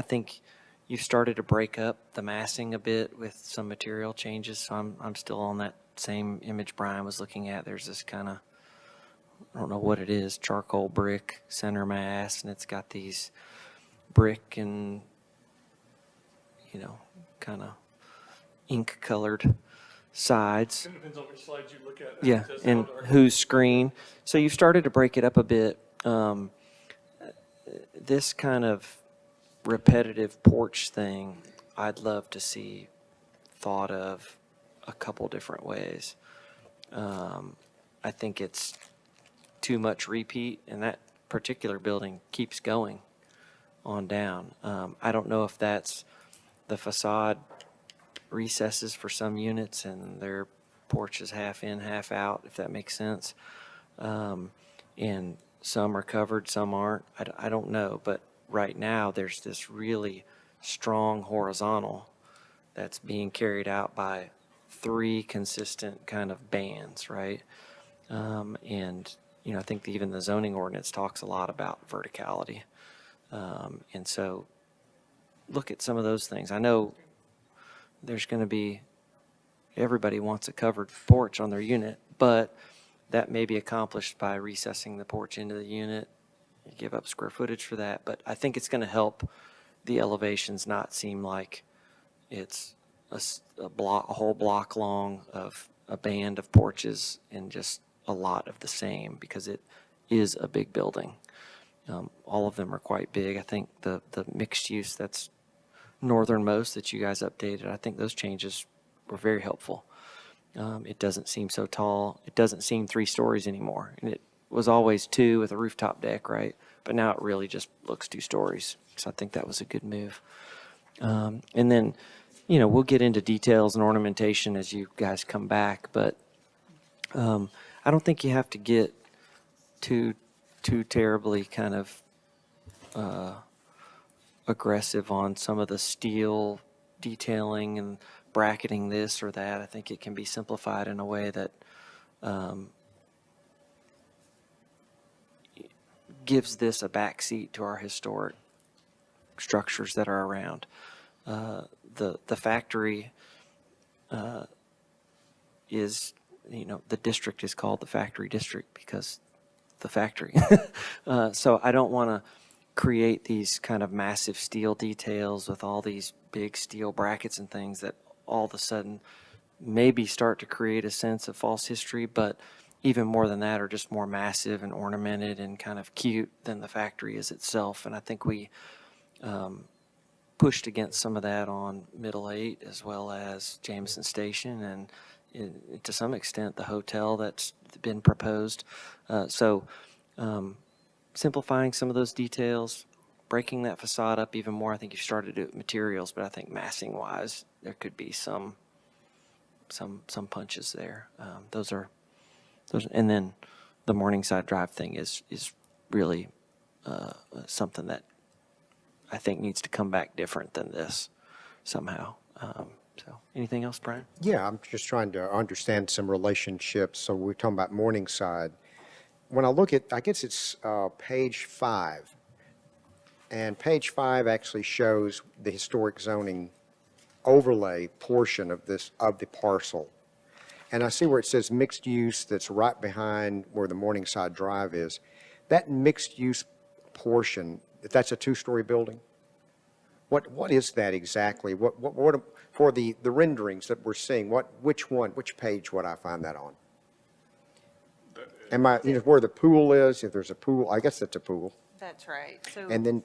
A: think you've started to break up the massing a bit with some material changes. So I'm still on that same image Brian was looking at. There's this kind of, I don't know what it is, charcoal brick center mass, and it's got these brick and, kind of ink colored sides.
J: It depends on which slides you look at.
A: Yeah,
J: That's
A: and
J: how dark-
A: whose screen. So you've started to break it up a bit. This kind of repetitive porch thing, I'd love to see thought of a couple different ways. I think it's too much repeat, and that particular building keeps going on down. I don't know if that's the facade recesses for some units and their porch is half in, half out, if that makes sense. And some are covered, some aren't. I don't know, but right now there's this really strong horizontal that's being carried out by 3 consistent kind of bands, right? And, you know, I think even the zoning ordinance talks a lot about verticality. And so look at some of those things. I know there's going to be, everybody wants a covered porch on their unit, but that may be accomplished by recessing the porch into the unit. You give up square footage for that, but I think it's going to help the elevations not seem like it's a whole block long of a band of porches and just a lot of the same, because it is a big building. All of them are quite big. I think the mixed use that's northernmost that you guys updated, I think those changes were very helpful. It doesn't seem so tall. It doesn't seem 3 stories anymore. And it was always 2 with a rooftop deck, right? But now it really just looks 2 stories. So I think that was a good move. And then, you know, we'll get into details and ornamentation as you guys come back, but I don't think you have to get too terribly kind of aggressive on some of the steel detailing and bracketing this or that. I think it can be simplified in a way that gives this a backseat to our historic structures that are around. The factory is, you know, the district is called the factory district because the factory. So I don't want to create these kind of massive steel details with all these big steel brackets and things that all of a sudden maybe start to create a sense of false history, but even more than that are just more massive and ornamented and kind of cute than the factory is itself. And I think we pushed against some of that on Middle 8 as well as Jameson Station and to some extent the hotel that's been proposed. So simplifying some of those details, breaking that facade up even more. I think you started to do it with materials, but I think massing wise, there could be some punches there. Those, and then the Morningside Drive thing is really something that I think needs to come back different than this somehow. So anything else, Brian?
G: Yeah, I'm just trying to understand some relationships. So we're talking about Morningside. When I look at, I guess it's page 5, and page 5 actually shows the historic zoning overlay portion of the parcel. And I see where it says mixed use that's right behind where the Morningside Drive is. That mixed use portion, that's a 2-story building? What is that exactly? What for the renderings that we're seeing, which page would I find that on? Am I, you know, where the pool is, if there's a pool, I guess that's a pool.
K: That's right. So
G: And then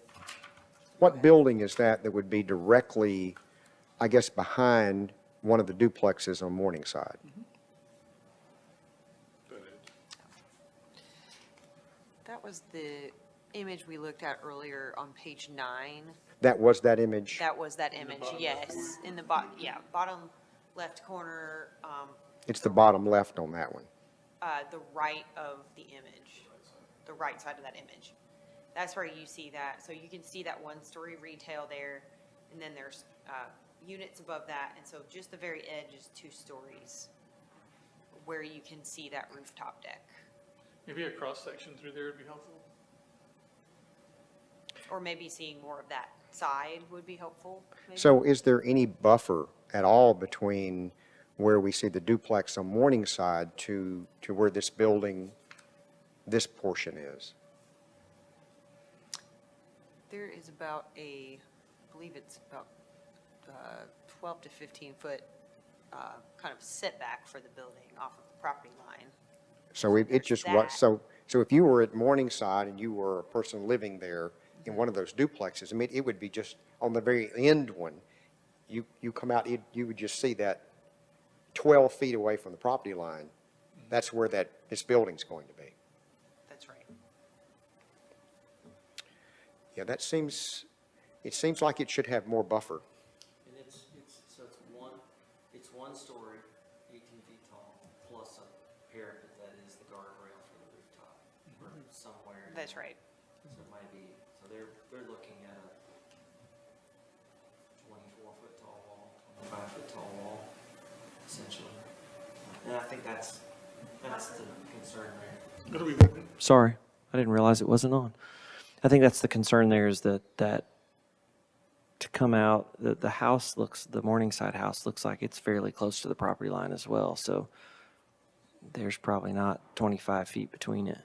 G: what building is that would be directly, I guess, behind one of the duplexes on Morningside?
K: that was the image we looked at earlier on page 9.
G: That was that image?
K: That was that image, yes. In the bottom left corner,
G: It's the bottom left on that one.
K: the right of the image, the right side of that image. That's where you see that. So you can see that 1-story retail there, and then there's units above that. And so just the very edge is 2 stories where you can see that rooftop deck.
J: Maybe a cross-section through there would be helpful.
K: Or maybe seeing more of that side would be helpful. maybe.
G: So is there any buffer at all between where we see the duplex on Morningside to where this building, this portion is?
K: There is about I believe it's about 12 to 15 foot kind of setback for the building off of the property line.
G: So it
K: There's
G: just,
K: that.
G: so if you were at Morningside and you were a person living there in one of those duplexes, I mean, it would be just on the very end one, you come out, you would just see that 12 feet away from the property line. That's where this building's going to be.
K: That's right.
G: Yeah, it seems like it should have more buffer.
A: And it's 1, one story, 18 feet tall, plus a parapet that is the guardrail for the rooftop, or somewhere. in
K: That's
A: there.
K: right.
A: So it might be, so they're looking at a 24-foot tall wall, 25-foot tall wall, essentially. And I think that's the concern there.
C: What are we moving?
A: Sorry, I didn't realize it wasn't on. I think that's the concern there is that to come out, the house looks, the Morningside house looks like it's fairly close to the property line as well. So there's probably not 25 feet between it.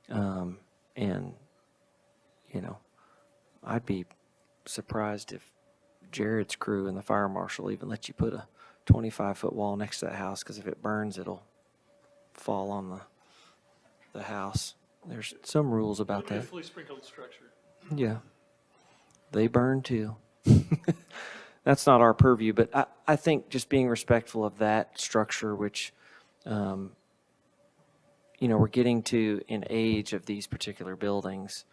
A: And, you know, I'd be surprised if Jared's crew and the fire marshal even let you put a 25-foot wall next to that house, because if it burns, it'll fall on the house. There's some rules about
J: It'll be a
A: that.
J: fully sprinkled structure.
A: Yeah. They burn too. That's not our purview, but I think just being respectful of that structure, which, you know, we're getting to an age of these particular buildings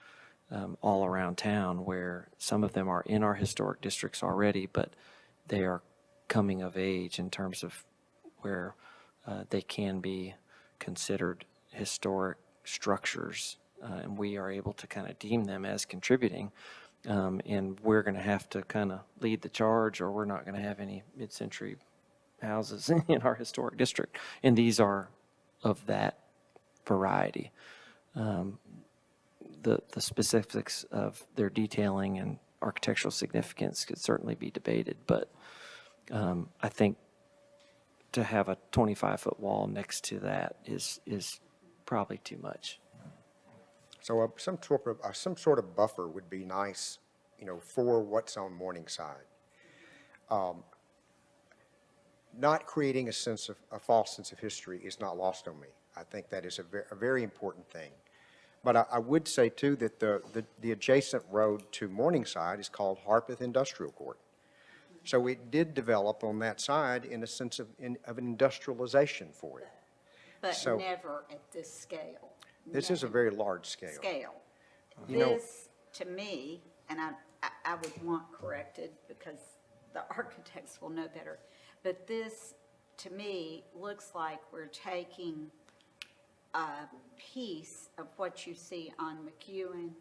A: all around town where some of them are in our historic districts already, but they are coming of age in terms of where they can be considered historic structures, and we are able to kind of deem them as contributing. And we're going to have to kind of lead the charge, or we're not going to have any mid-century houses in our historic district. And these are of that variety. The specifics of their detailing and architectural significance could certainly be debated, but I think to have a 25-foot wall next to that is probably too much.
G: So some sort of buffer would be nice, you know, for what's on Morningside. Not creating a false sense of history is not lost on me. I think that is a very important thing. But I would say too that the adjacent road to Morningside is called Harpeth Industrial Court. So it did develop on that side in a sense of industrialization for it.
F: But
G: So-
F: never at this scale.
G: This is a
F: Never.
G: very large scale. You know-
F: This, to me, and I would want corrected because the architects will know better, but this, to me, looks like we're taking a piece of what you see on McEwen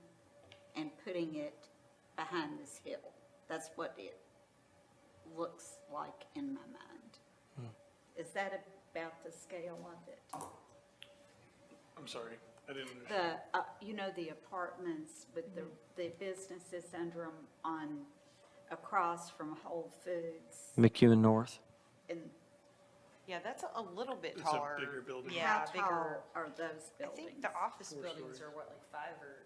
F: and putting it behind this hill. That's what it looks like in my mind. Is that about the scale of it?
J: I'm sorry, I didn't understand.
F: You know, the apartments with the businesses under them on, across from Whole Foods.
A: McEwen North.
F: And
K: Yeah, that's a little bit
J: It's a
K: taller.
J: bigger building.
K: Yeah,
F: how
K: bigger.
F: tall are those
K: I
F: buildings?
K: think the office buildings are what, like 5 or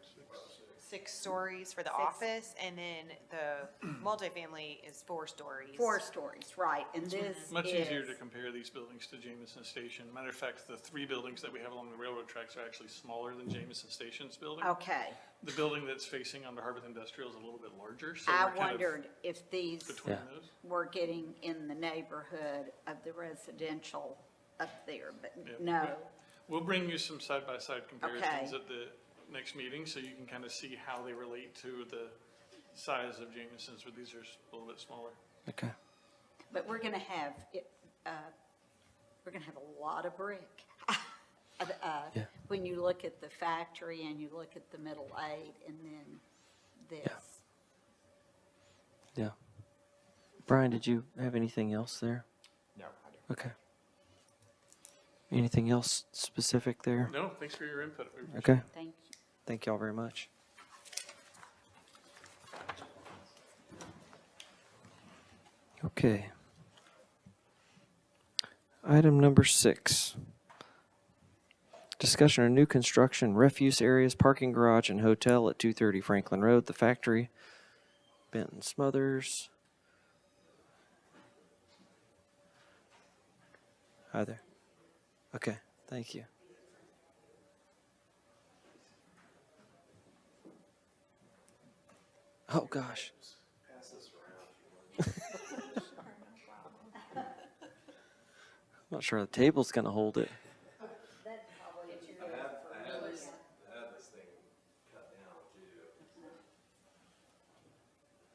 K: 6 stories for the office, and then the multifamily is 4 stories.
F: 4 stories, right, and this
J: Much easier to
F: is,
J: compare these buildings to Jameson Station. Matter of fact, the 3 buildings that we have along the railroad tracks are actually smaller than Jameson Station's building.
F: okay.
J: The building that's facing onto Harpeth Industrial is a little bit larger, so
F: I
J: we're kind of
F: wondered if these
J: between
A: Yeah.
J: those.
F: were getting in the neighborhood of the residential up there, but
J: Yeah.
F: no.
J: We'll bring you some side-by-side comparisons
F: Okay.
J: at the next meeting, so you can kind of see how they relate to the size of Jameson's, where these are a little bit smaller.
A: Okay.
F: But we're gonna have, we're gonna have a lot of brick.
A: Yeah.
F: When you look at the factory and you look at the middle eight and then this.
A: Yeah. Brian, did you have anything else there?
G: No, I don't.
A: Okay. Anything else specific there?
J: No, thanks for your input. We appreciate it.
A: Okay.
F: Thank you.
A: Thank y'all very much. Okay. Item number 6. Discussion on new construction, refuse areas, parking garage, and hotel at 230 Franklin Road, the factory. Benton Smothers. Hi there. Okay, thank you. Oh, gosh. I'm not sure the table's going to hold it.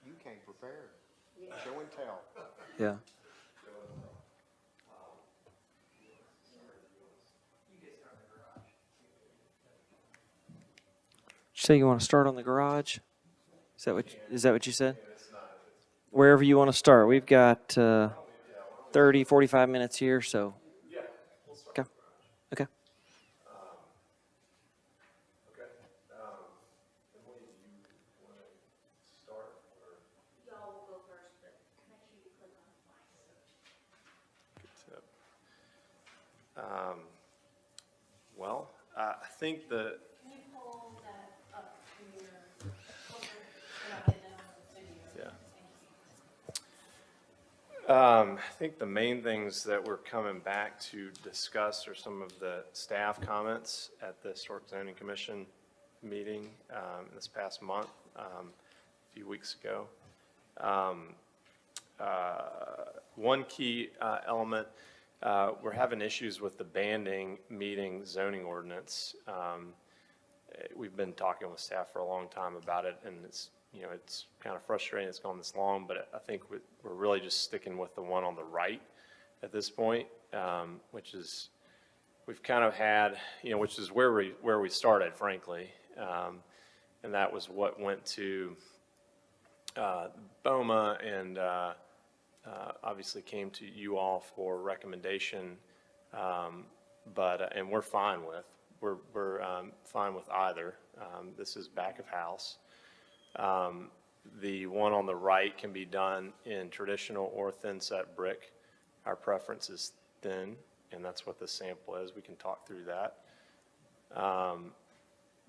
G: You came prepared. Show and tell.
A: Yeah. So you want to start on the garage? Is that what you said? Wherever you want to start. We've got 30, 45 minutes here, so. Okay. Okay.
I: Well, I think the, I think the main things that we're coming back to discuss are some of the staff comments at the Historic Zoning Commission meeting this past month, a few weeks ago. One key element, we're having issues with the banding meeting zoning ordinance. We've been talking with staff for a long time about it, and it's, you know, it's kind of frustrating it's gone this long, but I think we're really just sticking with the one on the right at this point, which is, we've kind of had, you know, which is where we started, frankly. And that was what went to BOMA and obviously came to you all for recommendation, and we're fine with. We're fine with either. This is back of house. The one on the right can be done in traditional or thin set brick. Our preference is thin, and that's what the sample is. We can talk through that.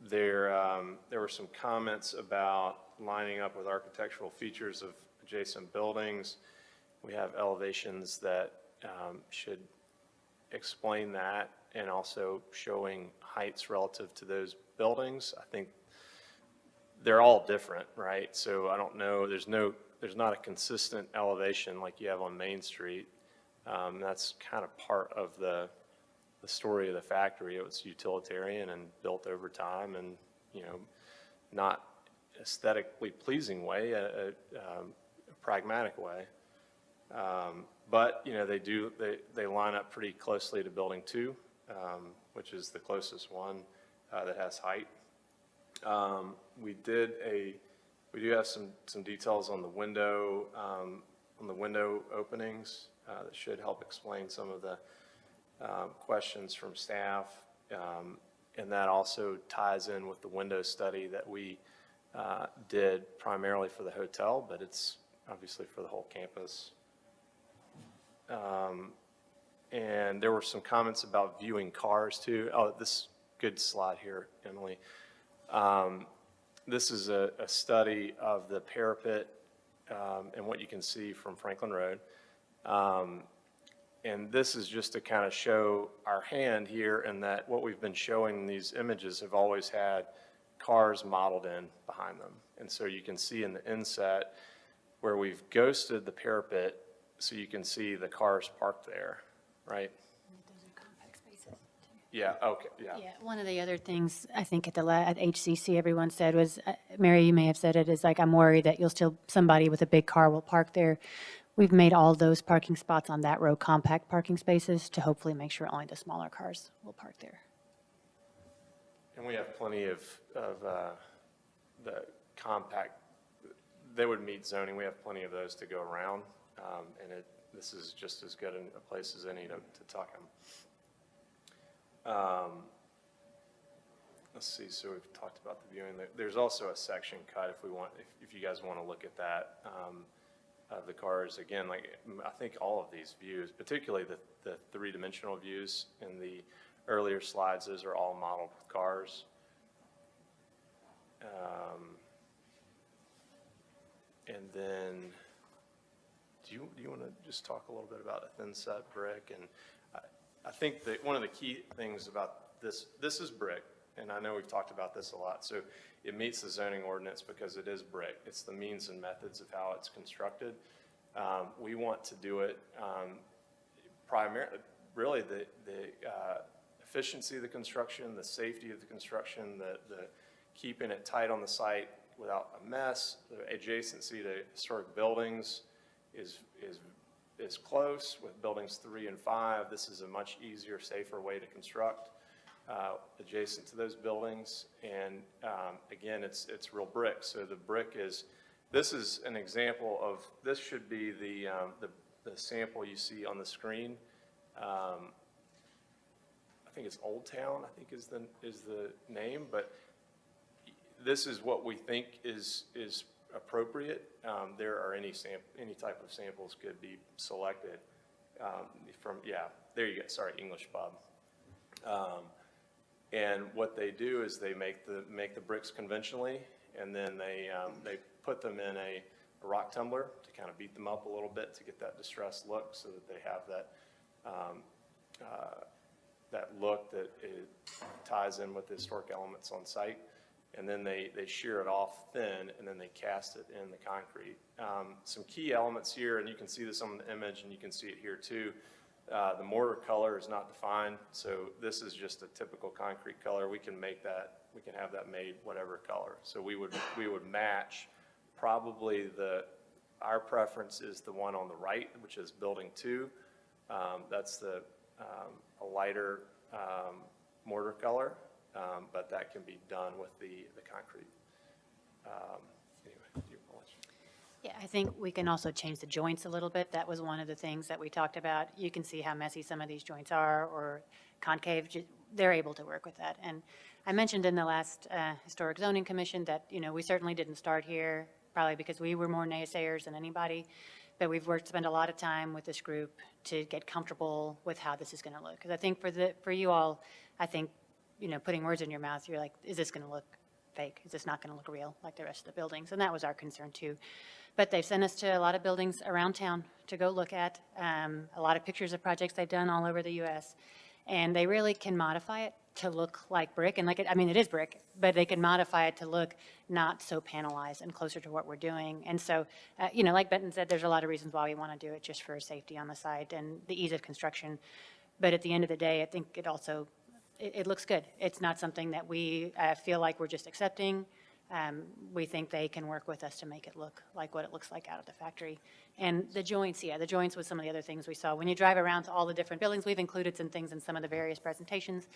I: There were some comments about lining up with architectural features of adjacent buildings. We have elevations that should explain that, and also showing heights relative to those buildings. I think they're all different, right? So I don't know, there's not a consistent elevation like you have on Main Street. That's kind of part of the story of the factory. It was utilitarian and built over time, and, you know, not aesthetically pleasing way, a pragmatic way. But, you know, they line up pretty closely to Building 2, which is the closest one that has height. We do have some details on the window openings that should help explain some of the questions from staff. And that also ties in with the window study that we did primarily for the hotel, but it's obviously for the whole campus. And there were some comments about viewing cars too. Oh, this good slide here, Emily. This is a study of the parapet and what you can see from Franklin Road. And this is just to kind of show our hand here, and that what we've been showing in these images have always had cars modeled in behind them. And so you can see in the inset where we've ghosted the parapet, so you can see the cars parked there, right?
L: Those are compact spaces.
I: Yeah, okay, yeah.
L: Yeah, one of the other things I think at HCC everyone said was, Mary, you may have said it, is like, I'm worried that somebody with a big car will park there. We've made all those parking spots on that row compact parking spaces to hopefully make sure only the smaller cars will park there.
I: And we have plenty of the compact, they would meet zoning. We have plenty of those to go around. And this is just as good a place as any to tuck them. Let's see, so we've talked about the viewing. There's also a section cut if you guys want to look at that, of the cars. Again, like, I think all of these views, particularly the three-dimensional views in the earlier slides, those are all modeled with cars. And then, do you want to just talk a little bit about a thin set brick? And I think that one of the key things about this is brick, and I know we've talked about this a lot. So it meets the zoning ordinance because it is brick. It's the means and methods of how it's constructed. We want to do it primarily, really the efficiency of the construction, the safety of the construction, the keeping it tight on the site without a mess. The adjacency to historic buildings is close with buildings 3 and 5. This is a much easier, safer way to construct. adjacent to those buildings. And again, it's real brick. So the brick is, this is an example of, this should be the sample you see on the screen. I think it's Old Town, I think is the name, but this is what we think is appropriate. There are any type of samples could be selected from, yeah, there you go, sorry, English Bob. And what they do is they make the bricks conventionally, and then they put them in a rock tumbler to kind of beat them up a little bit to get that distressed look, so that they have that look that it ties in with the historic elements on site. And then they shear it off thin, and then they cast it in the concrete. Some key elements here, and you can see this on the image, and you can see it here too. The mortar color is not defined, so this is just a typical concrete color. We can have that made whatever color. So we would match probably our preference is the one on the right, which is building 2. That's a lighter mortar color, but that can be done with the concrete. Anyway,
L: Yeah, I think we can also change the joints a little bit. That was one of the things that we talked about. You can see how messy some of these joints are, or concave. They're able to work with that. And I mentioned in the last Historic Zoning Commission that, we certainly didn't start here, probably because we were more naysayers than anybody. But we've spent a lot of time with this group to get comfortable with how this is going to look. Because I think for you all, I think, putting words in your mouth, you're like, is this going to look fake? Is this not going to look real like the rest of the buildings? And that was our concern too. But they've sent us to a lot of buildings around town to go look at, a lot of pictures of projects they've done all over the U.S. And they really can modify it to look like brick. And it is brick, but they can modify it to look not so panelized and closer to what we're doing. And so, like Benton said, there's a lot of reasons why we want to do it, just for safety on the site and the ease of construction. But at the end of the day, I think it also, it looks good. It's not something that we feel like we're just accepting. We think they can work with us to make it look like what it looks like out of the factory. And the joints was some of the other things we saw. When you drive around to all the different buildings, we've included some things in some of the various presentations.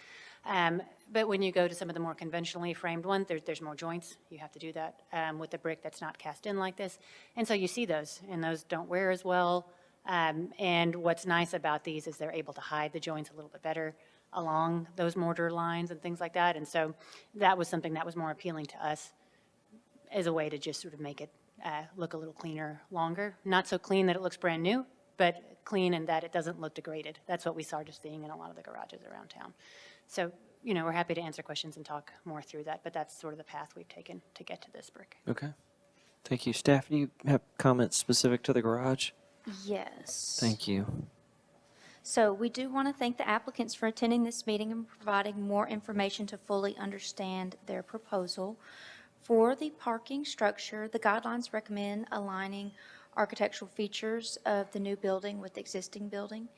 L: But when you go to some of the more conventionally framed ones, there's more joints. You have to do that with the brick that's not cast in like this. And so you see those, and those don't wear as well. And what's nice about these is they're able to hide the joints a little bit better along those mortar lines and things like that. And so that was something that was more appealing to us as a way to just sort of make it look a little cleaner, longer. Not so clean that it looks brand new, but clean in that it doesn't look degraded. That's what we started seeing in a lot of the garages around town. So, we're happy to answer questions and talk more through that, but that's sort of the path we've taken to get to this brick.
A: Okay. Thank you. Staff, do you have comments specific to the garage?
B: Yes.
A: Thank you.
B: So we do want to thank the applicants for attending this meeting and providing more information to fully understand their proposal. For the parking structure, the guidelines recommend aligning architectural features of the new building with the existing building.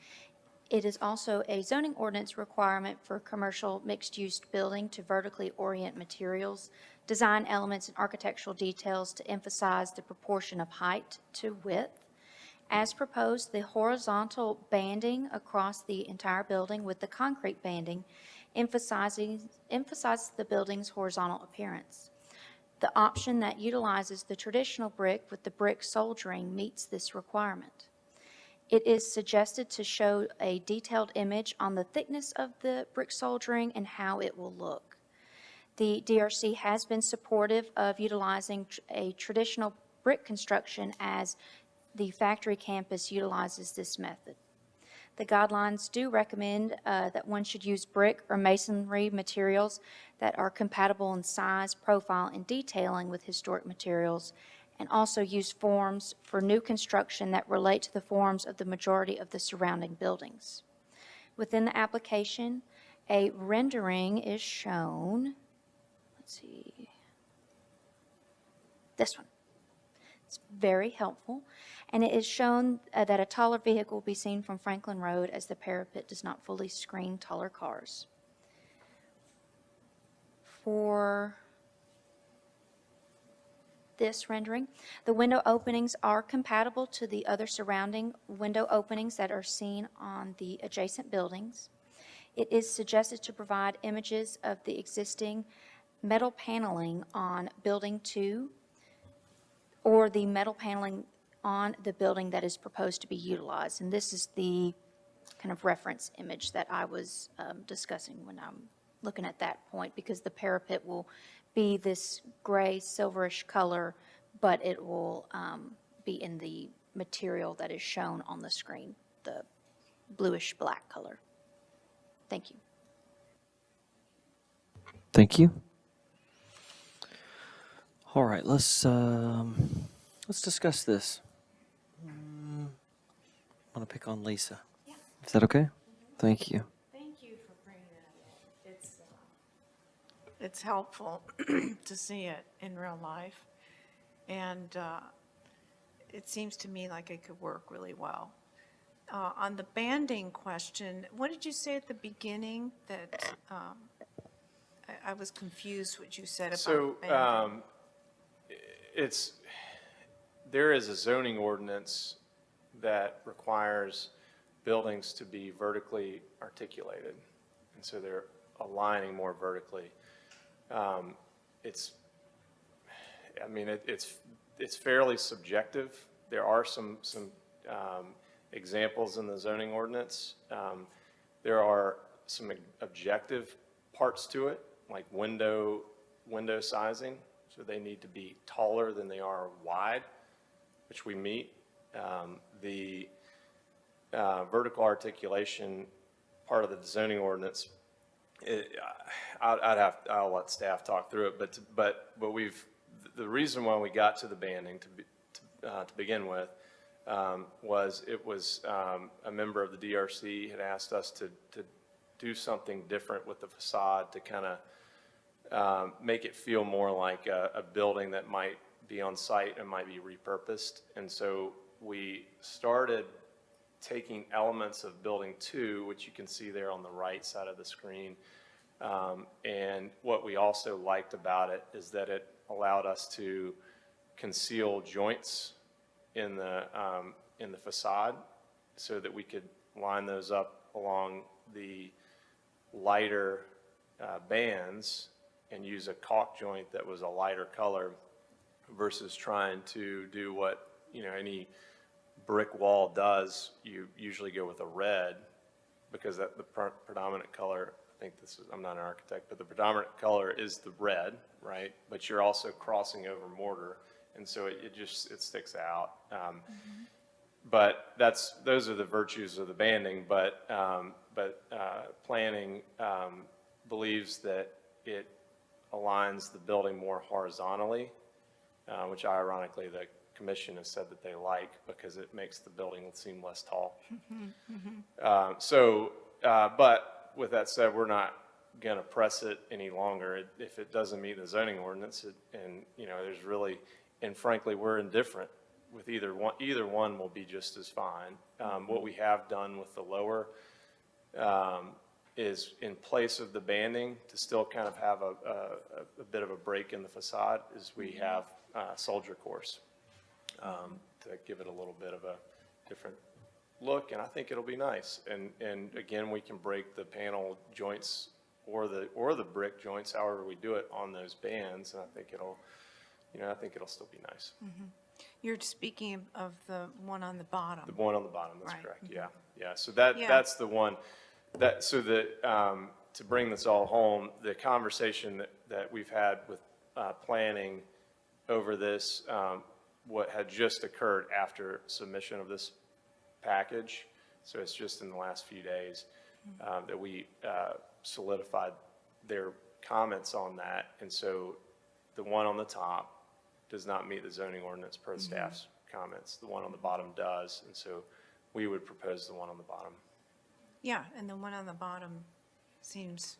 B: It is also a zoning ordinance requirement for commercial mixed-use building to vertically orient materials, design elements, and architectural details to emphasize the proportion of height to width. As proposed, the horizontal banding across the entire building with the concrete banding emphasizes the building's horizontal appearance. The option that utilizes the traditional brick with the brick soldering meets this requirement. It is suggested to show a detailed image on the thickness of the brick soldering and how it will look. The DRC has been supportive of utilizing a traditional brick construction as the factory campus utilizes this method. The guidelines do recommend that one should use brick or masonry materials that are compatible in size, profile, and detailing with historic materials, and also use forms for new construction that relate to the forms of the majority of the surrounding buildings. Within the application, a rendering is shown. Let's see. This one. It's very helpful. And it is shown that a taller vehicle will be seen from Franklin Road as the parapet does not fully screen taller cars. For this rendering, the window openings are compatible to the other surrounding window openings that are seen on the adjacent buildings. It is suggested to provide images of the existing metal paneling on Building 2 or the metal paneling on the building that is proposed to be utilized. And this is the kind of reference image that I was discussing when I'm looking at that point, because the parapet will be this gray silverish color, but it will be in the material that is shown on the screen, the bluish black color. Thank you.
A: Thank you. All right, let's discuss this. I'm gonna pick on Lisa. Is that okay? Thank you.
E: Thank you for bringing that in. It's helpful to see it in real life, and it seems to me like it could work really well. On the banding question, what did you say at the beginning that, I was confused what you said about
I: So,
E: banding?
I: there is a zoning ordinance that requires buildings to be vertically articulated, and so they're aligning more vertically. It's fairly subjective. There are some examples in the zoning ordinance. There are some objective parts to it, like window sizing. So they need to be taller than they are wide, which we meet. The vertical articulation part of the zoning ordinance, I'll let staff talk through it, but the reason why we got to the banding to begin with was a member of the DRC had asked us to do something different with the facade to kind of make it feel more like a building that might be on site and might be repurposed. And so we started taking elements of Building 2, which you can see there on the right side of the screen. And what we also liked about it is that it allowed us to conceal joints in the facade so that we could line those up along the lighter bands and use a caulk joint that was a lighter color versus trying to do what, any brick wall does. You usually go with a red because the predominant color, I'm not an architect, but the predominant color is the red, right? But you're also crossing over mortar, and so it sticks out. But those are the virtues of the banding, but planning believes that it aligns the building more horizontally, which ironically the commission has said that they like because it makes the building seem less tall. But with that said, we're not going to press it any longer. If it doesn't meet the zoning ordinance, there's really, and frankly, we're indifferent with either one. Either one will be just as fine. What we have done with the lower is in place of the banding to still kind of have a bit of a break in the facade is we have soldier course to give it a little bit of a different look, and I think it'll be nice. And again, we can break the panel joints or the brick joints, however we do it, on those bands, and I think it'll still be nice.
E: You're speaking of the one on the bottom.
I: The one on the bottom, that's
E: Right.
I: correct, yeah. So
E: Yeah.
I: that's the one, to bring this all home, the conversation that we've had with planning over this, what had just occurred after submission of this package, so it's just in the last few days, that we solidified their comments on that, and so the one on the top does not meet the zoning ordinance per staff's comments. The one on the bottom does, and so we would propose the one on the bottom.
E: Yeah, and the one on the bottom seems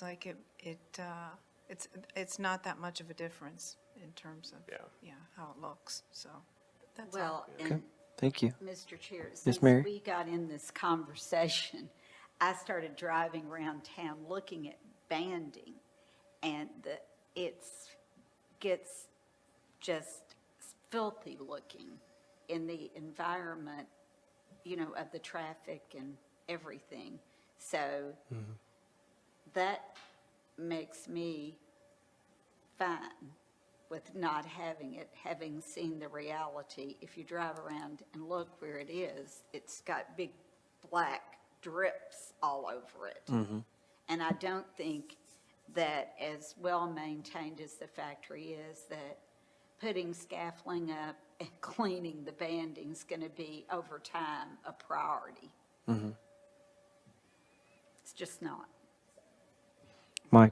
E: like it's not that much of a difference in terms of, how it looks, so that's all.
F: Well,
A: Okay,
F: and
A: thank you.
F: Mr. Chair,
A: Yes,
F: since
A: Mary?
F: we got in this conversation, I started driving around town looking at banding, and it gets just filthy looking in the environment, of the traffic and everything. So that makes me fine with not having it, having seen the reality. If you drive around and look where it is, it's got big black drips all over it. And I don't think that as well-maintained as the factory is, that putting scaffolding up and cleaning the banding is going to be, over time, a priority. It's just not.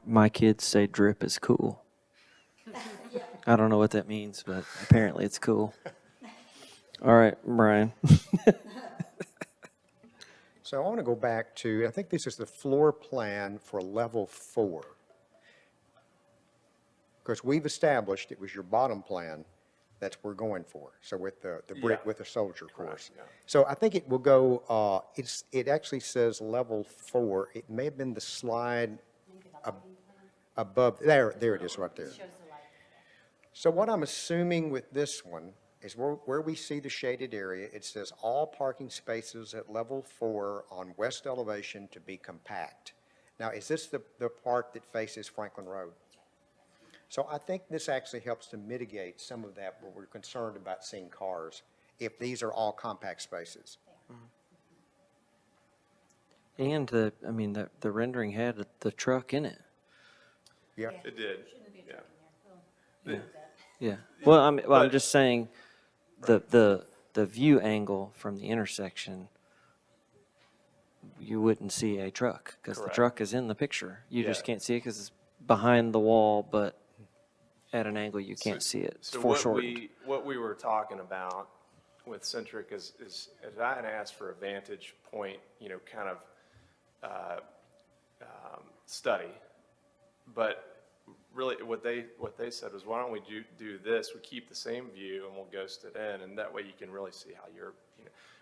A: My kids say drip is cool. I don't know what that means, but apparently it's cool. All right, Brian.
G: So I want to go back to, I think this is the floor plan for level 4. Because we've established it was your bottom plan that's we're going for. So with the brick
I: Yeah.
G: with the soldier course.
I: Correct, yeah.
G: So I think it will go, it actually says level 4. It may have been the slide above, there it is right there. So what I'm assuming with this one is where we see the shaded area, it says all parking spaces at level 4 on west elevation to be compact. Now, is this the part that faces Franklin Road? So I think this actually helps to mitigate some of that where we're concerned about seeing cars if these are all compact spaces.
A: And the rendering had the truck in it.
G: Yeah.
I: It did, yeah.
A: Yeah. Well, I'm just saying the view angle from the intersection, you wouldn't see a truck because the
I: Correct.
A: truck is in the picture. You just
I: Yeah.
A: can't see it because it's behind the wall, but at an angle you can't see it. It's
I: So
A: foreshortened.
I: what we were talking about with Centric is as I had asked for a vantage point, kind of study, but really what they said was, why don't we do this? We keep the same view and we'll ghost it in, and that way you can really see how you're,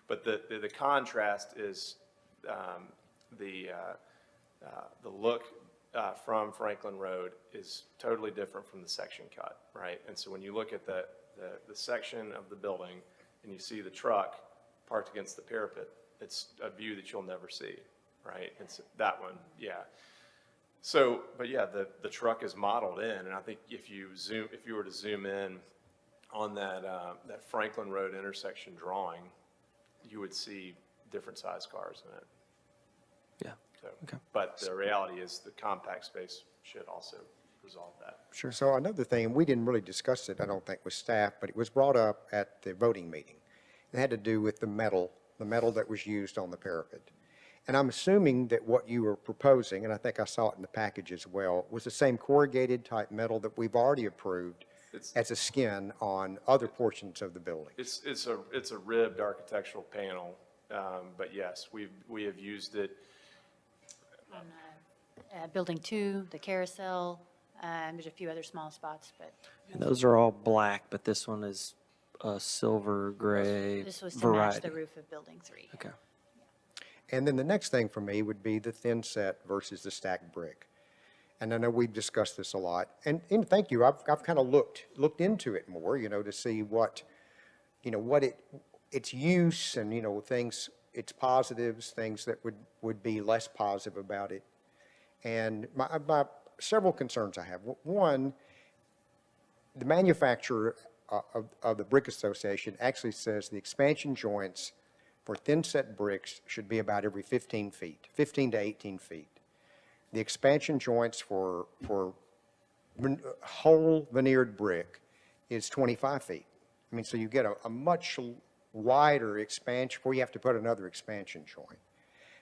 I: But the contrast is the look from Franklin Road is totally different from the section cut, right? And so when you look at the section of the building and you see the truck parked against the parapet, it's a view that you'll never see, right? It's that one, yeah. So, but yeah, the truck is modeled in, and I think if you were to zoom in on that Franklin Road intersection drawing, you would see different size cars in it.
A: Yeah.
I: So,
A: Okay.
I: but the reality is the compact space should also resolve that.
G: Sure. So another thing, we didn't really discuss it, I don't think, with staff, but it was brought up at the voting meeting. It had to do with the metal that was used on the parapet. And I'm assuming that what you were proposing, and I think I saw it in the package as well, was the same corrugated type metal that we've already approved
I: It's-
G: as a skin on other portions of the building.
I: It's a ribbed architectural panel, but yes, we have used it.
L: Building 2, the carousel, there's a few other small spots, but
A: And those are all black, but this one is a silver gray
L: this was to match
A: variety.
L: the roof of Building 3.
A: Okay.
G: And then the next thing for me would be the thin set versus the stacked brick. And I know we've discussed this a lot, and thank you, I've kind of looked into it more, to see what its use and, things, its positives, things that would be less positive about it. And my several concerns I have. One, the manufacturer of the Brick Association actually says the expansion joints for thin set bricks should be about every 15 feet, 15 to 18 feet. The expansion joints for whole veneered brick is 25 feet. I mean, so you get a much wider expansion where you have to put another expansion joint.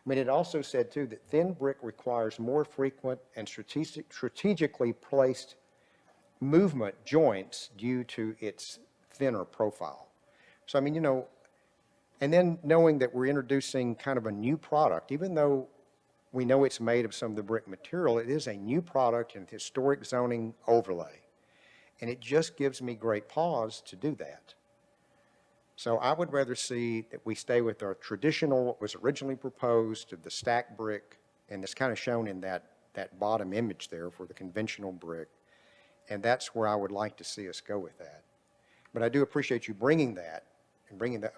G: I mean, it also said too that thin brick requires more frequent and strategically placed movement joints due to its thinner profile. So, I mean, and then knowing that we're introducing kind of a new product, even though we know it's made of some of the brick material, it is a new product and historic zoning overlay. And it just gives me great pause to do that. So I would rather see that we stay with our traditional, what was originally proposed, of the stacked brick, and it's kind of shown in that bottom image there for the conventional brick. And that's where I would like to see us go with that. But I do appreciate you bringing that and bringing the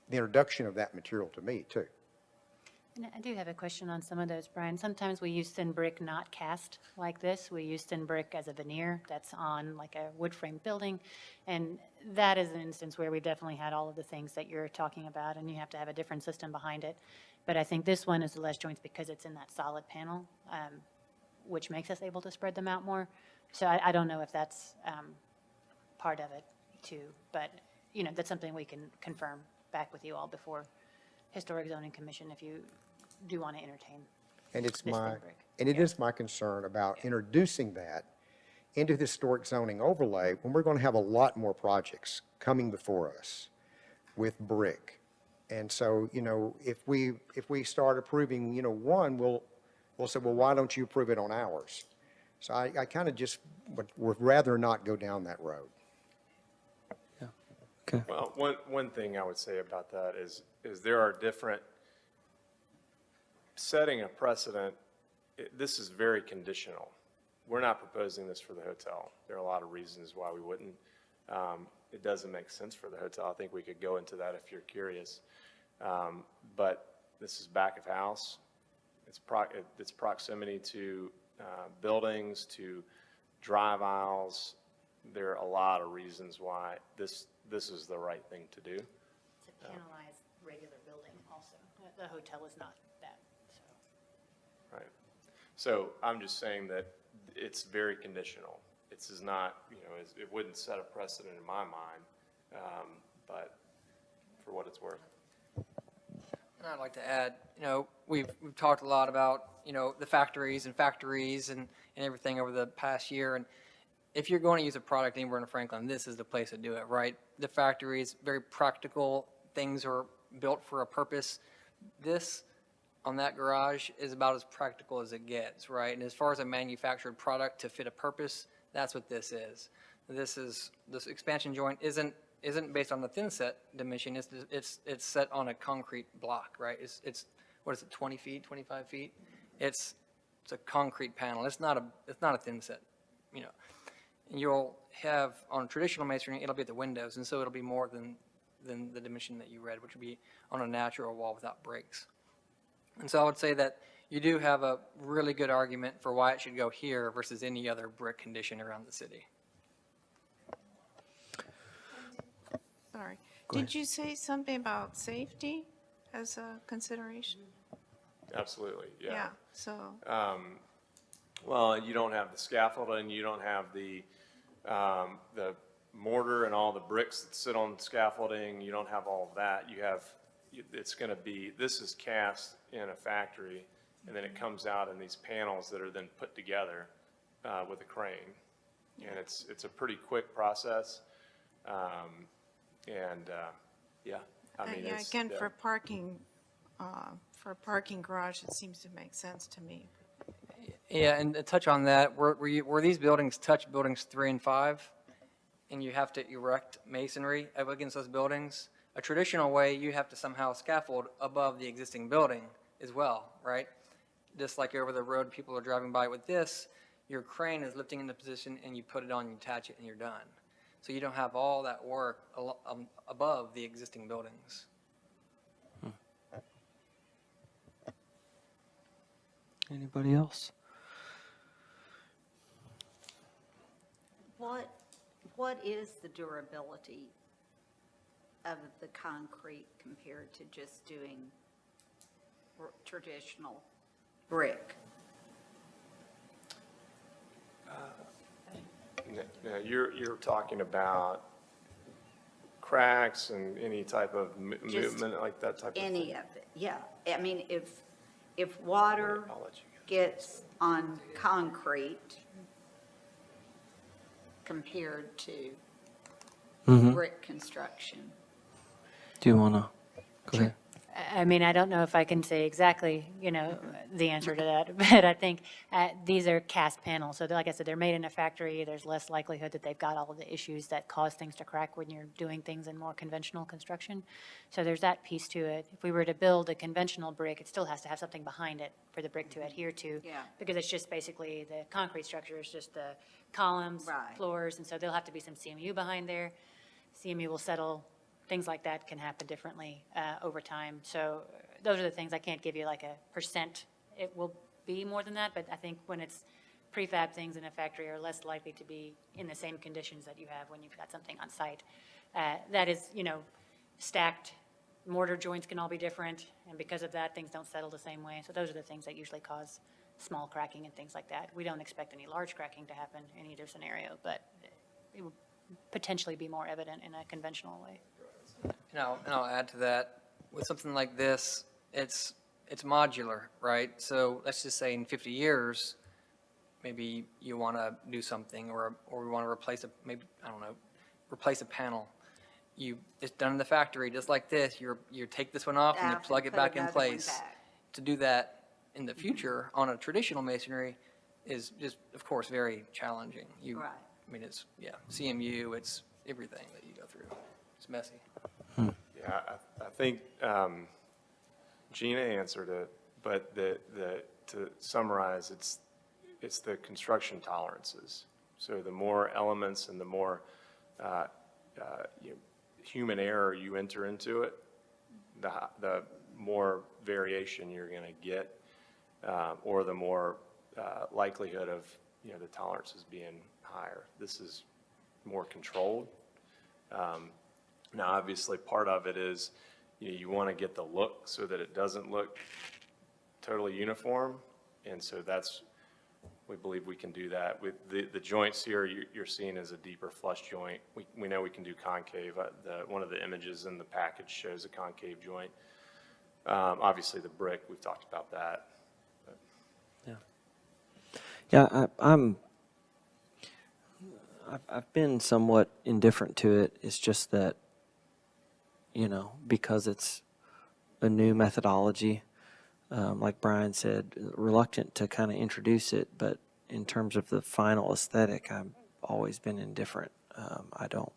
G: introduction of that material to me too.
L: And I do have a question on some of those, Brian. Sometimes we use thin brick not cast like this. We use thin brick as a veneer that's on like a wood frame building. And that is an instance where we've definitely had all of the things that you're talking about, and you have to have a different system behind it. But I think this one is the less joints because it's in that solid panel, which makes us able to spread them out more. So I don't know if that's part of it too, but, you know, that's something we can confirm back with you all before Historic Zoning Commission if you do want to entertain.
G: And it's
L: This
G: my,
L: thin brick.
G: and it is my concern about introducing that into the historic zoning overlay when we're going to have a lot more projects coming before us with brick. And so, you know, if we start approving, you know, one, we'll say, well, why don't you approve it on ours? So I kind of just would rather not go down that road.
A: Okay.
I: Well, one thing I would say about that is there are different, setting a precedent, this is very conditional. We're not proposing this for the hotel. There are a lot of reasons why we wouldn't. It doesn't make sense for the hotel. I think we could go into that if you're curious. But this is back of house. It's proximity to buildings, to drive aisles. There are a lot of reasons why this is the right thing to do.
L: It's a panelized regular building also. The hotel is not that, so.
I: Right. So I'm just saying that it's very conditional. This is not, you know, it wouldn't set a precedent in my mind, but for what it's worth.
M: And I'd like to add, you know, we've talked a lot about, you know, the factories and everything over the past year. And if you're going to use a product anywhere in Franklin, this is the place to do it, right? The factories, very practical, things are built for a purpose. This, on that garage, is about as practical as it gets, right? And as far as a manufactured product to fit a purpose, that's what this is. This expansion joint isn't based on the thin set dimension. It's set on a concrete block, right? It's what is it, 20 feet, 25 feet? It's a concrete panel. It's not a thin set, you know. And you'll have, on traditional masonry, it'll be at the windows, and so it'll be more than the dimension that you read, which would be on a natural wall without breaks. And so I would say that you do have a really good argument for why it should go here versus any other brick condition around the city.
E: Sorry. Did you say something about safety as a consideration?
I: Absolutely, yeah.
E: So,
I: Well, you don't have the scaffolding, you don't have the mortar and all the bricks that sit on scaffolding, you don't have all of that. You have, it's going to be, this is cast in a factory, and then it comes out in these panels that are then put together with a crane. And it's a pretty quick process. Yeah, I mean,
E: yeah,
I: it's.
E: again, for a parking garage, it seems to make sense to me.
M: Yeah, and to touch on that, were these buildings touch buildings 3 and 5, and you have to erect masonry up against those buildings? A traditional way, you have to somehow scaffold above the existing building as well, right? Just like over the road, people are driving by with this, your crane is lifting into position, and you put it on, you attach it, and you're done. So you don't have all that work above the existing buildings.
A: Anybody else?
F: What is the durability of the concrete compared to just doing traditional brick?
I: Yeah, you're talking about cracks and any type of movement like that type of thing?
F: Any of it, yeah. I mean, if water
I: I'll let you
F: gets on concrete compared to brick construction.
A: Do you want to go ahead?
L: I mean, I don't know if I can say exactly, you know, the answer to that, but I think these are cast panels. So like I said, they're made in a factory. There's less likelihood that they've got all of the issues that cause things to crack when you're doing things in more conventional construction. So there's that piece to it. If we were to build a conventional brick, it still has to have something behind it for the brick to adhere to.
F: Yeah.
L: Because it's just basically the concrete structure is just the columns,
F: Right.
L: floors, and so there'll have to be some CMU behind there. CMU will settle. Things like that can happen differently over time. So those are the things, I can't give you like a percent. It will be more than that, but I think when it's prefab things in a factory are less likely to be in the same conditions that you have when you've got something on site. That is, stacked mortar joints can all be different, and because of that, things don't settle the same way. So those are the things that usually cause small cracking and things like that. We don't expect any large cracking to happen in either scenario, but it would potentially be more evident in a conventional way.
M: And I'll add to that, with something like this, it's modular, right? So let's just say in 50 years, maybe you want to do something, or we want to replace replace a panel. It's done in the factory, just like this. You take this one off and you
F: Out
M: plug
F: and
M: it
F: put
M: back in
F: another one
M: place.
F: back.
M: To do that in the future on a traditional masonry is just, of course, very challenging.
F: Right.
M: I mean, it's, CMU, it's everything that you go through. It's messy.
I: Yeah, I think Gina answered it, but to summarize, it's the construction tolerances. So the more elements and the more human error you enter into it, the more variation you're going to get, or the more likelihood of the tolerances being higher. This is more controlled. Now, obviously, part of it is you want to get the look so that it doesn't look totally uniform, and so we believe we can do that. With the joints here, you're seeing as a deeper flush joint. We know we can do concave. One of the images in the package shows a concave joint. Obviously, the brick, we've talked about that.
A: Yeah, I've been somewhat indifferent to it. It's just that, because it's a new methodology, like Brian said, reluctant to kind of introduce it, but in terms of the final aesthetic, I've always been indifferent. I don't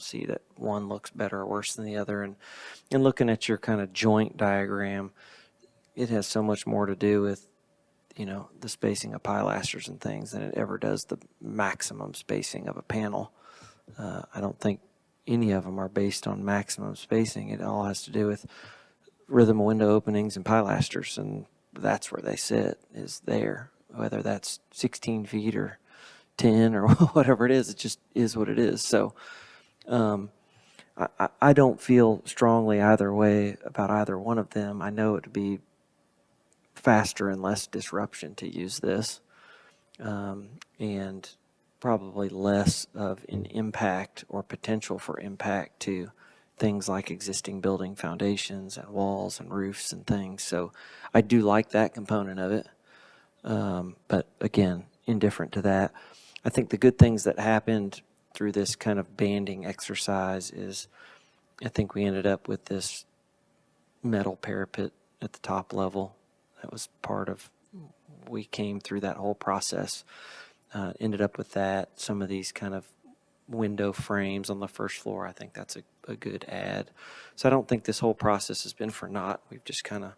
A: see that one looks better or worse than the other. And looking at your kind of joint diagram, it has so much more to do with, the spacing of pilasters and things than it ever does the maximum spacing of a panel. I don't think any of them are based on maximum spacing. It all has to do with rhythm of window openings and pilasters, and that's where they sit, is there. Whether that's 16 feet or 10 or whatever it is, it just is what it is. So I don't feel strongly either way about either one of them. I know it would be faster and less disruption to use this, and probably less of an impact or potential for impact to things like existing building foundations and walls and roofs and things. So I do like that component of it, but again, indifferent to that. I think the good things that happened through this kind of banding exercise is I think we ended up with this metal parapet at the top level. That was part of, we came through that whole process, ended up with that. Some of these kind of window frames on the first floor, I think that's a good add. So I don't think this whole process has been for naught. We've just kind of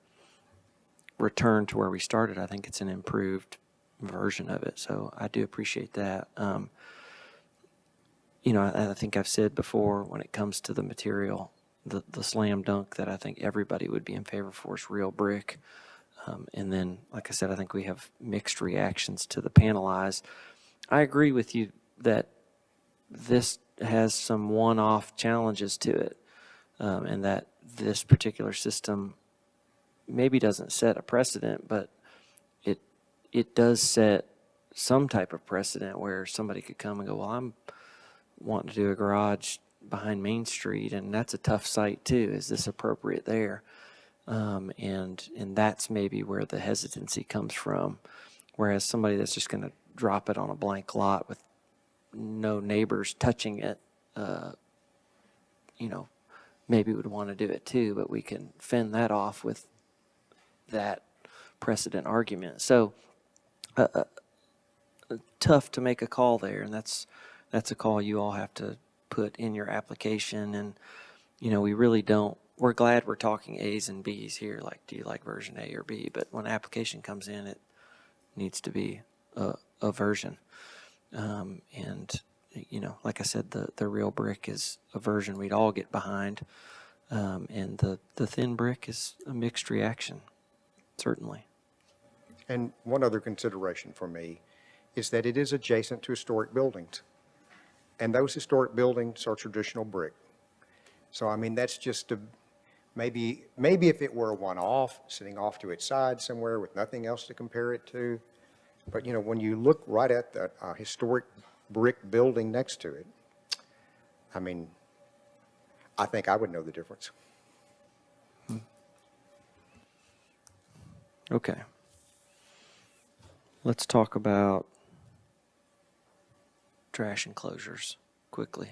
A: returned to where we started. I think it's an improved version of it. So I do appreciate that. I think I've said before, when it comes to the material, the slam dunk that I think everybody would be in favor for is real brick. And then, like I said, I think we have mixed reactions to the panelized. I agree with you that this has some one-off challenges to it, and that this particular system maybe doesn't set a precedent, but it does set some type of precedent where somebody could come and go, well, I'm wanting to do a garage behind Main Street, and that's a tough site too. Is this appropriate there? And that's maybe where the hesitancy comes from. Whereas somebody that's just going to drop it on a blank lot with no neighbors touching it, maybe would want to do it too, but we can fend that off with that precedent argument. So tough to make a call there, and that's a call you all have to put in your application. And, we really don't, we're glad we're talking A's and B's here, like, do you like version A or B? But when application comes in, it needs to be a version. And, like I said, the real brick is a version we'd all get behind. And the thin brick is a mixed reaction, certainly.
G: And one other consideration for me is that it is adjacent to historic buildings. And those historic buildings are traditional brick. So, I mean, that's just maybe if it were a one-off, sitting off to its side somewhere with nothing else to compare it to. But, you know, when you look right at the historic brick building next to it, I mean, I think I would know the difference.
A: Okay. Let's talk about trash enclosures quickly.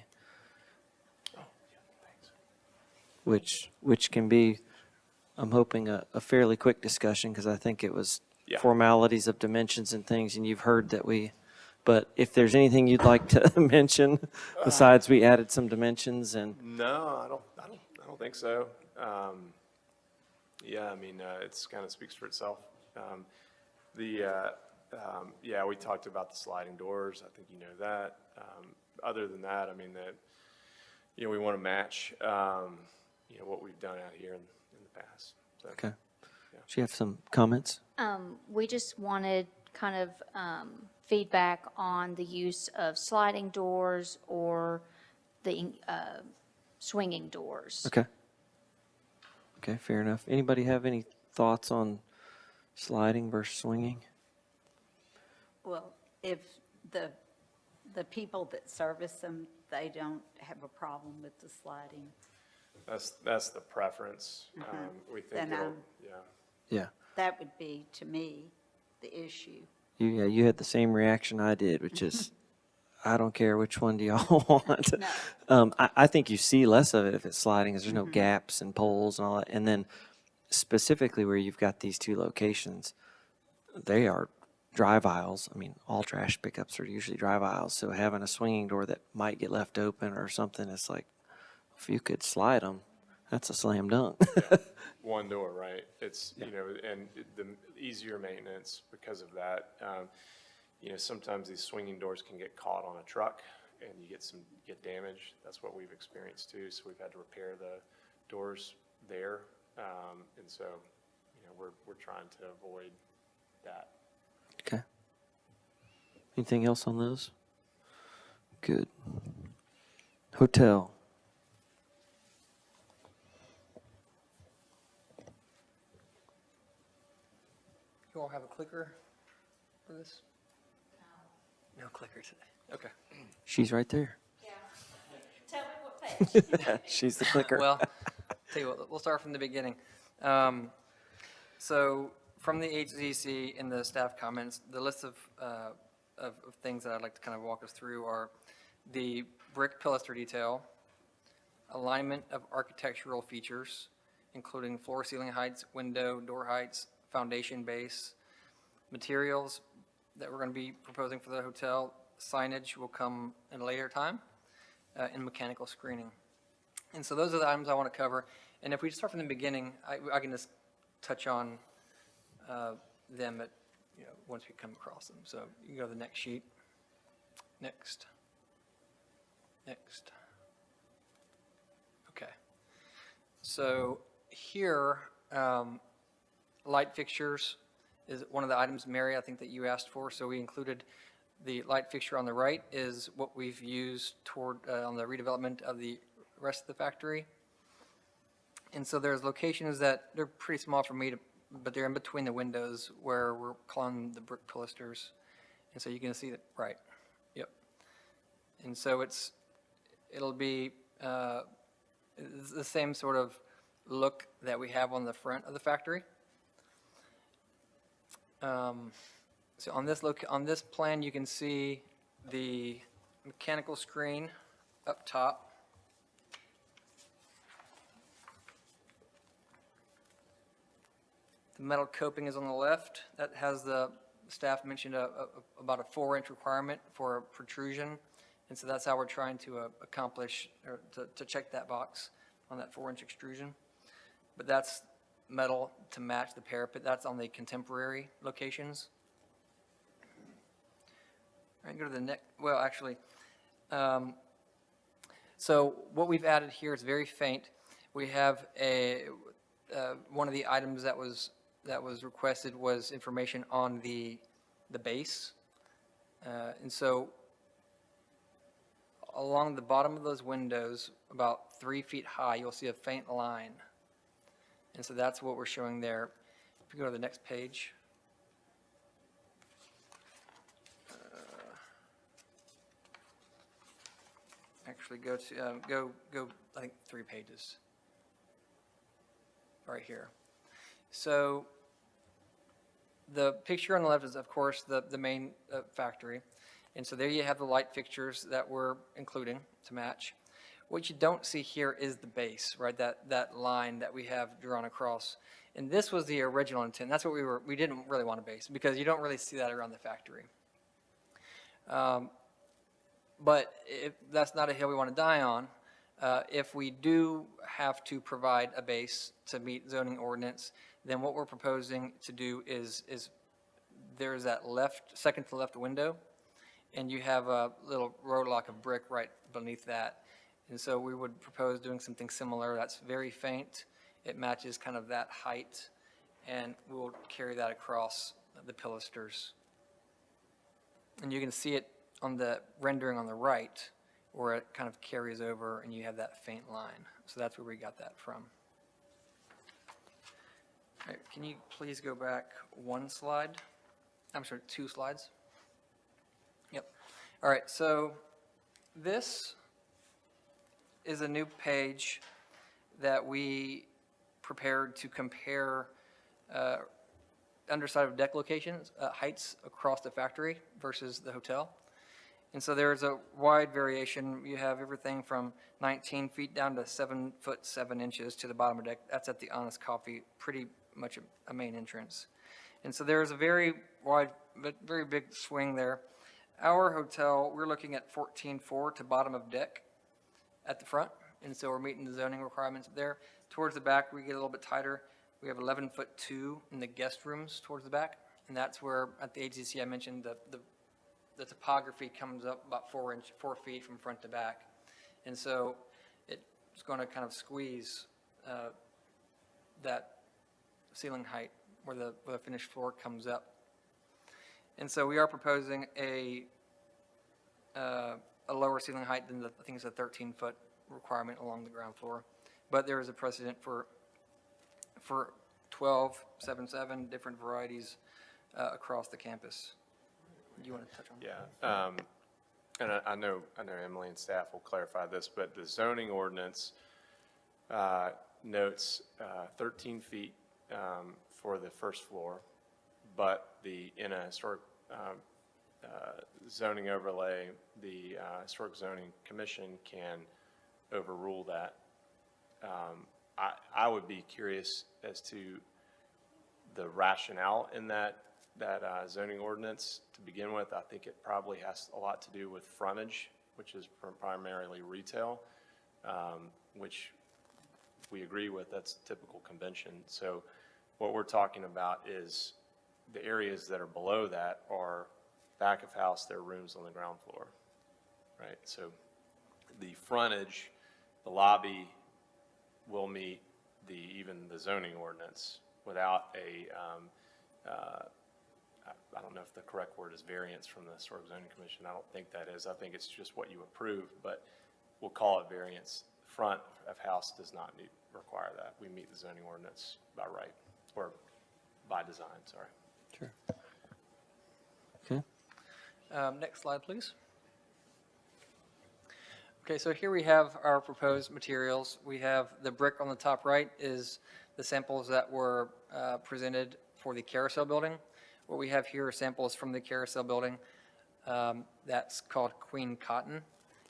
A: Which can be, I'm hoping, a fairly quick discussion, because I think it was
I: Yeah.
A: formalities of dimensions and things, and you've heard that but if there's anything you'd like to mention, besides we added some dimensions and,
I: No, I don't think so. Yeah, I mean, it's kind of speaks for itself. Yeah, we talked about the sliding doors. I think you know that. Other than that, I mean, we want to match, what we've done out here in the past. So,
A: okay. Do you have some comments?
B: We just wanted kind of feedback on the use of sliding doors or the swinging doors.
A: Okay. Okay, fair enough. Anybody have any thoughts on sliding versus swinging?
F: Well, if the people that service them, they don't have a problem with the sliding.
I: That's the preference. We think
F: Then
I: it'll,
A: Yeah.
F: that would be, to me, the issue.
A: You had the same reaction I did, which is, I don't care which one do y'all want. I think you see less of it if it's sliding, because there's no gaps and poles and all that. And then specifically where you've got these two locations, they are drive aisles. I mean, all trash pickups are usually drive aisles. So having a swinging door that might get left open or something, it's like, if you could slide them, that's a slam dunk.
I: one door, right? It's, and the easier maintenance because of that. Sometimes these swinging doors can get caught on a truck and you get damage. That's what we've experienced too. So we've had to repair the doors there. And so, we're trying to avoid that.
A: Okay. Anything else on those? Good. Hotel.
M: You all have a clicker for this? No clicker today. Okay.
A: She's right there.
B: Tell me what page.
A: She's the clicker.
M: Well, tell you what, we'll start from the beginning. So from the HZC in the staff comments, the list of things that I'd like to kind of walk us through are the brick pilaster detail, alignment of architectural features, including floor ceiling heights, window, door heights, foundation base, materials that we're going to be proposing for the hotel, signage will come in a later time, and mechanical screening. And so those are the items I want to cover. And if we start from the beginning, I can just touch on them at, once we come across them. So you can go to the next sheet. Next. Next. Okay. So here, light fixtures is one of the items, Mary, I think that you asked for. So we included the light fixture on the right is what we've used toward on the redevelopment of the rest of the factory. And so there's locations that they're pretty small for me but they're in between the windows where we're calling the brick pilasters. And so you can see that, right, yep. And so it'll be the same sort of look that we have on the front of the factory. So on this plan, you can see the mechanical screen up top. The metal coping is on the left. That has the staff mentioned about a 4-inch requirement for a protrusion. And so that's how we're trying to accomplish or to check that box on that 4-inch extrusion. But that's metal to match the parapet. That's on the contemporary locations. All right, go to the next. Well, actually, so what we've added here is very faint, We have one of the items that was requested was information on the base. And so along the bottom of those windows, about 3 feet high, you'll see a faint line. And so that's what we're showing there. If you go to the next page. Actually, go to, I think 3 pages. Right here. So the picture on the left is, of course, the main factory. And so there you have the light fixtures that we're including to match. What you don't see here is the base, right? That line that we have drawn across. And this was the original intent. That's what we didn't really want a base because you don't really see that around the factory. But that's not a hill we want to die on. If we do have to provide a base to meet zoning ordinance, then what we're proposing to do is there's that second to left window, and you have a little row lock of brick right beneath that. And so we would propose doing something similar. That's very faint. It matches kind of that height, and we'll carry that across the pilasters. And you can see it on the rendering on the right, where it kind of carries over and you have that faint line. So that's where we got that from. All right, can you please go back 1 slide? I'm sorry, 2 slides. Yep. All right, so this is a new page that we prepared to compare underside of deck locations, heights across the factory versus the hotel. And so there's a wide variation. You have everything from 19 feet down to 7 foot 7 inches to the bottom of the deck. That's at the Honest Coffee, pretty much a main entrance. And so there's a very wide, but very big swing there. Our hotel, we're looking at 14.4 to bottom of deck at the front. And so we're meeting the zoning requirements there. Towards the back, we get a little bit tighter. We have 11 foot 2 in the guest rooms towards the back. And that's where at the HCC I mentioned the topography comes up about 4 feet from front to back. And so it's going to kind of squeeze that ceiling height where the finished floor comes up. And so we are proposing a lower ceiling height than I think it's a 13-foot requirement along the ground floor. But there is a precedent for 12, 7, different varieties across the campus. Do you want to touch on that?
I: Yeah, and I know Emily and staff will clarify this, but the zoning ordinance notes 13 feet for the first floor, but in a historic zoning overlay, the Historic Zoning Commission can overrule that. I would be curious as to the rationale in that zoning ordinance to begin with. I think it probably has a lot to do with frontage, which is primarily retail, which we agree with. That's typical convention. So what we're talking about is the areas that are below that are back of house, there are rooms on the ground floor, right? So the frontage, the lobby will meet even the zoning ordinance without I don't know if the correct word is variance from the Historic Zoning Commission. I don't think that is. I think it's just what you approve, but we'll call it variance. Front of house does not require that. We meet the zoning ordinance by right, or by design, sorry.
A: Sure. Okay.
M: Next slide, please. Okay, so here we have our proposed materials. We have the brick on the top right is the samples that were presented for the carousel building. What we have here are samples from the carousel building. That's called Queen Cotton,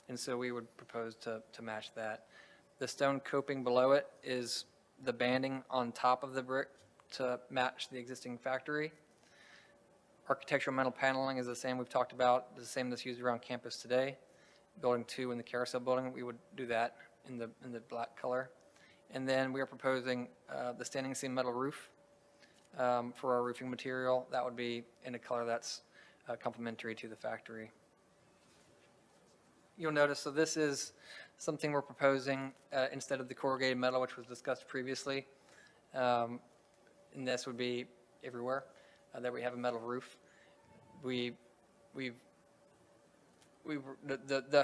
M: and so we would propose to match that. The stone coping below it is the banding on top of the brick to match the existing factory. Architectural metal paneling is the same we've talked about, the same that's used around campus today. Building 2 in the carousel building, we would do that in the black color. And then we are proposing the standing seam metal roof for our roofing material. That would be in a color that's complementary to the factory. you'll notice, so this is something we're proposing instead of the corrugated metal, which was discussed previously. And this would be everywhere that we have a metal roof. The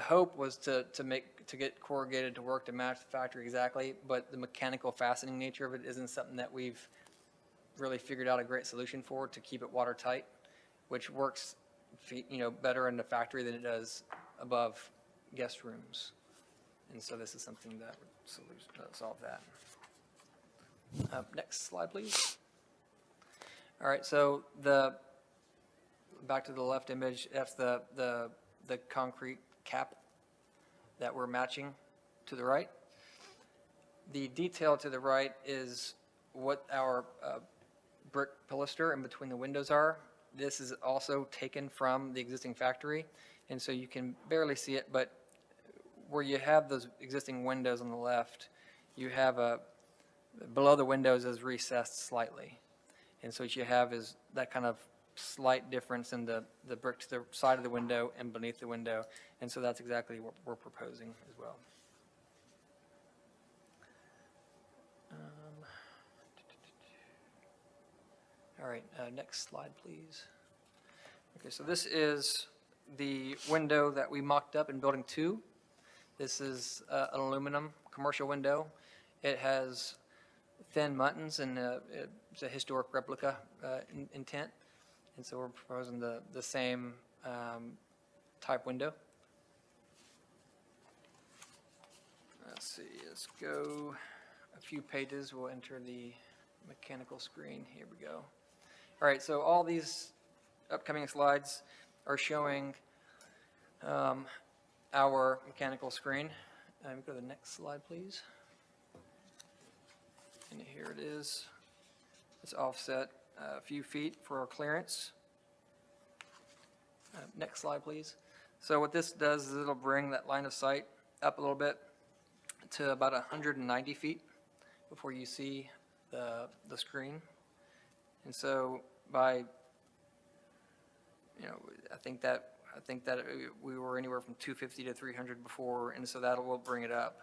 M: hope was to get corrugated to work to match the factory exactly, but the mechanical fastening nature of it isn't something that we've really figured out a great solution for to keep it watertight, which works, better in the factory than it does above guest rooms. And so this is something that would solve that. Next slide, please. All right, so back to the left image, that's the concrete cap that we're matching to the right. The detail to the right is what our brick pilaster in between the windows are. This is also taken from the existing factory, and so you can barely see it, but where you have those existing windows on the left, you have below the windows is recessed slightly. And so what you have is that kind of slight difference in the brick to the side of the window and beneath the window. And so that's exactly what we're proposing as well. All right, next slide, please. Okay, so this is the window that we mocked up in Building 2. This is an aluminum commercial window. It has thin muttons, and it's a historic replica intent. And so we're proposing the same type window. Let's see, let's go a few pages. We'll enter the mechanical screen. Here we go. All right, so all these upcoming slides are showing our mechanical screen. Go to the next slide, please. And here it is. It's offset a few feet for our clearance. Next slide, please. So what this does is it'll bring that line of sight up a little bit to about 190 feet before you see the screen. And so by, I think that we were anywhere from 250 to 300 before, and so that will bring it up.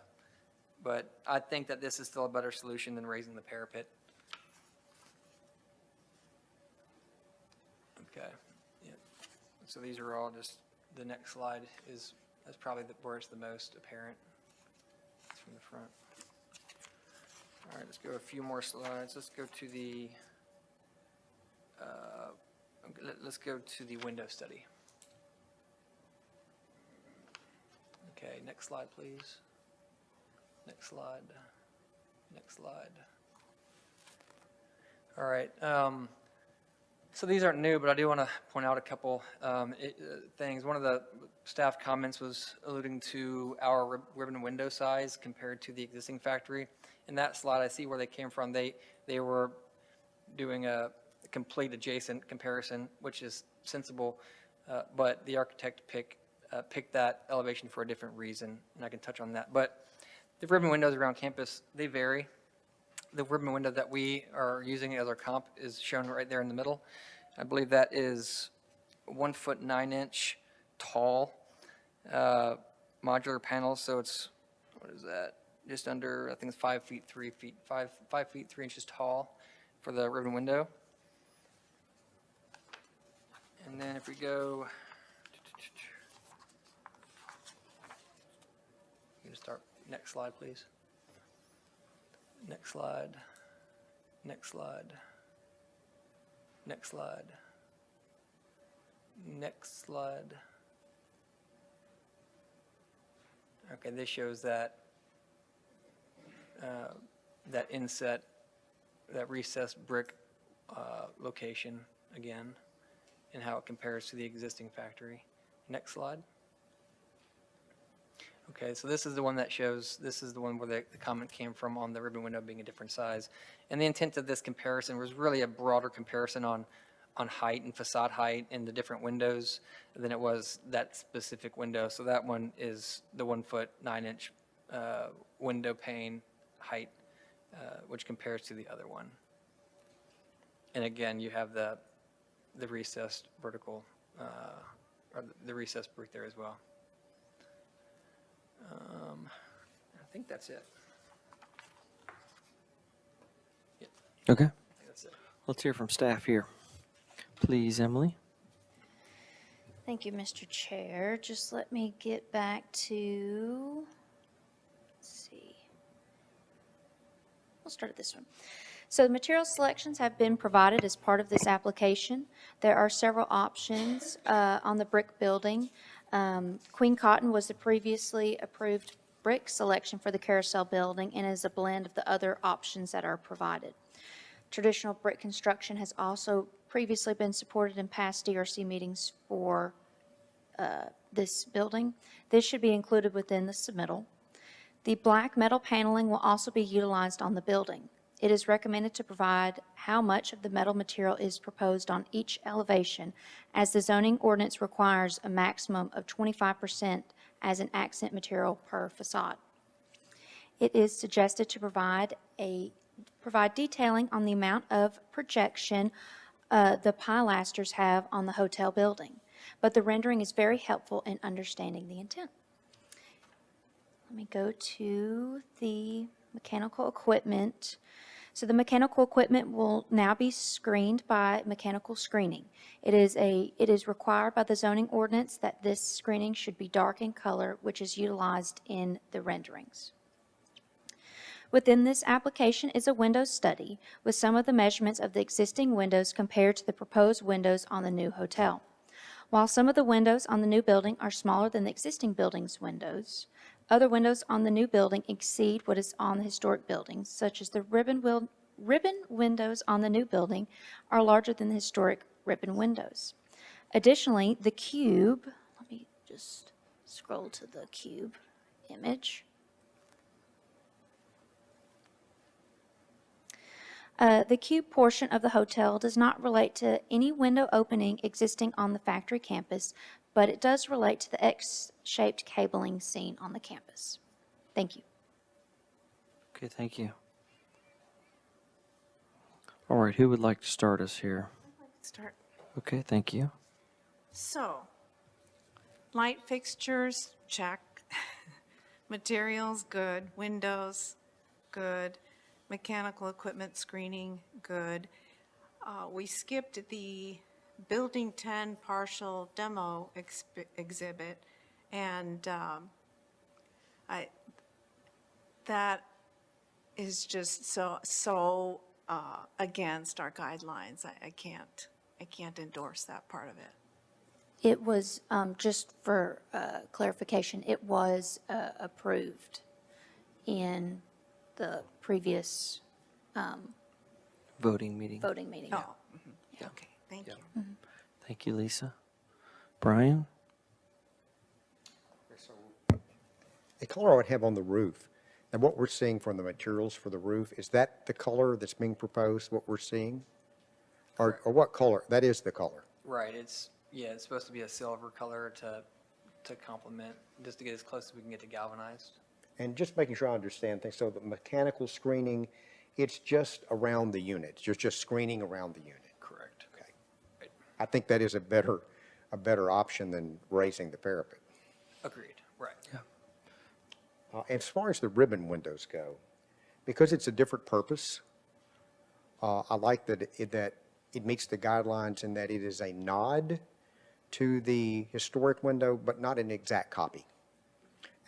M: But I think that this is still a better solution than raising the parapet. Okay. Yeah. So these are all just, the next slide is probably where it's the most apparent. It's from the front. All right, let's go a few more slides. Let's go to the window study. Okay, next slide, please. Next slide. Next slide. All right. So these aren't new, but I do want to point out a couple things. One of the staff comments was alluding to our ribbon window size compared to the existing factory. In that slide, I see where they came from. They were doing a complete adjacent comparison, which is sensible, but the architect picked that elevation for a different reason, and I can touch on that. But the ribbon windows around campus, they vary. The ribbon window that we are using as our comp is shown right there in the middle. I believe that is 1 foot 9 inch tall modular panels. So it's, what is that? Just under, I think it's 5 feet 3 inches tall for the ribbon window. And then if we go, you can start. Next slide, please. Next slide. Next slide. Next slide. Next slide. Okay, this shows that that inset, that recessed brick location again, and how it compares to the existing factory. Next slide. Okay, so this is the one that shows, this is the one where the comment came from on the ribbon window being a different size. And the intent of this comparison was really a broader comparison on height and facade height in the different windows than it was that specific window. So that one is the 1 foot 9 inch window pane height, which compares to the other one. And again, you have the recessed vertical, or the recessed brick there as well. think that's it.
A: Okay,
M: That's it.
A: let's hear from staff here. Please, Emily.
B: Thank you, Mr. Chair. Just let me get back to, let's see. We'll start at this one. So the material selections have been provided as part of this application. There are several options on the brick building. Queen Cotton was the previously approved brick selection for the Carousel building and is a blend of the other options that are provided. Traditional brick construction has also previously been supported in past DRC meetings for this building. This should be included within the submittal. The black metal paneling will also be utilized on the building. It is recommended to provide how much of the metal material is proposed on each elevation, as the zoning ordinance requires a maximum of 25% as an accent material per facade. It is suggested to provide detailing on the amount of projection the pilasters have on the hotel building, but the rendering is very helpful in understanding the intent. Let me go to the mechanical equipment. So the mechanical equipment will now be screened by mechanical screening. It is required by the zoning ordinance that this screening should be dark in color, which is utilized in the renderings. Within this application is a window study with some of the measurements of the existing windows compared to the proposed windows on the new hotel. While some of the windows on the new building are smaller than the existing building's windows, other windows on the new building exceed what is on the historic buildings, such as the ribbon windows on the new building are larger than the historic ribbon windows. Additionally, the cube, let me just scroll to the cube image. The cube portion of the hotel does not relate to any window opening existing on the factory campus, but it does relate to the X-shaped cabling seen on the campus. Thank you.
A: Okay, thank you. All right, who would like to start us here?
E: Start.
A: Okay, thank you.
E: So, light fixtures, check. Materials, good. Windows, good. Mechanical equipment screening, good. We skipped the Building 10 partial demo exhibit, and that is just so against our guidelines. I can't endorse that part of it.
B: It was, just for clarification, it was approved in the previous
A: Voting meeting.
B: voting meeting.
E: Oh, mhm. Okay, thank you.
A: Thank you, Lisa. Brian?
G: The color I would have on the roof, and what we're seeing from the materials for the roof, is that the color that's being proposed, what we're seeing? Or what color? That is the color.
M: Right, it's supposed to be a silver color to complement, just to get as close as we can get to galvanized.
G: And just making sure I understand things, so the mechanical screening, it's just around the unit. You're just screening around the unit.
M: Correct.
G: Okay. I think that is a better option than raising the parapet.
M: Agreed, right. Yeah.
G: As far as the ribbon windows go, because it's a different purpose, I like that it meets the guidelines in that it is a nod to the historic window, but not an exact copy.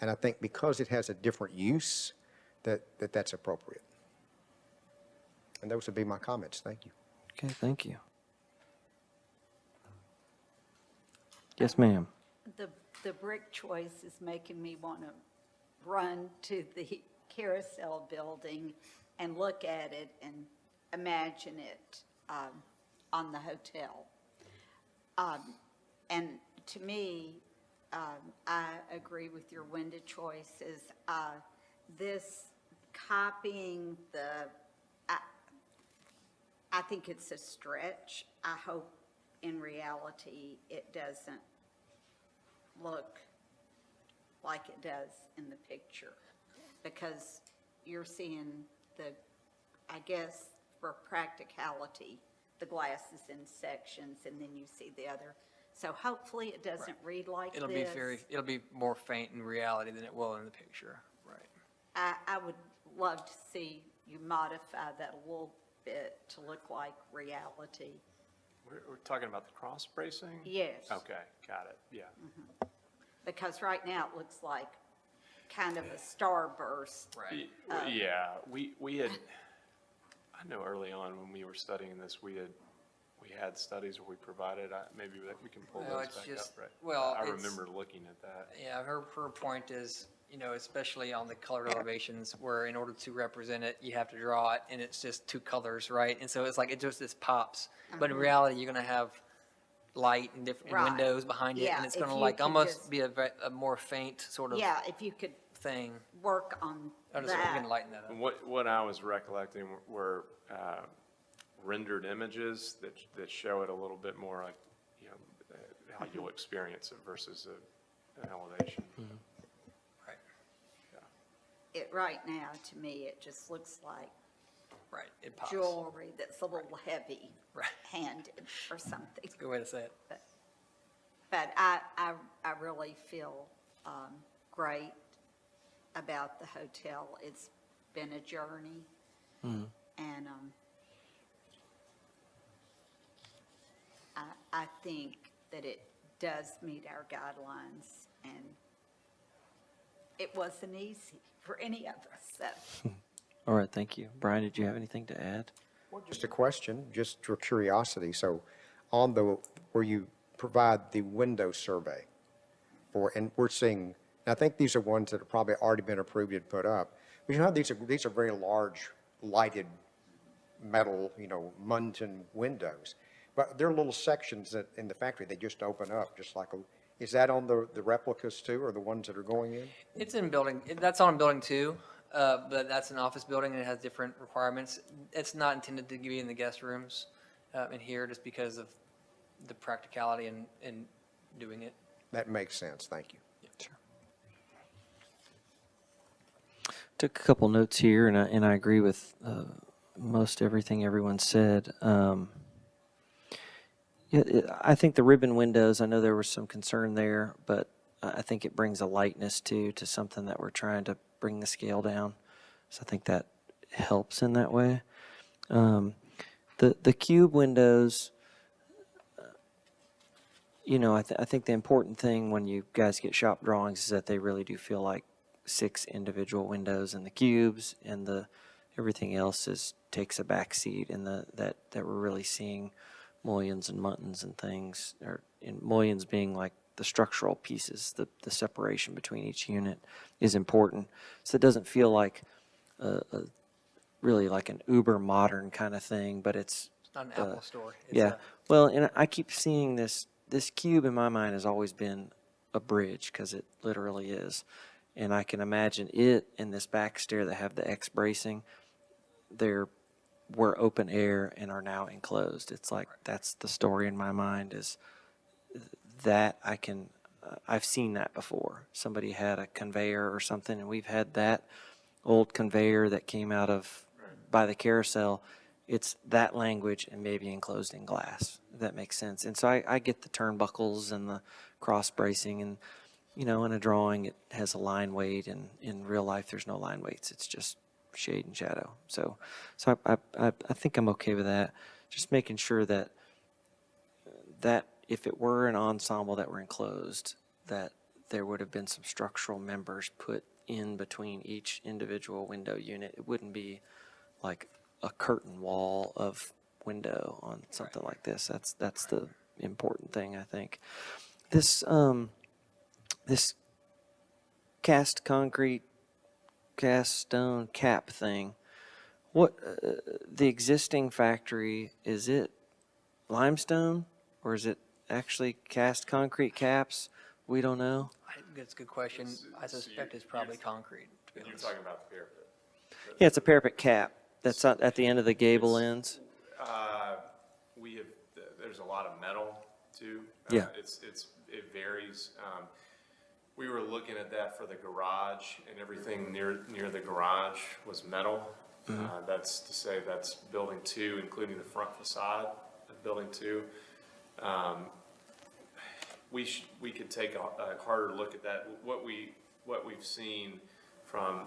G: And I think because it has a different use, that's appropriate. And those would be my comments. Thank you.
A: Okay, thank you. Yes, ma'am.
F: The brick choice is making me want to run to the Carousel building and look at it and imagine it on the hotel. And to me, I agree with your window choices. This copying I think it's a stretch. I hope in reality it doesn't look like it does in the picture, because you're seeing I guess for practicality, the glass is in sections and then you see the other. So hopefully it doesn't read like
M: It'll
F: this.
M: be more faint in reality than it will in the picture, right.
F: I would love to see you modify that a little bit to look like reality.
I: We're talking about the cross bracing?
F: Yes.
I: Okay, got it, yeah.
F: Because right now it looks like kind of a starburst.
I: Yeah, we had, I know early on when we were studying this, we had studies where we provided, maybe that we can pull
M: Well,
I: those
M: it's
I: back
M: just-
I: up, right?
M: well,
I: I
M: it's-
I: remember looking at that.
M: Yeah, her point is, especially on the colored elevations, where in order to represent it, you have to draw it, and it's just two colors, right? And so it's like, it just pops. But in reality, you're gonna have light and different and
F: Right.
M: windows behind it,
F: Yeah,
M: and it's
F: if
M: gonna
F: you
M: like
F: could
M: almost
F: just-
M: be a more faint sort of
F: Yeah, if you could
M: thing.
F: work on
M: I just, we're gonna
F: that.
M: lighten that up.
I: What I was recollecting were rendered images that show it a little bit more like, how you'll experience it versus an elevation.
M: Right,
F: It, right now, to me, it just looks like
M: right, it pops.
F: jewelry that's a little heavy
M: Right.
F: handed or something.
M: Good way to say it.
F: But I really feel great about the hotel. It's been a journey. And I think that it does meet our guidelines, and it wasn't easy for any of us, so.
A: All right, thank you. Brian, did you have anything to add?
G: Just a question, just for curiosity. So on where you provide the window survey and we're seeing, and I think these are ones that have probably already been approved and put up. But you know, these are very large lighted metal, Munton windows. But there are little sections that in the factory, they just open up just like is that on the replicas too, or the ones that are going in?
M: It's in building, that's on building 2, but that's an office building and it has different requirements. It's not intended to be in the guest rooms in here just because of the practicality in doing it.
G: That makes sense, thank you.
A: Took a couple notes here, and I agree with most everything everyone said. I think the ribbon windows, I know there was some concern there, but I think it brings a lightness to something that we're trying to bring the scale down. So I think that helps in that way. The cube windows, I think the important thing when you guys get shop drawings is that they really do feel like 6 individual windows, and the cubes and everything else takes a back seat, and that we're really seeing mullions and muntins and things, or in mullions being like the structural pieces, the separation between each unit is important. So it doesn't feel like really like an uber modern kind of thing, but it's
M: Not an Apple store. It's
A: yeah. Well, and I keep seeing this cube in my mind has always been a bridge, because it literally is. And I can imagine it and this back stair that have the X bracing, we're open air and are now enclosed. It's like that's the story in my mind, is that I've seen that before. Somebody had a conveyor or something, and we've had that old conveyor that came out of by the carousel. It's that language and maybe enclosed in glass, if that makes sense. And so I get the turnbuckles and the cross bracing, and in a drawing it has a line weight, and in real life there's no line weights. It's just shade and shadow. So I think I'm okay with that. Just making sure that if it were an ensemble that were enclosed, that there would have been some structural members put in between each individual window unit. It wouldn't be like a curtain wall of window on something like this. That's the important thing, I think. This cast concrete, cast stone cap thing, what the existing factory, is it limestone or is it actually cast concrete caps? We don't know.
M: That's a good question. I suspect it's probably concrete, to be
I: You're
M: honest.
I: talking about the parapet.
A: Yeah, it's a parapet cap that's at the end of the gable ends.
I: There's a lot of metal too.
A: Yeah.
I: It varies. We were looking at that for the garage, and everything near the garage was metal. That's to say that's building 2, including the front facade of building 2. We could take a harder look at that. What we've seen from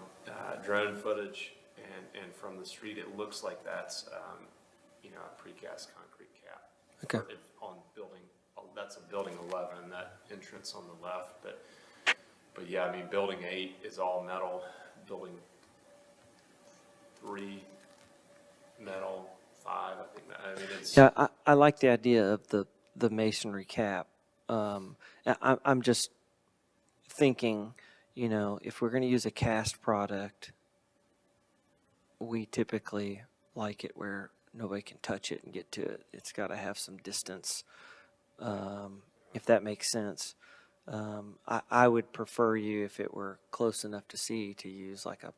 I: drone footage and from the street, it looks like that's, a precast concrete cap.
A: Okay.
I: On building, that's a building 11, that entrance on the left, but yeah, I mean, building 8 is all metal, building 3, metal, 5, it's.
A: Yeah, I like the idea of the masonry cap. I'm just thinking, if we're going to use a cast product, we typically like it where nobody can touch it and get to it. It's got to have some distance, if that makes sense. I would prefer you, if it were close enough to see, to use like a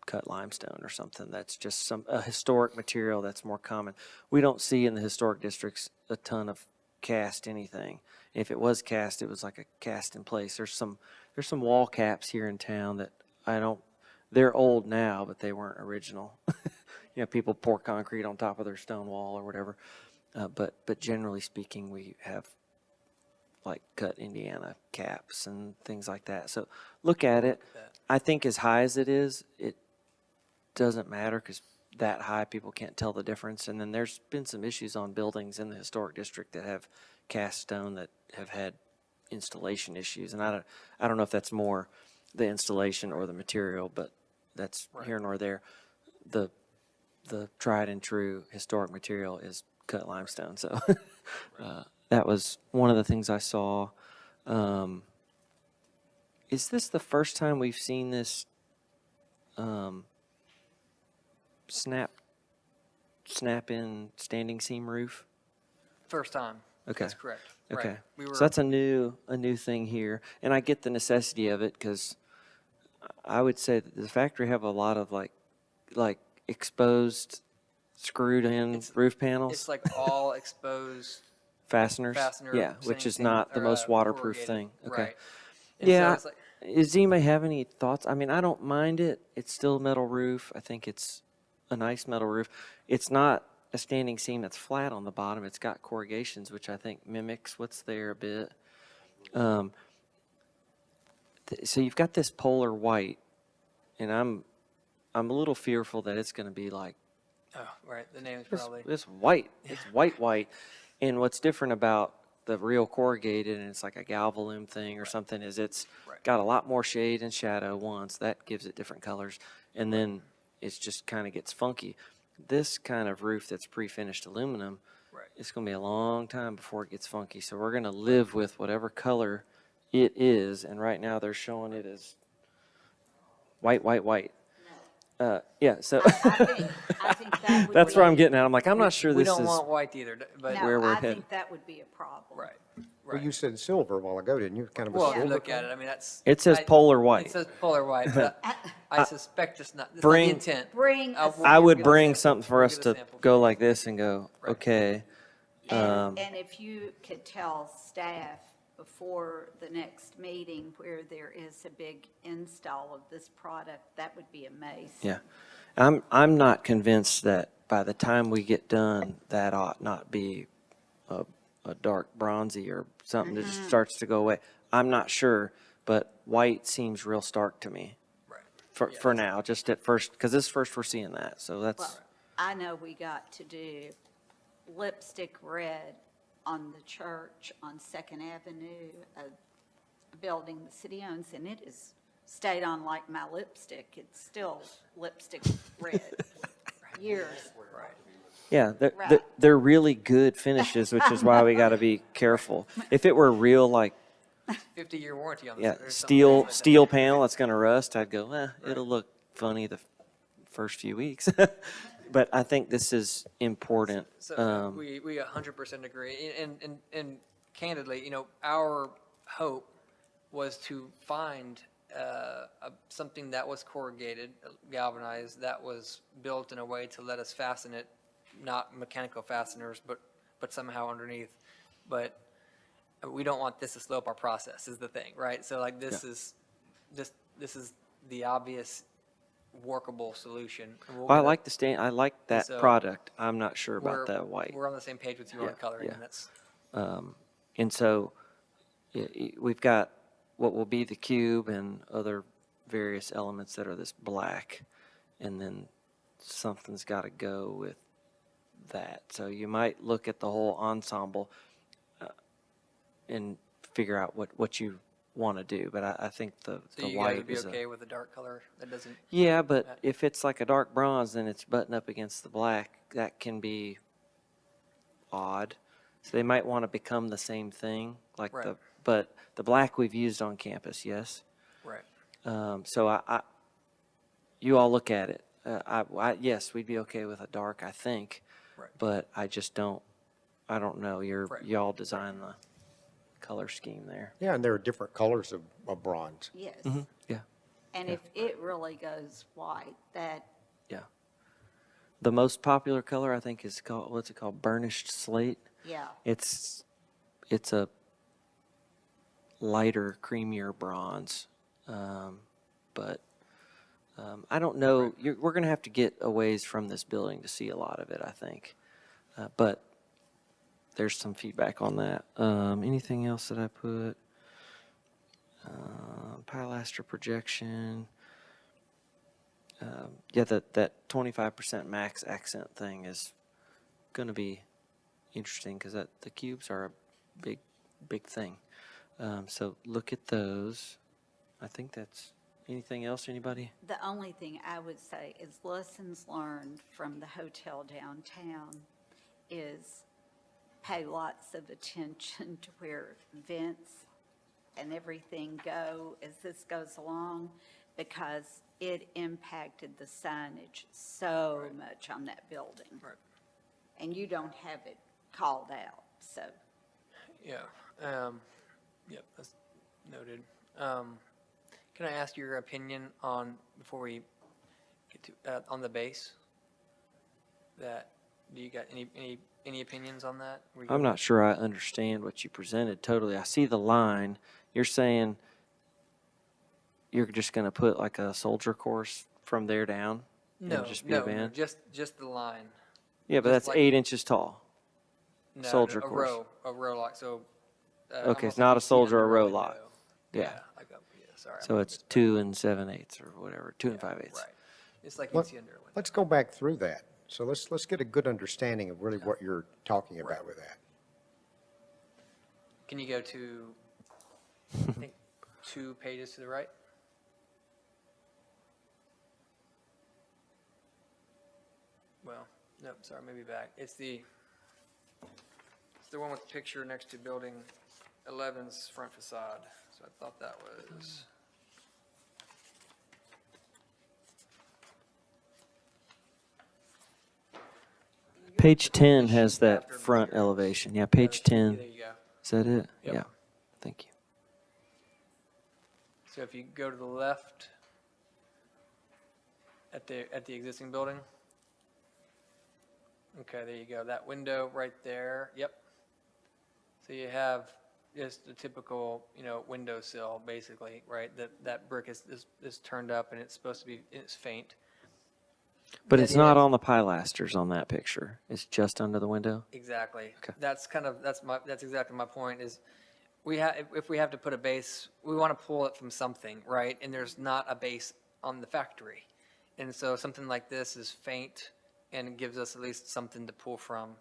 A: cut limestone or something that's just a historic material that's more common. We don't see in the historic districts a ton of cast anything. If it was cast, it was like a cast in place. There's some wall caps here in town that they're old now, but they weren't original. People pour concrete on top of their stone wall or whatever. But generally speaking, we have like cut Indiana caps and things like that. So look at it. I think as high as it is, it doesn't matter, because that high people can't tell the difference. And then there's been some issues on buildings in the historic district that have cast stone that have had installation issues. And I don't know if that's more the installation or the material, but that's here nor there. The tried and true historic material is cut limestone. So that was one of the things I saw. Is this the first time we've seen this snap in standing seam roof?
M: First time.
A: Okay.
M: That's correct.
A: Okay.
M: Right. We were,
A: So that's a new thing here, and I get the necessity of it, because I would say that the factory have a lot of like exposed, screwed in roof panels.
M: it's like all exposed
A: Fasteners?
M: fastener.
A: Yeah, which
M: standing
A: is
M: seam,
A: not the
M: or,
A: most waterproof
M: corrugated.
A: thing. Okay.
M: Right. And
A: Yeah.
M: So it's like,
A: Does anybody have any thoughts? I mean, I don't mind it. It's still a metal roof. I think it's a nice metal roof. It's not a standing seam that's flat on the bottom. It's got corrugations, which I think mimics what's there a bit. So you've got this polar white, and I'm a little fearful that it's going to be like,
M: oh, right. The name's
A: It's,
M: probably.
A: it's white. It's white. And what's different about the real corrugated, and it's like a Galvalume thing or something, is it's got a lot more shade and shadow once. That gives it different colors. And then it's just kind of gets funky. This kind of roof that's pre-finished aluminum, it's going to be a long time before it gets funky. So we're going to live with whatever color it is. And right now they're showing it as white. Yeah, so
F: I think that would
A: that's where I'm
F: be-
A: getting at. I'm like, I'm not sure
M: We
A: this
M: don't
A: is.
M: want white either, but.
F: No,
A: where we're
F: I
A: headed.
F: think that would be a problem.
M: Right.
G: Well,
M: Right.
G: you said silver a while ago, didn't you? Kind of a
M: Well, if
G: silver
M: you look
G: color?
M: at it, I mean, that's.
A: It says polar white.
M: It says polar white, but I suspect it's not, that's not the
A: Bring-
M: intent.
F: Bring a
A: I would
M: We'll get a
A: bring
M: sample.
A: something for
M: We'll
A: us
M: get a
A: to
M: sample.
A: go like this and go,
M: Right.
A: okay.
F: And if you could tell staff before the next meeting where there is a big install of this product, that would be amazing.
A: Yeah. I'm not convinced that by the time we get done, that ought not be a dark bronzy or something that just starts to go away. I'm not sure, but white seems real stark to me
M: Right.
A: for now, just at first, because this first we're seeing that. So that's,
F: Well, I know we got to do lipstick red on the church on Second Avenue, a building the city owns, and it is stayed on like my lipstick. It's still lipstick red. Years.
A: yeah,
F: Right.
A: they're really good finishes, which is why we got to be careful. If it were real, like,
M: 50-year warranty on this.
A: yeah,
M: or something.
A: steel panel that's going to rust, I'd go, it'll look funny the first few weeks. But I think this is important.
M: So we 100% agree. And candidly, our hope was to find something that was corrugated, galvanized, that was built in a way to let us fasten it, not mechanical fasteners, but somehow underneath. But we don't want this to slow up our process is the thing, right? So like this is the obvious workable solution. And
A: Well, I like I like that
M: so
A: product. I'm not sure
M: we're-
A: about that white.
M: We're on the same page with you
A: Yeah,
M: on coloring,
A: yeah.
M: and that's.
A: And so we've got what will be the cube and other various elements that are this black, and then something's got to go with that. So you might look at the whole ensemble and figure out what you want to do. But I think the
M: So you guys
A: white
M: would be
A: is
M: okay with a dark color that doesn't?
A: yeah, but if it's like a dark bronze, then it's buttoned up against the black. That can be odd. So they might want to become the same thing, like
M: Right.
A: but the black we've used on campus, yes.
M: Right.
A: So you all look at it. Yes, we'd be okay with a dark, I think.
M: Right.
A: But I don't know.
M: Right.
A: Y'all design the color scheme there.
G: Yeah, and there are different colors of bronze.
F: Yes.
A: Yeah,
F: And if it really goes white, that,
A: yeah. The most popular color, I think, is called, what's it called? Burnished slate.
F: yeah.
A: It's a lighter, creamier bronze. But I don't know. We're going to have to get a ways from this building to see a lot of it, I think. But there's some feedback on that. Anything else that I put? Pilaster projection. Yeah, that 25% max accent thing is going to be interesting because the cubes are a big thing. So look at those. I think that's anything else, anybody?
F: The only thing I would say is lessons learned from the hotel downtown is pay lots of attention to where vents and everything go as this goes along, because it impacted the signage so much on that building.
M: Right.
F: And you don't have it called out, so.
M: Yeah. Yep, that's noted. Can I ask your opinion on, before we get to, on the base? Do you got any opinions on that?
A: I'm not sure I understand what you presented totally. I see the line. You're saying you're just going to put like a soldier course from there down? and
M: No,
A: just be a
M: no,
A: band?
M: just the line.
A: Yeah, but
M: just
A: that's
M: like-
A: 8 inches tall.
M: No,
A: Soldier
M: a
A: course.
M: a row lock, so.
A: Okay,
M: almost
A: it's
M: like
A: not
M: you
A: a
M: see
A: soldier, a
M: under
A: row
M: window.
A: lock. Yeah.
M: Like, yeah, sorry.
A: So it's 2 7/8 or whatever, 2 5/8.
M: Right. It's like you see under a window.
G: Let's go back through that. So let's get a good understanding of really what you're talking about with that.
M: Can you go to, I think, 2 pages to the right? Well, nope, sorry, maybe back. It's the one with the picture next to building 11's front facade. So I thought that was,
A: Page 10 has that front elevation. Yeah, page
M: there
A: 10.
M: you go.
A: Is that it?
M: Yep.
A: Yeah. Thank you.
M: So if you go to the left at the existing building. Okay, there you go. That window right there. Yep. So you have just a typical, windowsill, basically, right? That brick is turned up and it's supposed to be, it's faint.
A: But
M: That
A: it's not
M: is-
A: on the pilasters on that picture. It's just under the window.
M: Exactly.
A: Okay.
M: That's exactly my point is if we have to put a base, we want to pull it from something, right? And there's not a base on the factory. And so something like this is faint and gives us at least something to pull from.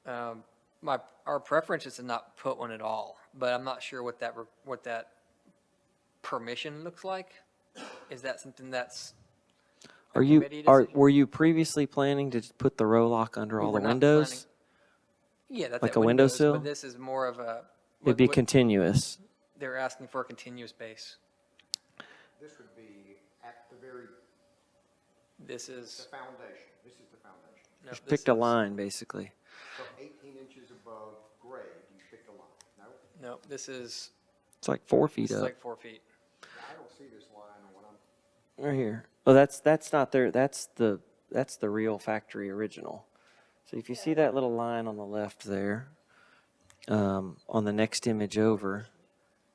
M: Our preference is to not put one at all, but I'm not sure what that permission looks like. Is that something that's a committee decision?
A: Were you previously planning to put the row lock under all
M: We're
A: the
M: not
A: windows?
M: planning- Yeah, that's
A: Like
M: at
A: a
M: windows,
A: windowsill?
M: But this is more of a.
A: It'd be
M: what-
A: continuous.
M: They're asking for a continuous base.
G: This would be at the very
M: This is.
G: foundation. This is the foundation.
M: no,
A: Just
M: this
A: picked a
M: is-
A: line, basically.
G: So 18 inches above grade, you picked a line. No,
M: No, this is,
A: It's like 4 feet
M: this is
A: up.
M: like 4 feet.
G: I don't see this line on what I'm.
A: Right here. Oh, that's not there. That's the real factory original. So if you see that little line on the left there, on the next image over,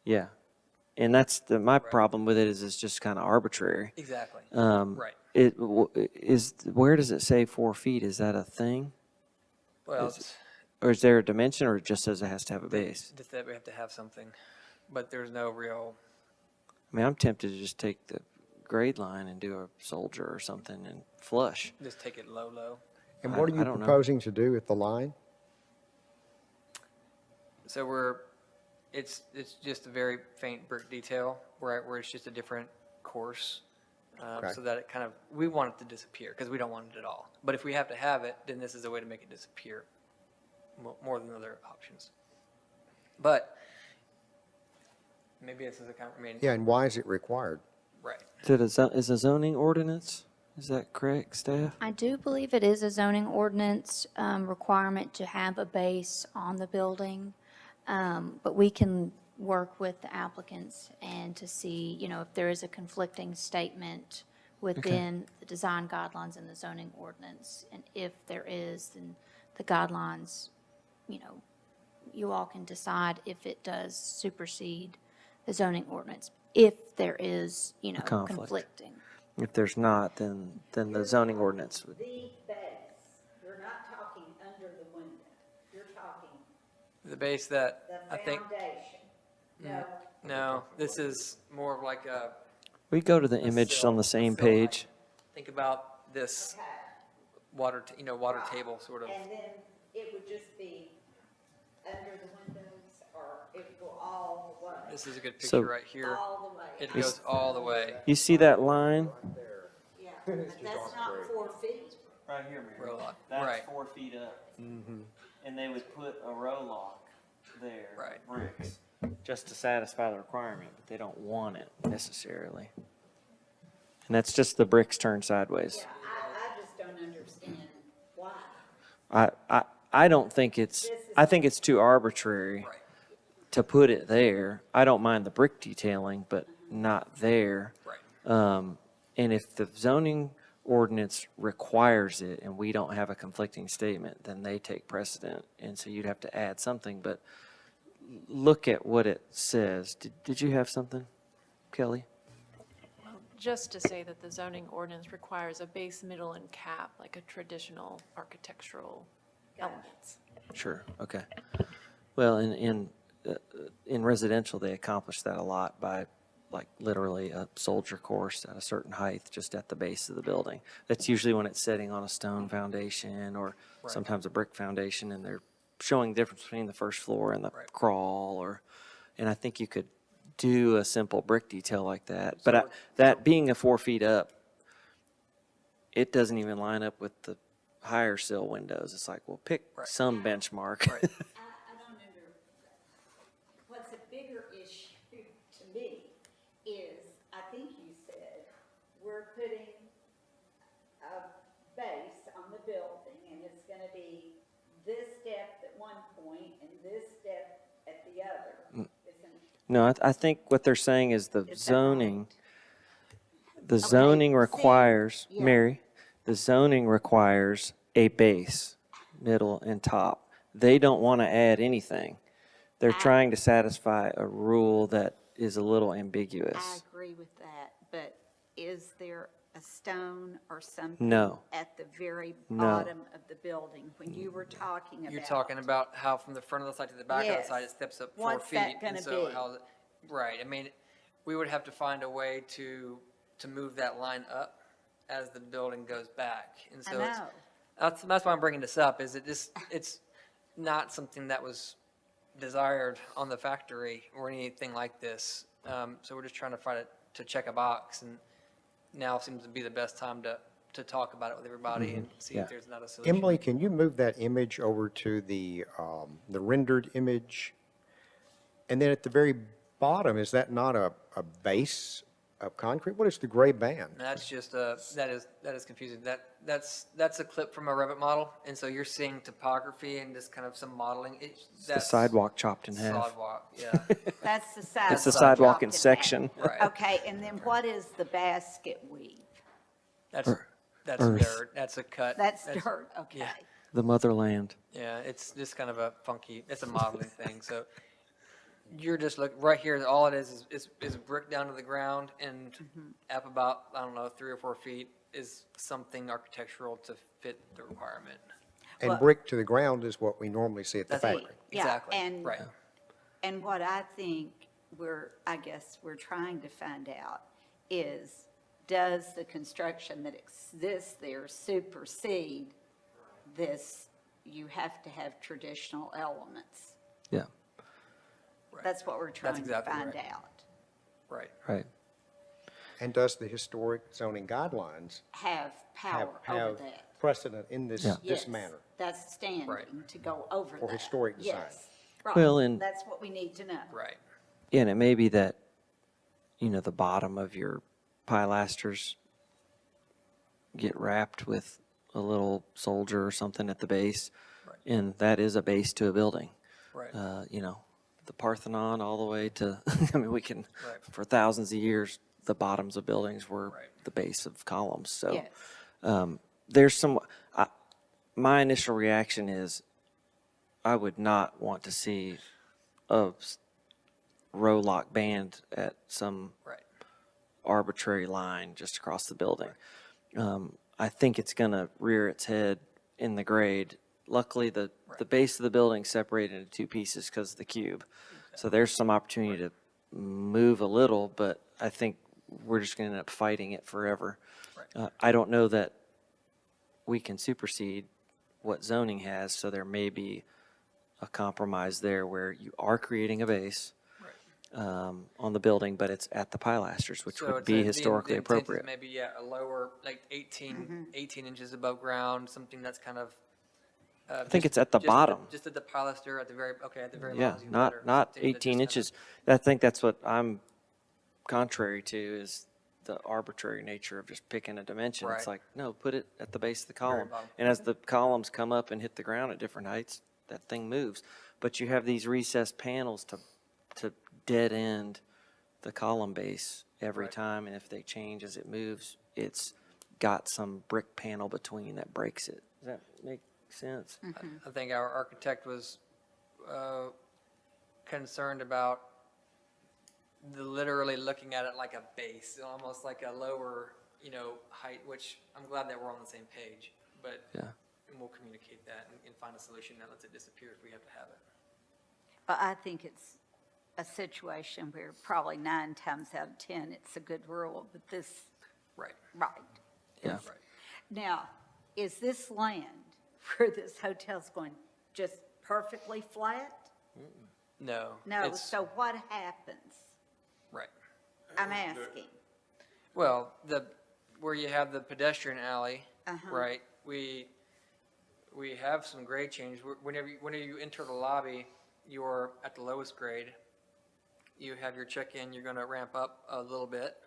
A: yeah. And that's my problem with it is it's just kind of arbitrary.
M: Exactly.
A: Right.
M: Right.
A: Where does it say 4 feet? Is that a thing?
M: Well,
A: is-
M: it's
A: Or is there a dimension, or it just says it has to have a base?
M: just that we have to have something, but there's no real,
A: I mean, I'm tempted to just take the grade line and do a soldier or something and flush.
M: Just take it low.
G: And what are
A: I
G: you
A: don't know.
G: proposing to do with the line?
M: So it's just a very faint brick detail where it's just a different course.
G: Okay.
M: So that it kind of, we want it to disappear because we don't want it at all. But if we have to have it, then this is a way to make it disappear more than other options. But maybe this is a kind of, I mean,
G: Yeah, and why is it required?
M: right.
A: Is a zoning ordinance? Is that correct, staff?
B: I do believe it is a zoning ordinance requirement to have a base on the building, but we can work with the applicants and to see, if there is a conflicting statement within the design guidelines and the zoning ordinance. And if there is, then the guidelines, you all can decide if it does supersede the zoning ordinance, if there is,
A: conflict.
B: conflicting.
A: If there's not, then the zoning ordinance would.
F: The base, you're not talking under the window, you're talking
M: The base that
F: the
M: I think,
F: foundation. No,
M: no, this is more of like a,
A: We go to the image on the same
M: sill height.
A: page.
M: Think about this
F: okay.
M: water table sort of.
F: And then it would just be under the windows, or it would go all the way,
M: This is a good
A: So-
M: picture right here.
F: all the way.
M: It goes all the way.
A: You see that line?
F: Yeah, but that's not 4 feet.
A: Right here,
M: Row lock. Right.
A: 4 feet up. And they would put a row lock there.
M: Right.
A: Bricks. Just to satisfy the requirement, but they don't want it necessarily. And that's just the bricks turned sideways.
F: I just don't understand why.
A: I don't think I think it's too arbitrary
M: Right.
A: to put it there. I don't mind the brick detailing, but not there.
M: Right.
A: And if the zoning ordinance requires it and we don't have a conflicting statement, then they take precedent. And so you'd have to add something, but look at what it says. Did you have something, Kelly?
N: Just to say that the zoning ordinance requires a base, middle, and cap, like a traditional architectural elements.
A: Sure, okay. Well, in residential, they accomplish that a lot by like literally a soldier course at a certain height, just at the base of the building. That's usually when it's sitting on a stone foundation or sometimes a brick foundation, and they're showing the difference between the first floor and the crawl, and I think you could do a simple brick detail like that. But that being a 4 feet up, it doesn't even line up with the higher sill windows. It's like, well, pick some benchmark.
F: I don't what's a bigger issue to me is, I think you said, we're putting a base on the building, and it's gonna be this depth at one point and this depth at the other.
A: No, I think what they're saying is the
F: Is that
A: zoning,
F: right?
A: the zoning
F: see,
A: requires,
F: yeah.
A: Mary, the zoning requires a base, middle, and top. They don't want to add anything. They're trying to satisfy a rule that is a little
F: I
A: ambiguous.
F: agree with that, but is there a stone or something?
A: No.
F: At the very
A: No.
F: bottom of the building, when you were talking about?
M: You're talking about how from the front of the site to the back of the site, it
F: Yes.
M: steps up 4
F: What's
M: feet.
F: that gonna
M: and so
F: be?
M: right, I mean, we would have to find a way to move that line up as the building goes back. And
F: I
M: so it's,
F: know.
M: that's why I'm bringing this up, is it's not something that was desired on the factory or anything like this. So we're just trying to find it, to check a box, and now seems to be the best time to talk about it with everybody and see
A: Yeah.
M: if there's not a solution.
G: Emily, can you move that image over to the rendered image? And then at the very bottom, is that not a base of concrete? What is the gray band?
M: That's just that is confusing. That's a clip from a Revit model, and so you're seeing topography and just kind of some modeling.
A: The sidewalk chopped in half.
M: Sidewalk, yeah.
F: That's the sidewalk.
A: It's the sidewalk
F: chopped
A: in
F: half.
A: section.
M: Right.
F: Okay, and then what is the basket weave?
M: That's
A: Earth.
M: dirt. That's a cut.
F: That's dirt, okay.
M: yeah.
A: The motherland.
M: Yeah, it's just kind of a funky. It's a modeling thing. So you're just right here. All it is brick down to the ground, and up about, I don't know, 3 or 4 feet is something architectural to fit the requirement.
G: And
F: Well-
G: brick to the ground is what we normally see at the
M: That's it.
G: factory.
F: Yeah,
M: Exactly.
F: and-
M: Right.
F: And what I think I guess we're trying to find out is, does the construction that exists there supersede this, you have to have traditional elements?
A: Yeah,
F: That's what we're trying to
M: exactly
F: find
M: right.
F: out.
M: Right.
A: right.
G: And does the historic zoning guidelines
F: Have
G: have,
F: power over that.
G: precedent in this,
A: Yeah.
G: this
F: Yes,
G: manner?
F: that's standing
M: Right.
F: to go over
G: For
F: that.
G: historic design.
F: Yes, right.
A: Well, and-
F: That's what we need to know.
M: Right.
A: Yeah, and it may be that, the bottom of your pilasters get wrapped with a little soldier or something at the base,
M: Right.
A: and that is a base to a building.
M: Right.
A: The Parthenon all the way to, I mean, we can,
M: Right.
A: for thousands of years, the bottoms of buildings were
M: Right.
A: the base of columns. So
F: Yes.
A: there's some, my initial reaction is I would not want to see a row lock band at some
M: Right.
A: arbitrary line just across the building. I think it's going to rear its head in the grade. Luckily, the base of the building separated into two pieces because of the cube. So there's some opportunity to move a little, but I think we're just going to end up fighting it forever. I don't know that we can supersede what zoning has, so there may be a compromise there where you are creating a base on the building, but it's at the pilasters, which
M: So
A: would
M: it's
A: be
M: the
A: historically
M: intent is
A: appropriate.
M: Maybe, yeah, a lower, like 18 inches above ground, something that's kind of.
A: I think it's at the bottom.
M: Just at the pilaster, at the very, okay, at the very
A: Yeah,
M: bottom. is even better.
A: not
M: Something that
A: 18
M: just kind of-
A: inches. I think that's what I'm contrary to, is the arbitrary nature of just picking a dimension. It's
M: Right.
A: like, no, put it at the base of the column.
M: bottom.
A: And as the columns come up and hit the ground at different heights, that thing moves. But you have these recessed panels to dead end the column base every
M: Right.
A: time, and if they change as it moves, it's got some brick panel between that breaks it. Does that make sense?
M: I think our architect was concerned about literally looking at it like a base, almost like a lower, height, which I'm glad that we're on the same page. But
A: Yeah.
M: and we'll communicate that and find a solution that lets it disappear if we have to have it.
F: But I think it's a situation where probably 9 times out of 10, it's a good rule, but this,
M: Right.
F: right.
A: Yeah.
M: Right.
F: Now, is this land where this hotel's going just perfectly flat?
M: No.
F: No,
M: it's-
F: so what happens?
M: Right.
F: I'm asking.
M: Well, where you have the pedestrian alley,
F: Uh-huh.
M: right? We have some grade change. Whenever you enter the lobby, you're at the lowest grade. You have your check-in, you're gonna ramp up a little bit.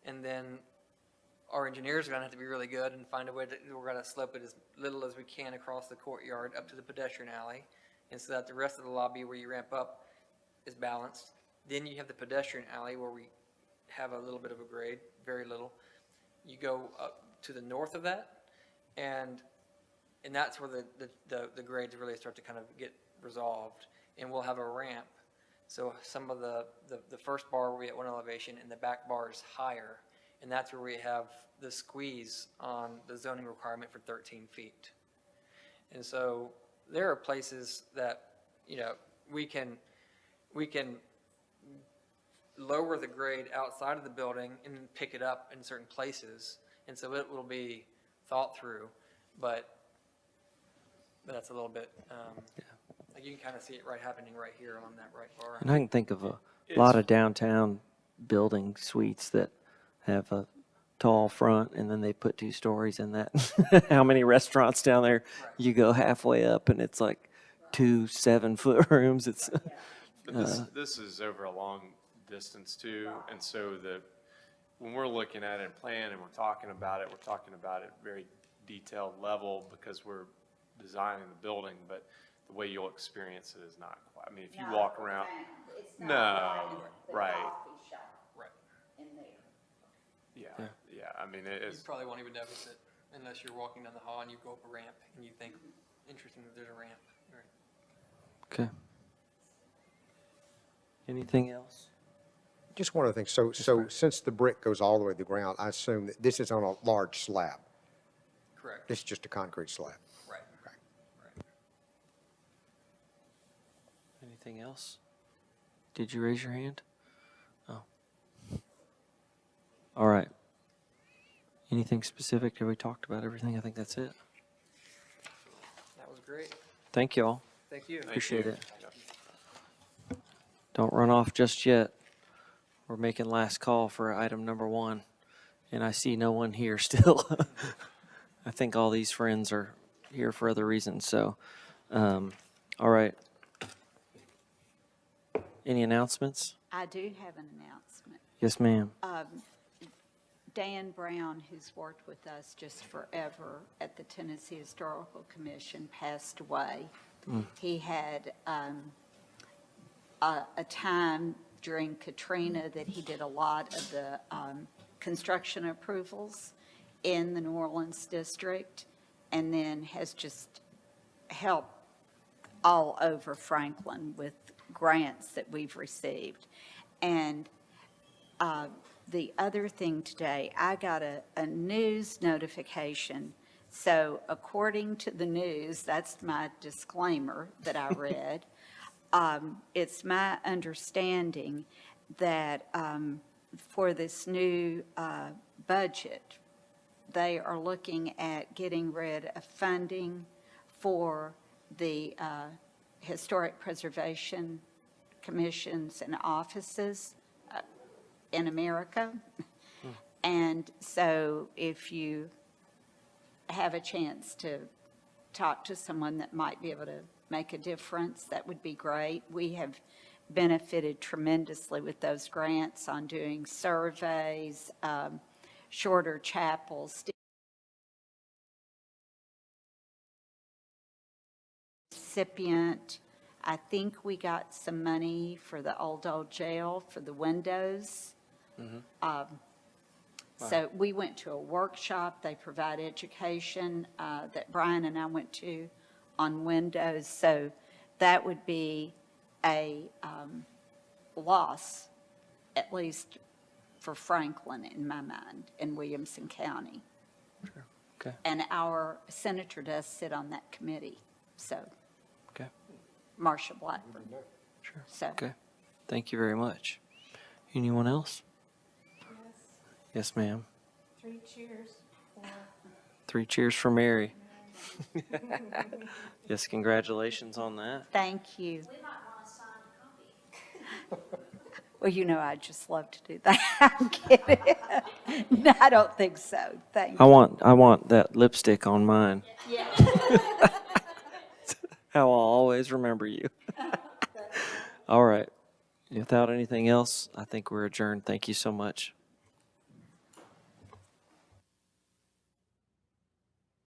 M: And then our engineers are gonna have to be really good and find a way that we're gonna slope it as little as we can across the courtyard up to the pedestrian alley. And so that the rest of the lobby where you ramp up is balanced. Then you have the pedestrian alley where we have a little bit of a grade, very little. You go up to the north of that, and that's where the grades really start to kind of get resolved. And we'll have a ramp. So some of the first bar will be at one elevation, and the back bar is higher. And that's where we have the squeeze on the zoning requirement for 13 feet. And so there are places that, we can lower the grade outside of the building and then pick it up in certain places. And so it will be thought through, but that's a little bit, like you can kind of see it happening right here on that right bar.
A: And I can think of a lot of downtown building suites that have a tall front and then they put 2 stories in that. How many restaurants down there?
M: Right.
A: You go halfway up and it's like 2 7-foot rooms. It's
I: But this is over a long distance too, and so when we're looking at it and plan and we're talking about it at very detailed level because we're designing the building, but the way you'll experience it is not quite, I mean, if you walk around.
F: It's
I: No,
F: not like the
I: right.
F: coffee shop
M: Right.
F: in there.
I: Yeah, I mean, it
M: You
I: is,
M: probably won't even notice it unless you're walking down the hall and you go up a ramp and you think, interesting that there's a ramp. Right.
A: okay. Anything else?
G: Just one other thing. So since the brick goes all the way to the ground, I assume that this is on a large slab.
M: Correct.
G: This is just a concrete slab.
M: Right.
G: Okay.
M: Right.
A: Anything else? Did you raise your hand? Oh. All right. Anything specific? Have we talked about everything? I think that's it.
M: That was great.
A: Thank you all.
M: Thank you.
A: Appreciate it. Don't run off just yet. We're making last call for item number 1, and I see no one here still. I think all these friends are here for other reasons, so, all right. Any announcements?
F: I do have an announcement.
A: Yes, ma'am.
F: Dan Brown, who's worked with us just forever at the Tennessee Historical Commission, passed away. He had a time during Katrina that he did a lot of the construction approvals in the New Orleans district, and then has just helped all over Franklin with grants that we've received. And the other thing today, I got a news notification. So according to the news, that's my disclaimer that I read. It's my understanding that for this new budget, they are looking at getting rid of funding for the historic preservation commissions and offices in America. And so if you have a chance to talk to someone that might be able to make a difference, that would be great. We have benefited tremendously with those grants on doing surveys, shorter chapels, recipient. I think we got some money for the old jail for the windows. So we went to a workshop. They provide education that Brian and I went to on windows. So that would be a loss, at least for Franklin in my mind, in Williamson County.
A: Okay.
F: And our senator does sit on that committee, so.
A: Okay.
F: Marsha Blackburn.
A: Sure.
F: So.
A: Okay. Thank you very much. Anyone else? Yes, ma'am.
N: 3 cheers for
A: 3 cheers for Mary. Yes, congratulations on that.
F: Thank you. We might want to sign a copy. Well, you know, I'd just love to do that. I'm kidding. No, I don't think so. Thank
A: I
F: you.
A: want that lipstick on mine.
F: Yeah.
A: How I'll always remember you. All right. Without anything else, I think we're adjourned. Thank you so much.